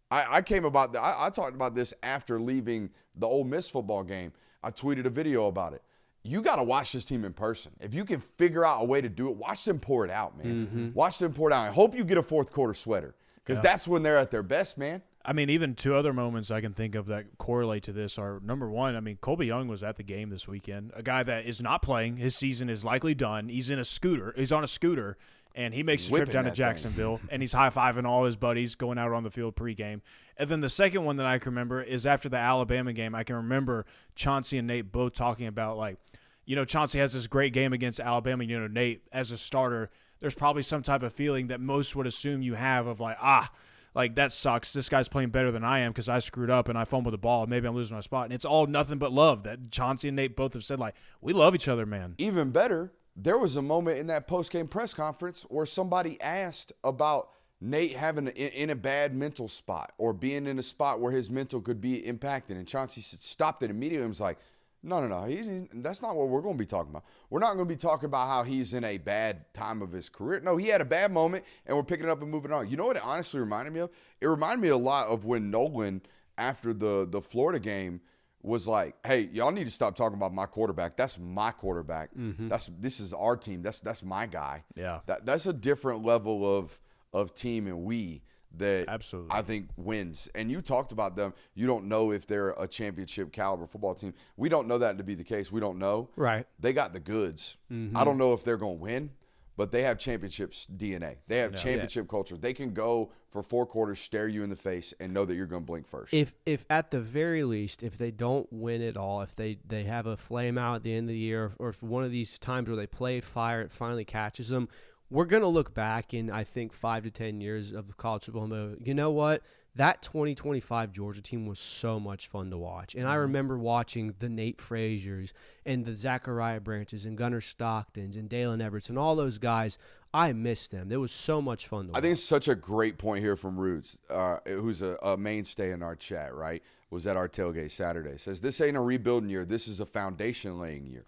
I talked about this after leaving the Ole Miss football game. I tweeted a video about it. You got to watch this team in person. If you can figure out a way to do it, watch them pour it out, man. Watch them pour it out. I hope you get a fourth quarter sweater because that's when they're at their best, man. I mean, even two other moments I can think of that correlate to this are, number one, I mean, Colby Young was at the game this weekend, a guy that is not playing. His season is likely done. He's on a scooter, and he makes a trip down to Jacksonville, and he's high-fiving all his buddies going out on the field pregame. And then the second one that I can remember is after the Alabama game. I can remember Chauncey and Nate both talking about, like, you know, Chauncey has this great game against Alabama. You know, Nate, as a starter, there's probably some type of feeling that most would assume you have of, like, that sucks. This guy's playing better than I am because I screwed up and I fumbled the ball. Maybe I'm losing my spot. And it's all nothing but love that Chauncey and Nate both have said, like, we love each other, man. Even better, there was a moment in that post-game press conference where somebody asked about Nate having in a bad mental spot or being in a spot where his mental could be impacted. And Chauncey stopped it immediately and was like, no. That's not what we're going to be talking about. We're not going to be talking about how he's in a bad time of his career. No, he had a bad moment, and we're picking it up and moving on. You know what it honestly reminded me of? It reminded me a lot of when Nolan, after the Florida game, was like, hey, y'all need to stop talking about my quarterback. That's my quarterback. This is our team. That's my guy. Yeah. That's a different level of team and that Absolutely. I think wins. And you talked about them. You don't know if they're a championship caliber football team. We don't know that to be the case. We don't know. Right. They got the goods. I don't know if they're going to win, but they have championships DNA. They have championship culture. They can go for 4 quarters, stare you in the face, and know that you're going to blink first. If at the very least, if they don't win it all, if they have a flame out at the end of the year, or if one of these times where they play fire, it finally catches them, we're going to look back in, I think, 5 to 10 years of the college football mode. You know what? That 2025 Georgia team was so much fun to watch. And I remember watching the Nate Fraziers and the Zachariah Branches and Gunnar Stocktons and Dalen Everett and all those guys. I miss them. It was so much fun to watch. I think it's such a great point here from Roots, who's a mainstay in our chat, right? Was at our tailgate Saturday. Says, this ain't a rebuilding year. This is a foundation-laying year.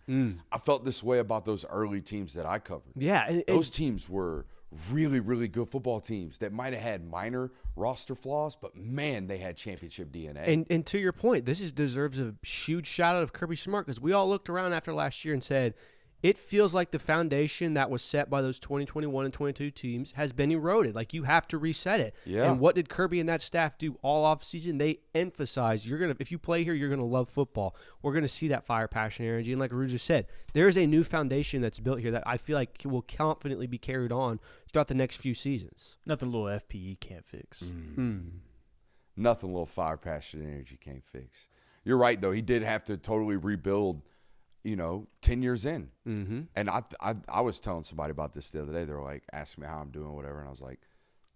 I felt this way about those early teams that I covered. Yeah. Those teams were really, really good football teams that might have had minor roster flaws, but, man, they had championship DNA. And to your point, this deserves a huge shout-out of Kirby Smart, because we all looked around after last year and said, it feels like the foundation that was set by those 2021 and 22 teams has been eroded. Like, you have to reset it. Yeah. And what did Kirby and that staff do all offseason? They emphasized, if you play here, you're going to love football. We're going to see that fire, passion, energy. And like Aru just said, there is a new foundation that's built here that I feel like will confidently be carried on throughout the next few seasons. Nothing a little FPE can't fix. Nothing a little fire, passion, and energy can't fix. You're right, though. He did have to totally rebuild, 10 years in. And I was telling somebody about this the other day. They were like, asking me how I'm doing, whatever. And I was like,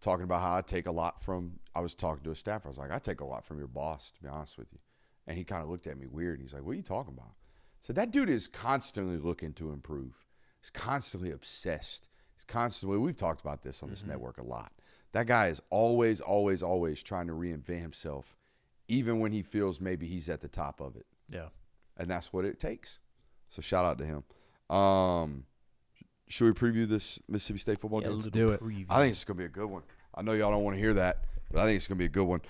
talking about how I was talking to a staffer. I was like, I take a lot from your boss, to be honest with you. And he kind of looked at me weird. And he's like, what are you talking about? I said, that dude is constantly looking to improve. He's constantly obsessed. We've talked about this on this network a lot. That guy is always, always, always trying to reinvent himself, even when he feels maybe he's at the top of it. Yeah. And that's what it takes. So shout out to him. Should we preview this Mississippi State football game? Let's do it. I think it's going to be a good one. I know y'all don't want to hear that, but I think it's going to be a good one.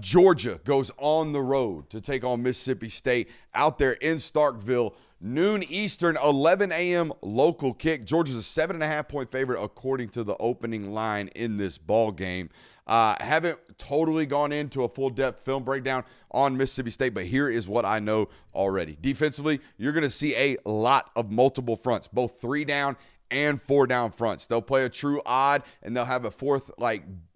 Georgia goes on the road to take on Mississippi State out there in Starkville. Noon Eastern, 11 a.m. local kick. Georgia's a 7.5-point favorite according to the opening line in this ball game. Haven't totally gone into a full-depth film breakdown on Mississippi State, but here is what I know already. Defensively, you're going to see a lot of multiple fronts, both 3-down and 4-down fronts. They'll play a true odd, and they'll have a fourth,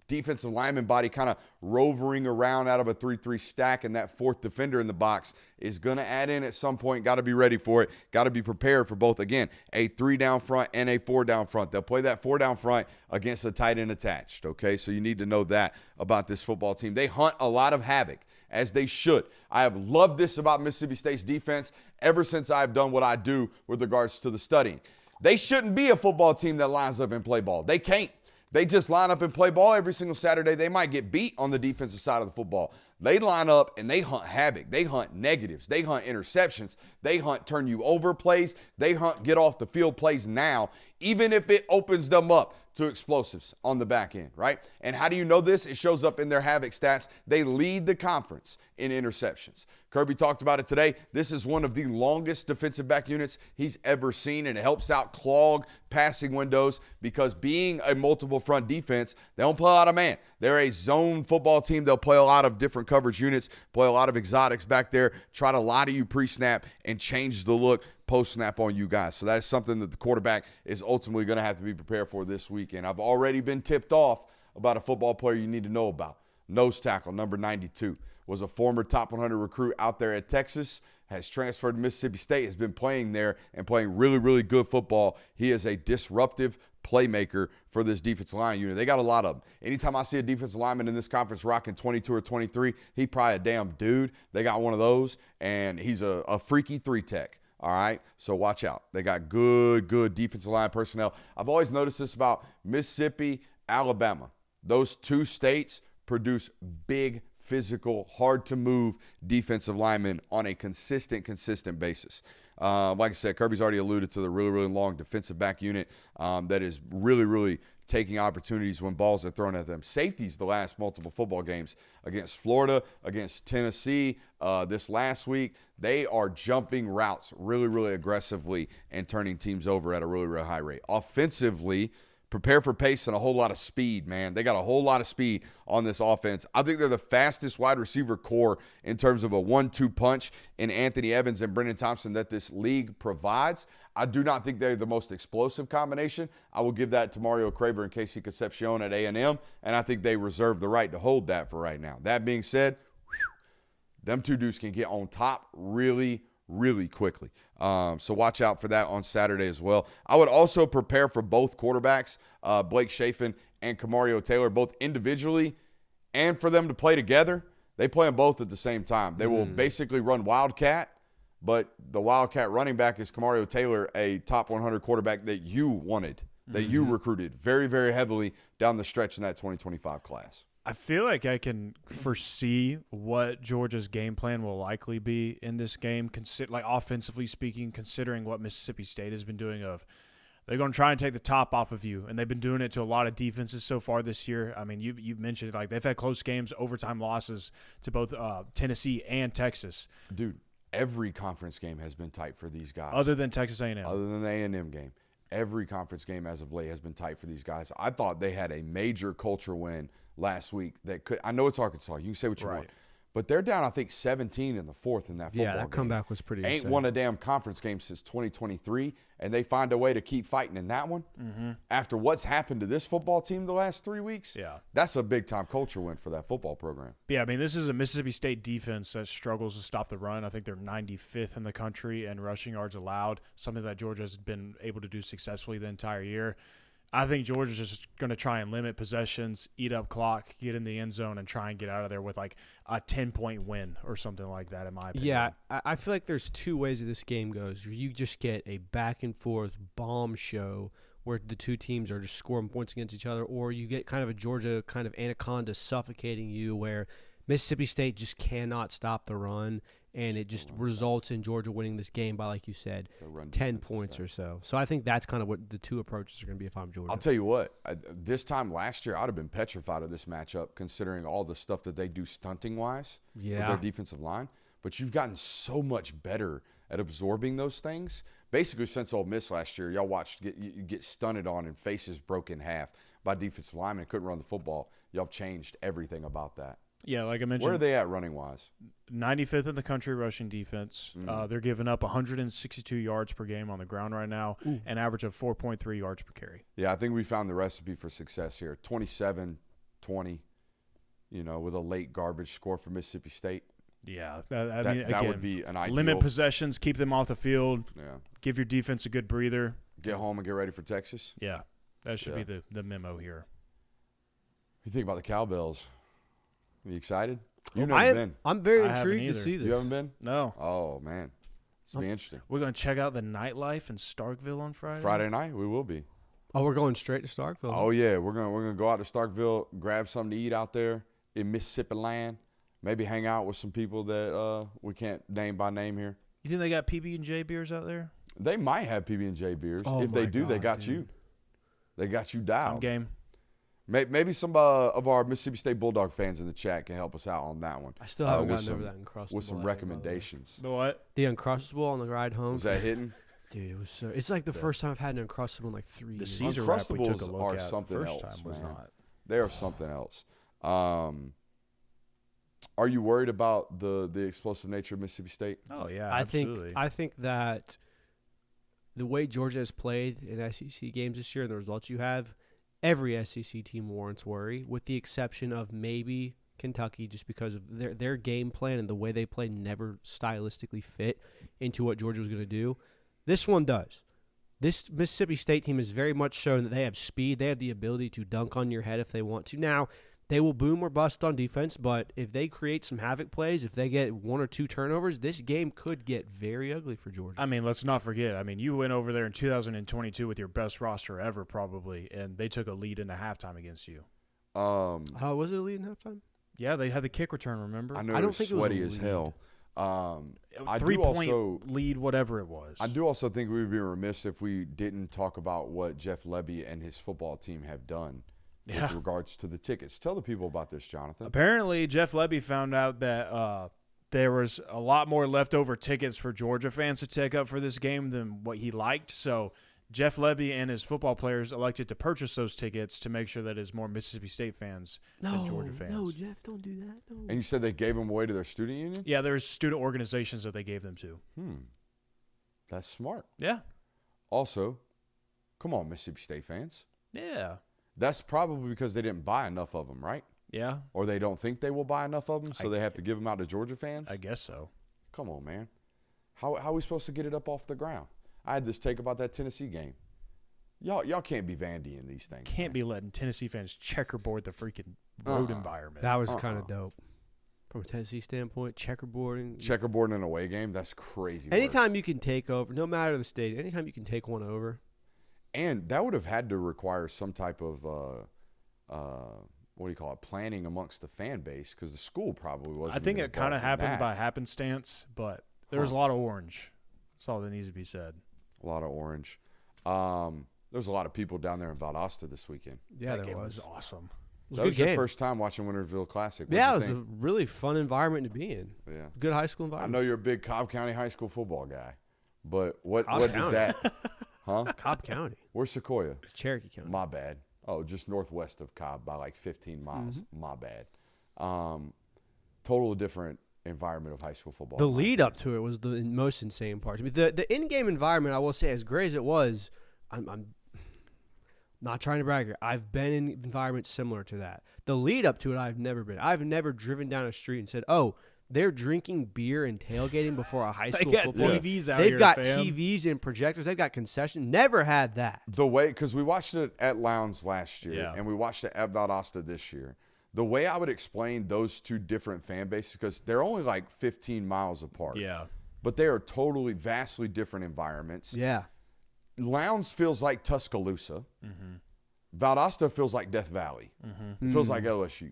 defensive lineman body kind of rovering around out of a 3-3 stack, and that fourth defender in the box is going to add in at some point. Got to be ready for it. Got to be prepared for both, again, a 3-down front and a 4-down front. They'll play that 4-down front against a tight end attached, okay? So you need to know that about this football team. They hunt a lot of havoc, as they should. I have loved this about Mississippi State's defense ever since I've done what I do with regards to the studying. They shouldn't be a football team that lines up and play ball. They can't. They just line up and play ball every single Saturday. They might get beat on the defensive side of the football. They line up and they hunt havoc. They hunt negatives. They hunt interceptions. They hunt turn you over plays. They hunt get off the field plays now, even if it opens them up to explosives on the back end, right? And how do you know this? It shows up in their havoc stats. They lead the conference in interceptions. Kirby talked about it today. This is one of the longest defensive back units he's ever seen, and it helps out clog passing windows because being a multiple front defense, they don't play a lot of man. They're a zone football team. They'll play a lot of different coverage units, play a lot of exotics back there, try to lie to you pre-snap and change the look post-snap on you guys. So that's something that the quarterback is ultimately going to have to be prepared for this weekend. I've already been tipped off about a football player you need to know about. Nose tackle, number 92. Was a former top 100 recruit out there at Texas, has transferred to Mississippi State, has been playing there and playing really, really good football. He is a disruptive playmaker for this defensive line unit. They got a lot of them. Anytime I see a defensive lineman in this conference rocking 22 or 23, he probably a damn dude. They got one of those, and he's a freaky 3-tech. All right, so watch out. They got good defensive line personnel. I've always noticed this about Mississippi, Alabama. Those two states produce big, physical, hard-to-move defensive linemen on a consistent basis. Like I said, Kirby's already alluded to the really, really long defensive back unit that is really, really taking opportunities when balls are thrown at them. Safeties the last multiple football games against Florida, against Tennessee this last week, they are jumping routes really, really aggressively and turning teams over at a really, really high rate. Offensively, prepare for pace and a whole lot of speed, man. They got a whole lot of speed on this offense. I think they're the fastest wide receiver core in terms of a 1-2 punch in Anthony Evans and Brendan Thompson that this league provides. I do not think they're the most explosive combination. I will give that to Mario Craver and Casey Concepcion at A&M, and I think they reserve the right to hold that for right now. That being said, them two dudes can get on top really, really quickly. So watch out for that on Saturday as well. I would also prepare for both quarterbacks, Blake Chafin and Kamario Taylor, both individually and for them to play together. They play them both at the same time. They will basically run Wildcat, but the Wildcat running back is Kamario Taylor, a top 100 quarterback that you wanted, that you recruited very, very heavily down the stretch in that 2025 class. I feel like I can foresee what Georgia's game plan will likely be in this game, like offensively speaking, considering what Mississippi State has been doing they're going to try and take the top off of you, and they've been doing it to a lot of defenses so far this year. I mean, you mentioned like they've had close games, overtime losses to both Tennessee and Texas. Dude, every conference game has been tight for these guys. Other than Texas A&M. Other than the A&M game. Every conference game as of late has been tight for these guys. I thought they had a major culture win last week that could – I know it's Arkansas. You can say what you want. But they're down, I think, 17 in the fourth in that football game. Yeah, that comeback was pretty Ain't insane. won a damn conference game since 2023, and they find a way to keep fighting in that one. After what's happened to this football team the last 3 weeks, that's a big-time culture win for that football program. Yeah, I mean, this is a Mississippi State defense that struggles to stop the run. I think they're 95th in the country in rushing yards allowed, something that Georgia's been able to do successfully the entire year. I think Georgia's just going to try and limit possessions, eat up clock, get in the end zone, and try and get out of there with like a 10-point win or something like that, in my opinion. Yeah, I feel like there's two ways this game goes. You just get a back-and-forth bomb show where the two teams are just scoring points against each other, or you get kind of a Georgia kind of anaconda suffocating you where Mississippi State just cannot stop the run, and it just results in Georgia winning this game by, like you said, 10 points or so. So I think that's kind of what the two approaches are going to be if I'm Georgia. I'll tell you what, this time last year, I'd have been petrified of this matchup considering all the stuff that they do stunting-wise with their defensive line. But you've gotten so much better at absorbing those things. Basically, since Ole Miss last year, y'all watched get stunted on and faces broke in half by defensive linemen and couldn't run the football. Y'all have changed everything about that. Yeah, like I mentioned. Where are they at running-wise? 95th in the country rushing defense. They're giving up 162 yards per game on the ground right now, an average of 4.3 yards per carry. Yeah, I think we found the recipe for success here. 27-20, with a late garbage score for Mississippi State. Yeah, that would be an ideal. Limit possessions, keep them off the field. Yeah. Give your defense a good breather. Get home and get ready for Texas. Yeah, that should be the memo here. What do you think about the Cowbells? Are you excited? You've never been. I'm very intrigued to see this. You haven't been? No. Oh, man. It's going to be interesting. We're going to check out the nightlife in Starkville on Friday. Friday night, we will be. Oh, we're going straight to Starkville. Oh, yeah. We're gonna go out to Starkville, grab something to eat out there in Mississippi land. Maybe hang out with some people that we can't name by name here. You think they got PB&J beers out there? They might have PB&J beers. Oh, if they do, God, they got you. They got you dialed. I'm game. Maybe some of our Mississippi State Bulldog fans in the chat can help us out on that one. I still haven't gotten over that Uncrustable. With some recommendations. The what? The Uncrustable on the ride home. Was that hitting? Dude, it was so. It's like the first time I've had an Uncrustable in like 3 years. The Caesar wrap we took a Uncrustables look are at something the first else, time was man. not. They are something else. Are you worried about the explosive nature of Mississippi State? Oh yeah, I absolutely. think that the way Georgia has played in SEC games this year and the results you have, every SEC team warrants worry, with the exception of maybe Kentucky, just because of their game plan and the way they play never stylistically fit into what Georgia was going to do. This one does. This Mississippi State team has very much shown that they have speed. They have the ability to dunk on your head if they want to. Now, they will boom or bust on defense, but if they create some havoc plays, if they get 1 or 2 turnovers, this game could get very ugly for Georgia. I mean, let's not forget. I mean, you went over there in 2022 with your best roster ever, probably, and they took a lead into halftime against you. How was it a lead in halftime? Yeah, they had the kick return, remember? I know I it don't was think it was sweaty a as lead. hell. I do 3-point also lead, whatever it was. I do also think we would be remiss if we didn't talk about what Jeff Lebby and his football team have done with regards to the tickets. Tell the people about this, Jonathan. Apparently, Jeff Lebby found out that there was a lot more leftover tickets for Georgia fans to take up for this game than what he liked. So Jeff Lebby and his football players elected to purchase those tickets to make sure that it's more Mississippi State fans than Georgia fans. No, Jeff, don't do that. No. And you said they gave them away to their student union? Yeah, there's student organizations that they gave them to. That's smart. Yeah. Also, come on, Mississippi State fans. Yeah. That's probably because they didn't buy enough of them, right? Yeah. Or they don't think they will buy enough of them, so they have to give them out to Georgia fans? I guess so. Come on, man. How are we supposed to get it up off the ground? I had this take about that Tennessee game. Y'all can't be Vandy in these things. Can't be letting Tennessee fans checkerboard the freaking road environment. That was kind of dope. From a Tennessee standpoint, checkerboarding. Checkerboard in an away game, that's crazy. Anytime you can take over, no matter the state, anytime you can take one over. And that would have had to require some type of, what do you call it, planning amongst the fan base, because the school probably wasn't. I think it kind of happened that. by happenstance, but there was a lot of orange. That's all that needs to be said. A lot of orange. There's a lot of people down there in Valdosta this weekend. Yeah, That there game was. awesome. That was your first time watching Wintersville Classic. Yeah, it was a really fun environment to be in. Yeah. Good high school I environment. know you're a big Cobb County high school football guy, but what Cobb did County. that? Huh? Cobb County. Where's Sequoia? It's Cherokee County. My bad. Oh, just northwest of Cobb by like 15 miles. My bad. Total different environment of high school football. The lead up to it was the most insane part. I mean, the in-game environment, I will say, as great as it was, I'm not trying to brag here. I've been in environments similar to that. The lead up to it, I've never been. I've never driven down a street and said, "Oh, they're drinking beer and tailgating before a high school football." TVs out They've here, got fam. TVs and projectors. They've got concessions. Never had that. The way, because we watched it at Lowndes last year, Yeah. and we watched it at Valdosta this year. The way I would explain those two different fan bases, because they're only like 15 miles apart. Yeah. But they are totally, vastly different environments. Yeah. Lowndes feels like Tuscaloosa. Valdosta feels like Death Valley. It feels like LSU.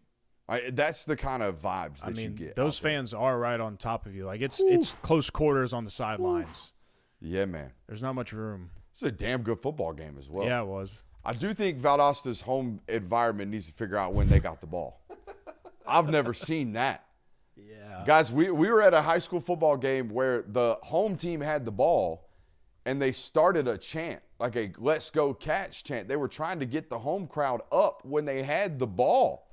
That's the kind of vibes that you get. Those out there. fans are right on top of you. Like it's close quarters on the sidelines. Yeah, man. There's not much room. It's a damn good football game as well. Yeah, it was. I do think Valdosta's home environment needs to figure out when they got the ball. I've never seen that. Yeah. Guys, we were at a high school football game where the home team had the ball and they started a chant, like a let's go catch chant. They were trying to get the home crowd up when they had the ball.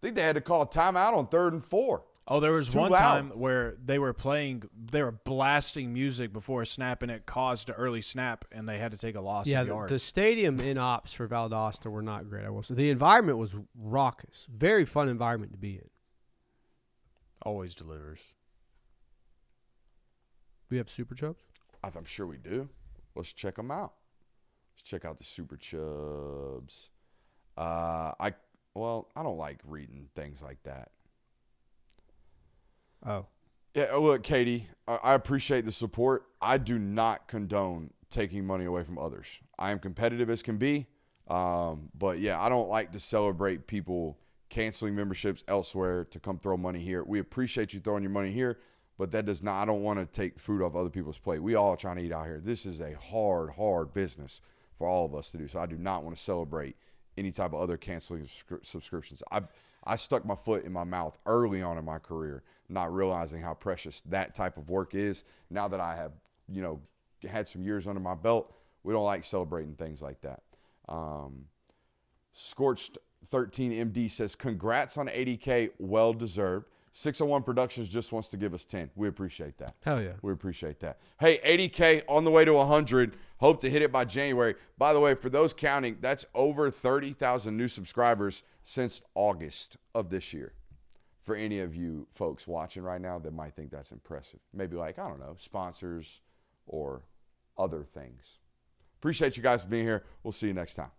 I think they had to call a timeout on 3rd and 4. Oh, there was Too one loud. time where they were blasting music before a snap, and it caused an early snap, and they had to take a loss Yeah, of yards. the stadium in ops for Valdosta were not great, I will say. The environment was raucous. Very fun environment to be in. Always delivers. We have Super Chubs? I'm sure we do. Let's check them out. Let's check out the Super Chubs. I don't like reading things like that. Oh. Yeah, look, Katie, I appreciate the support. I do not condone taking money away from others. I am competitive as can be, but yeah, I don't like to celebrate people canceling memberships elsewhere to come throw money here. We appreciate you throwing your money here, but that does not. I don't want to take food off other people's plate. We all trying to eat out here. This is a hard business for all of us to do. So I do not want to celebrate any type of other canceling subscriptions. I stuck my foot in my mouth early on in my career, not realizing how precious that type of work is. Now that I have, had some years under my belt, we don't like celebrating things like that. Scorched 13 MD says, congrats on 80K, well deserved. 601 Productions just wants to give us 10. We appreciate that. Hell yeah. We appreciate that. Hey, 80K on the way to 100. Hope to hit it by January. By the way, for those counting, that's over 30,000 new subscribers since August of this year. For any of you folks watching right now that might think that's impressive. Maybe like, I don't know, sponsors or other things. Appreciate you guys for being here. We'll see you next time.